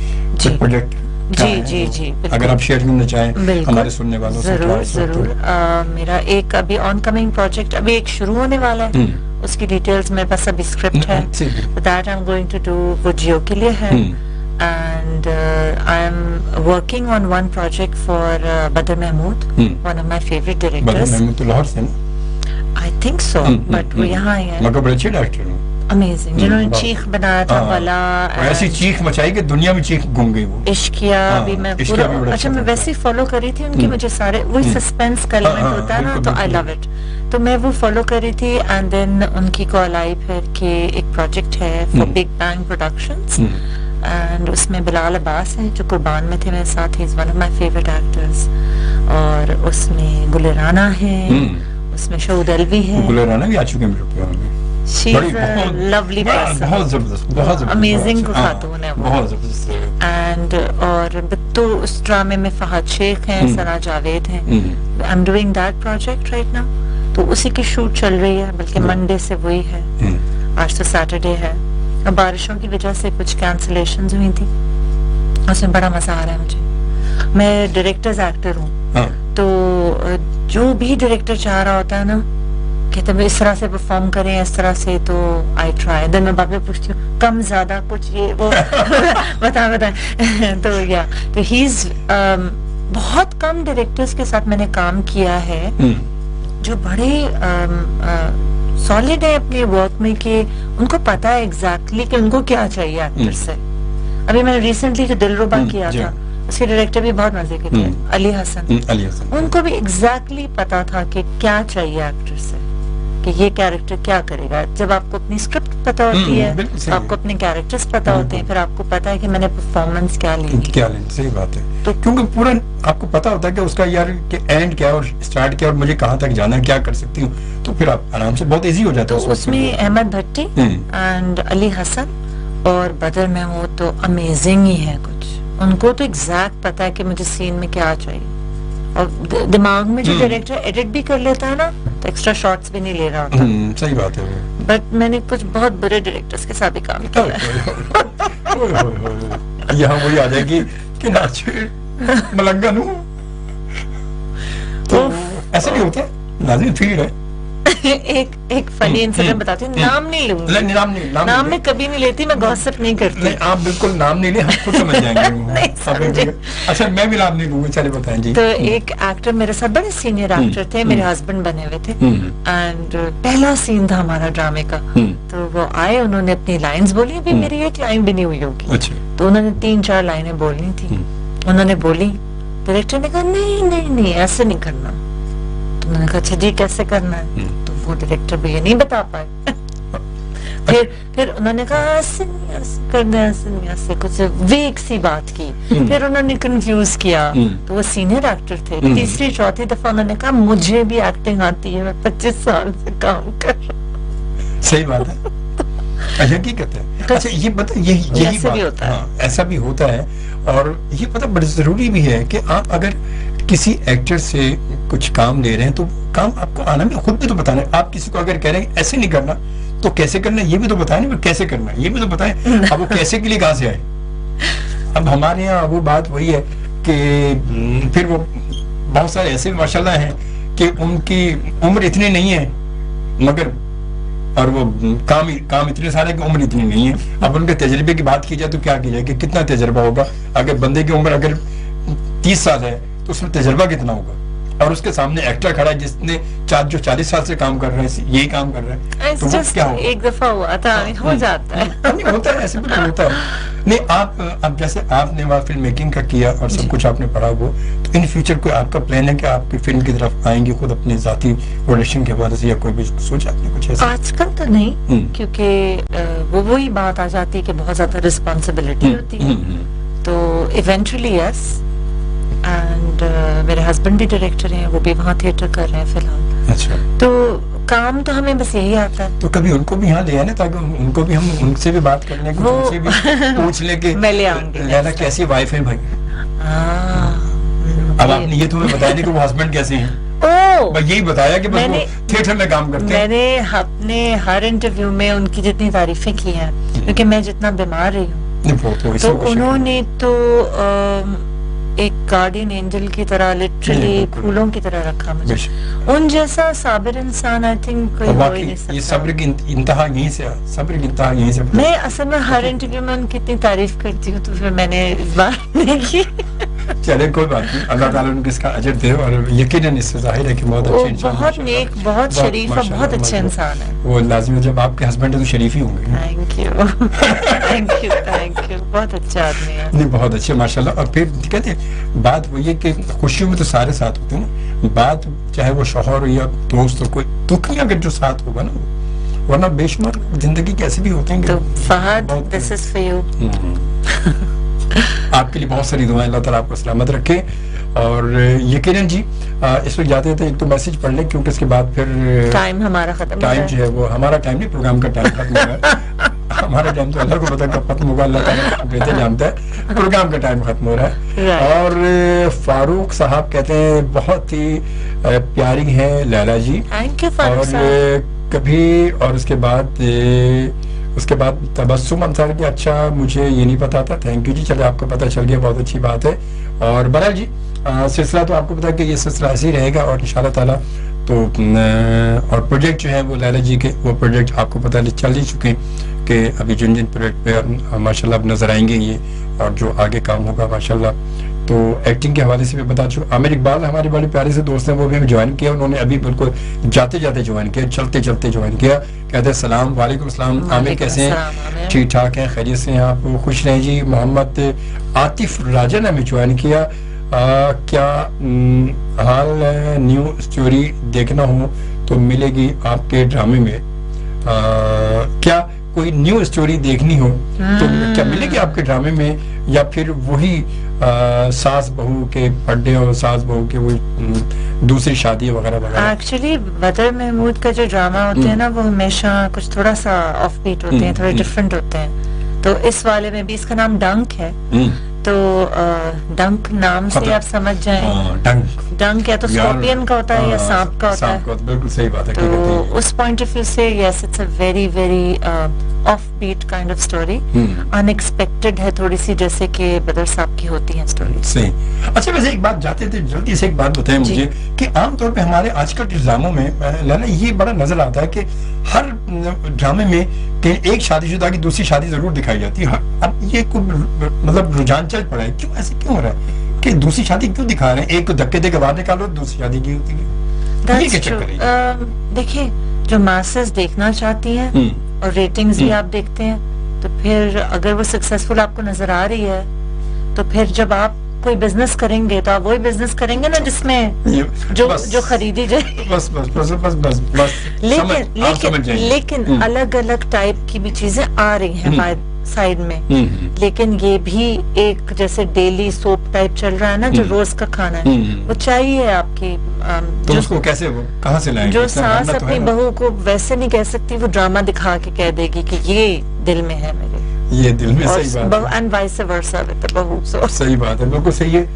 S2: پروجیکٹ
S3: جی
S2: اگر آپ شیئر کرنا چاہیں ہمارے سننے والوں سے.
S3: ضرور. میرا ایک ابھی آن کمنگ پروجیکٹ ابھی ایک شروع ہونے والا ہے, اس کی ڈیٹیلز میرے پاس ابھی اسکرپٹ ہے. That I am going to do وہ جیو کے لیے ہے. And I am working on one project for Badr Mahmood, one of my favorite directors.
S2: Badr Mahmood to Lahore se na?
S3: I think so, but وہ یہاں ہی ہے.
S2: مگر بڑے اچھے ڈائریکٹر ہیں.
S3: अमेजिंग, जिन्होंने चीख बनाया था वाला,
S2: ऐसी चीख मचाई कि दुनिया में चीख घूम गई वो।
S3: इश्किया भी मैं पूरा, अच्छा मैं वैसे ही फॉलो कर रही थी उनकी, मुझे सारे वही सस्पेंस का एलिमेंट होता है ना, तो आई लव इट, तो मैं वो फॉलो कर रही थी। एंड देन उनकी कॉल आई फिर कि एक प्रोजेक्ट है for big bang productions, and उसमें बिलाल अब्बास है जो कुर्बान में थे मेरे साथ, he is one of my favourite actors, और उसमें गुल राना है, उसमें शहीद अलवी है,
S2: गुल राना भी आ चुके हैं मेरे प्रोग्राम में।
S3: She is a lovely person,
S2: बहुत जबरदस्त
S3: amazing खातून है वो,
S2: बहुत जबरदस्त।
S3: एंड और तो उस ड्रामे में फहद शेख हैं, सना जावेद हैं, आई am doing that project right now, तो उसी की शूट चल रही है, बल्कि मंडे से वही है, आज तो सैटरडे है। अब बारिशों की वजह से कुछ कैंसलेशंस हुई थी, उसमें बड़ा मजा आ रहा है मुझे। मैं डायरेक्टर्स एक्टर हूँ, तो जो भी डायरेक्टर चाह रहा होता है ना कि तुम इस तरह से परफॉर्म करें, इस तरह से, तो आई ट्राई, देन मैं बाद में पूछती हूँ कम ज्यादा कुछ ये वो बता तो या तो ही इज बहुत कम डायरेक्टर्स के साथ मैंने काम किया है जो बड़े सॉलिड है अपने वर्क में, कि उनको पता है एग्जैक्टली कि उनको क्या चाहिए एक्टर से। अभी मैंने रिसेंटली जो दिलरुबा किया था, उसके डायरेक्टर भी बहुत मजे के थे, अली हसन, उनको भी एग्जैक्टली पता था कि क्या चाहिए एक्टर से, कि ये कैरेक्टर क्या करेगा। जब आपको अपनी स्क्रिप्ट पता होती है, आपको अपने कैरेक्टर्स पता होते हैं, फिर आपको पता है कि मैंने परफॉर्मेंस क्या लेनी,
S2: सही बात है। तो क्योंकि पूरा आपको पता होता है कि उसका यार कि एंड क्या और स्टार्ट क्या और मुझे कहाँ तक जाना है, क्या कर सकती हूँ, तो फिर आप आराम से बहुत इजी हो जाता है।
S3: तो उसमें अहमद भट्टी एंड अली हसन और बदर महमूद तो अमेजिंग ही है कुछ, उनको तो एग्जैक्ट पता है कि मुझे सीन में क्या चाहिए, और दिमाग में जो डायरेक्टर एडिट भी कर लेता है ना, तो एक्स्ट्रा शॉट्स भी नहीं ले रहा होता।
S2: सही बात है।
S3: बट मैंने कुछ बहुत बुरे डायरेक्टर्स के साथ भी काम किया है।
S2: यहाँ वही आ जाएगी कि नाचे मलंगन हूँ, तो ऐसा नहीं होता, लाजिम फील्ड है।
S3: एक फनी इंसिडेंट बताती हूँ, नाम नहीं लूंगी, नाम मैं कभी नहीं लेती, मैं गॉसिप नहीं करती।
S2: नहीं, आप बिल्कुल नाम नहीं ले, हम खुद समझ जाएंगे। अच्छा मैं भी नाम नहीं लूंगी, चलिए बताएं जी।
S3: तो एक एक्टर मेरे साथ, बड़े सीनियर एक्टर थे, मेरे हस्बैंड बने हुए थे, एंड पहला सीन था हमारा ड्रामे का, तो वो आए, उन्होंने अपनी लाइंस बोली, अभी मेरी एक लाइन भी नहीं हुई होगी, तो उन्होंने 3-4 लाइनें बोलनी थी, उन्होंने बोली, डायरेक्टर ने कहा नहीं ऐसे नहीं करना, तो उन्होंने कहा अच्छा जी कैसे करना है, तो वो डायरेक्टर भी ये नहीं बता पाए। फिर उन्होंने कहा ऐसे करना, ऐसे कुछ वेग सी बात की, फिर उन्होंने कंफ्यूज किया, तो वो सीनियर एक्टर थे, तीसरी चौथी दफा उन्होंने कहा मुझे भी एक्टिंग आती है, मैं 25 साल से काम कर रहा हूँ।
S2: सही बात है, हकीकत है। अच्छा ये पता यही बात भी होता है, ऐसा भी होता है, और ये पता बड़ा जरूरी भी है कि आप अगर किसी एक्टर से कुछ काम ले रहे हैं तो काम आपको आना भी, खुद भी तो बताना है। आप किसी को अगर कह रहे हैं ऐसे नहीं करना, तो कैसे करना है ये भी तो बताए ना, कैसे करना है ये भी तो बताएं। अब वो कैसे के लिए कहाँ से आए? अब हमारे यहाँ वो बात वही है कि फिर वो बहुत सारे ऐसे माशाल्लाह हैं कि उनकी उम्र इतनी नहीं है, मगर और वो काम इतने सारे की उम्र इतनी नहीं है। अब उनके तजर्बे की बात की जाए तो क्या की जाए कि कितना तजर्बा होगा? अगर बंदे की उम्र अगर 30 साल है तो उसमें तजर्बा कितना होगा? और उसके सामने एक्टर खड़ा है जिसने जो 40 साल से काम कर रहे हैं, यही काम कर रहे हैं, तो वो क्या होगा?
S3: एक दफा हुआ था, हो जाता है।
S2: नहीं होता है, ऐसे भी होता है। नहीं आप जैसे आपने वहाँ फिल्म मेकिंग का किया और सब कुछ आपने पढ़ा वो, तो इन फ्यूचर कोई आपका प्लान है कि आपकी फिल्म की तरफ आएंगे खुद अपने जाती प्रोडक्शन के हवाले से, या कोई भी सोचा आपने कुछ ऐसा?
S3: आजकल तो नहीं, क्योंकि वो वही बात आ जाती है कि बहुत ज्यादा रिस्पॉन्सिबिलिटी होती है, तो इवेंचुअली यस। एंड मेरे हस्बैंड भी डायरेक्टर हैं, वो भी वहाँ थिएटर कर रहे हैं फिलहाल।
S2: अच्छा,
S3: तो काम तो हमें बस यही आता है।
S2: तो कभी उनको भी यहाँ ले आए ताकि उनको भी हम उनसे भी बात करने की, उनसे भी पूछ ले कि
S3: मैं ले आऊंगी
S2: लैला कैसी वाइफ है भाई। अब आपने ये तुम्हें बताया नहीं कि वो हस्बैंड कैसे हैं, बस यही बताया कि बस वो थिएटर में काम करते हैं।
S3: मैंने अपने हर इंटरव्यू में उनकी जितनी तारीफें की हैं, क्योंकि मैं जितना बीमार रही हूँ, तो उन्होंने तो एक गार्डियन एंजल की तरह, लिटरली फूलों की तरह रखा मुझे। उन जैसा साबिर इंसान आई थिंक कोई हो ही नहीं सकता।
S2: ये सब्र की इंतहा यहीं से, सब्र की इंतहा यहीं से।
S3: मैं असल में हर इंटरव्यू में उनकी इतनी तारीफ करती हूँ, तो फिर मैंने इस बार नहीं की।
S2: चले कोई बात नहीं, अल्लाह ताला उनको इसका अजर दे, और यकीनन इससे जाहिर है कि बहुत
S3: वो
S2: अच्छे इंसान,
S3: बहुत नेक, बहुत शरीफ और बहुत अच्छे इंसान है।
S2: वो लाजिम है, जब आपके हस्बैंड है तो शरीफ ही होंगे।
S3: Thank you thank you thank you, बहुत अच्छा आदमी है।
S2: नहीं बहुत अच्छे माशाल्लाह। और फिर कहते हैं बात वो ये कि खुशियों में तो सारे साथ होते हैं ना, बात चाहे वो शौहर हो या दोस्त हो, कोई दुख में अगर जो साथ होगा ना, वरना बेशुमार जिंदगी कैसे भी होते हैं।
S3: तो Fahad, this is for you.
S2: आपके लिए बहुत सारी दुआएं, अल्लाह ताला आपको सलामत रखे। और यकीनन जी इस वक्त जाते थे, एक तो मैसेज पढ़ लें क्योंकि इसके बाद फिर
S3: टाइम हमारा खत्म,
S2: टाइम जो है वो हमारा टाइम नहीं, प्रोग्राम का टाइम खत्म होगा। हमारा टाइम तो अल्लाह को पता कब खत्म होगा, अल्लाह ताला बेहतर जानता है। प्रोग्राम का टाइम खत्म हो रहा है। और फारूक साहब कहते हैं बहुत ही प्यारी हैं लैला जी।
S3: थैंक यू फारूक साहब।
S2: और कभी, और उसके बाद तबस्सुम अंसारी की, अच्छा मुझे ये नहीं पता था, थैंक यू जी, चले आपको पता चल गया, बहुत अच्छी बात है। और बहरहाल जी सिलसिला तो आपको पता है कि ये सिलसिला ऐसे ही रहेगा, और इंशाल्लाह ताला तो और प्रोजेक्ट जो है वो लैला जी के, वो प्रोजेक्ट आपको पता चल ही चुके हैं कि अभी जिन जिन प्रोजेक्ट पे माशाल्लाह अब नजर आएंगे ये, और जो आगे काम होगा माशाल्लाह। तो एक्टिंग के हवाले से भी बता चुका। आमिर इकबाल हमारे बड़े प्यारे से दोस्त हैं, वो भी हमें ज्वाइन किया, उन्होंने अभी बिल्कुल जाते जाते ज्वाइन किया, चलते चलते ज्वाइन किया। कहते हैं सलाम, वालेकुम सलाम। आमिर कैसे हैं? ठीक ठाक हैं, खैरियत से हैं आप? खुश रहें जी। मोहम्मद आतिफ राजा ने हमें ज्वाइन किया। क्या हाल न्यू स्टोरी देखना हो तो मिलेगी आपके ड्रामे में? क्या कोई न्यू स्टोरी देखनी हो तो क्या मिलेगी आपके ड्रामे में, या फिर वही सास बहू के पड्डे और सास बहू के वही दूसरी शादी वगैरह वगैरह?
S3: एक्चुअली बदर महमूद का जो ड्रामा होते हैं ना, वो हमेशा कुछ थोड़ा सा ऑफ बीट होते हैं, थोड़े डिफरेंट होते हैं। तो इस वाले में भी, इसका नाम डंक है, तो डंक नाम से आप समझ जाएं, डंक या तो स्कॉर्पियन का होता है या सांप का होता है।
S2: बिल्कुल सही बात है।
S3: तो उस पॉइंट ऑफ व्यू से yes, it's a very very off beat kind of story, unexpected है थोड़ी सी, जैसे कि बदर साहब की होती है स्टोरी।
S2: सही। अच्छा वैसे एक बात जाते थे जल्दी से एक बात बताएं मुझे कि आमतौर पे हमारे आजकल के ड्रामों में लाला ये बड़ा नजर आता है कि हर ड्रामे में कि एक शादीशुदा की दूसरी शादी जरूर दिखाई जाती है। अब ये मतलब रुझान चल पड़ा है, क्यों ऐसे क्यों हो रहा है कि दूसरी शादी क्यों दिखा रहे हैं? एक को धक्के दे के बाहर निकालो, दूसरी शादी की होती है।
S3: देखिए, जो मासेस देखना चाहती हैं और रेटिंग्स भी आप देखते हैं, तो फिर अगर वो सक्सेसफुल आपको नजर आ रही है, तो फिर जब आप कोई बिजनेस करेंगे तो आप वही बिजनेस करेंगे ना जिसमें जो खरीदी जाए।
S2: बस बस बस बस बस बस।
S3: लेकिन अलग अलग टाइप की भी चीजें आ रही हैं साइड में, लेकिन ये भी एक जैसे डेली सोप टाइप चल रहा है ना, जो रोज का खाना है, वो चाहिए आपकी।
S2: तो उसको कैसे, वो कहाँ से लाएंगे?
S3: जो सास अपनी बहू को वैसे नहीं कह सकती, वो ड्रामा दिखा के कह देगी कि ये दिल में है मेरे,
S2: ये दिल में। सही बात है।
S3: And vice versa with the बहू।
S2: सही बात है, बिल्कुल सही है।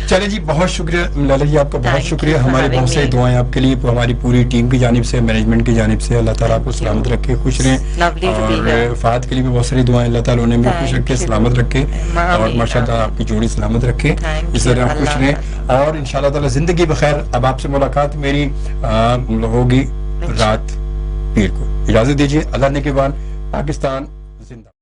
S2: चले जी, बहुत शुक्रिया लैला जी, आपका बहुत शुक्रिया। हमारी बहुत सारी दुआएं आपके लिए, हमारी पूरी टीम की जानिब से, मैनेजमेंट की जानिब से। अल्लाह ताला आपको सलामत रखे, खुश रहें। और फहद के लिए भी बहुत सारी दुआएं, अल्लाह ताला उन्हें भी खुश रखे, सलामत रखे, और माशाअल्लाह आपकी जोड़ी सलामत रखे, इस तरह खुश रहें। और इंशाअल्लाह ताला जिंदगी बखैर। अब आपसे मुलाकात मेरी होगी रात पीर को। इजाजत दीजिए, अल्लाह ने के बाद। पाकिस्तान जिंदा।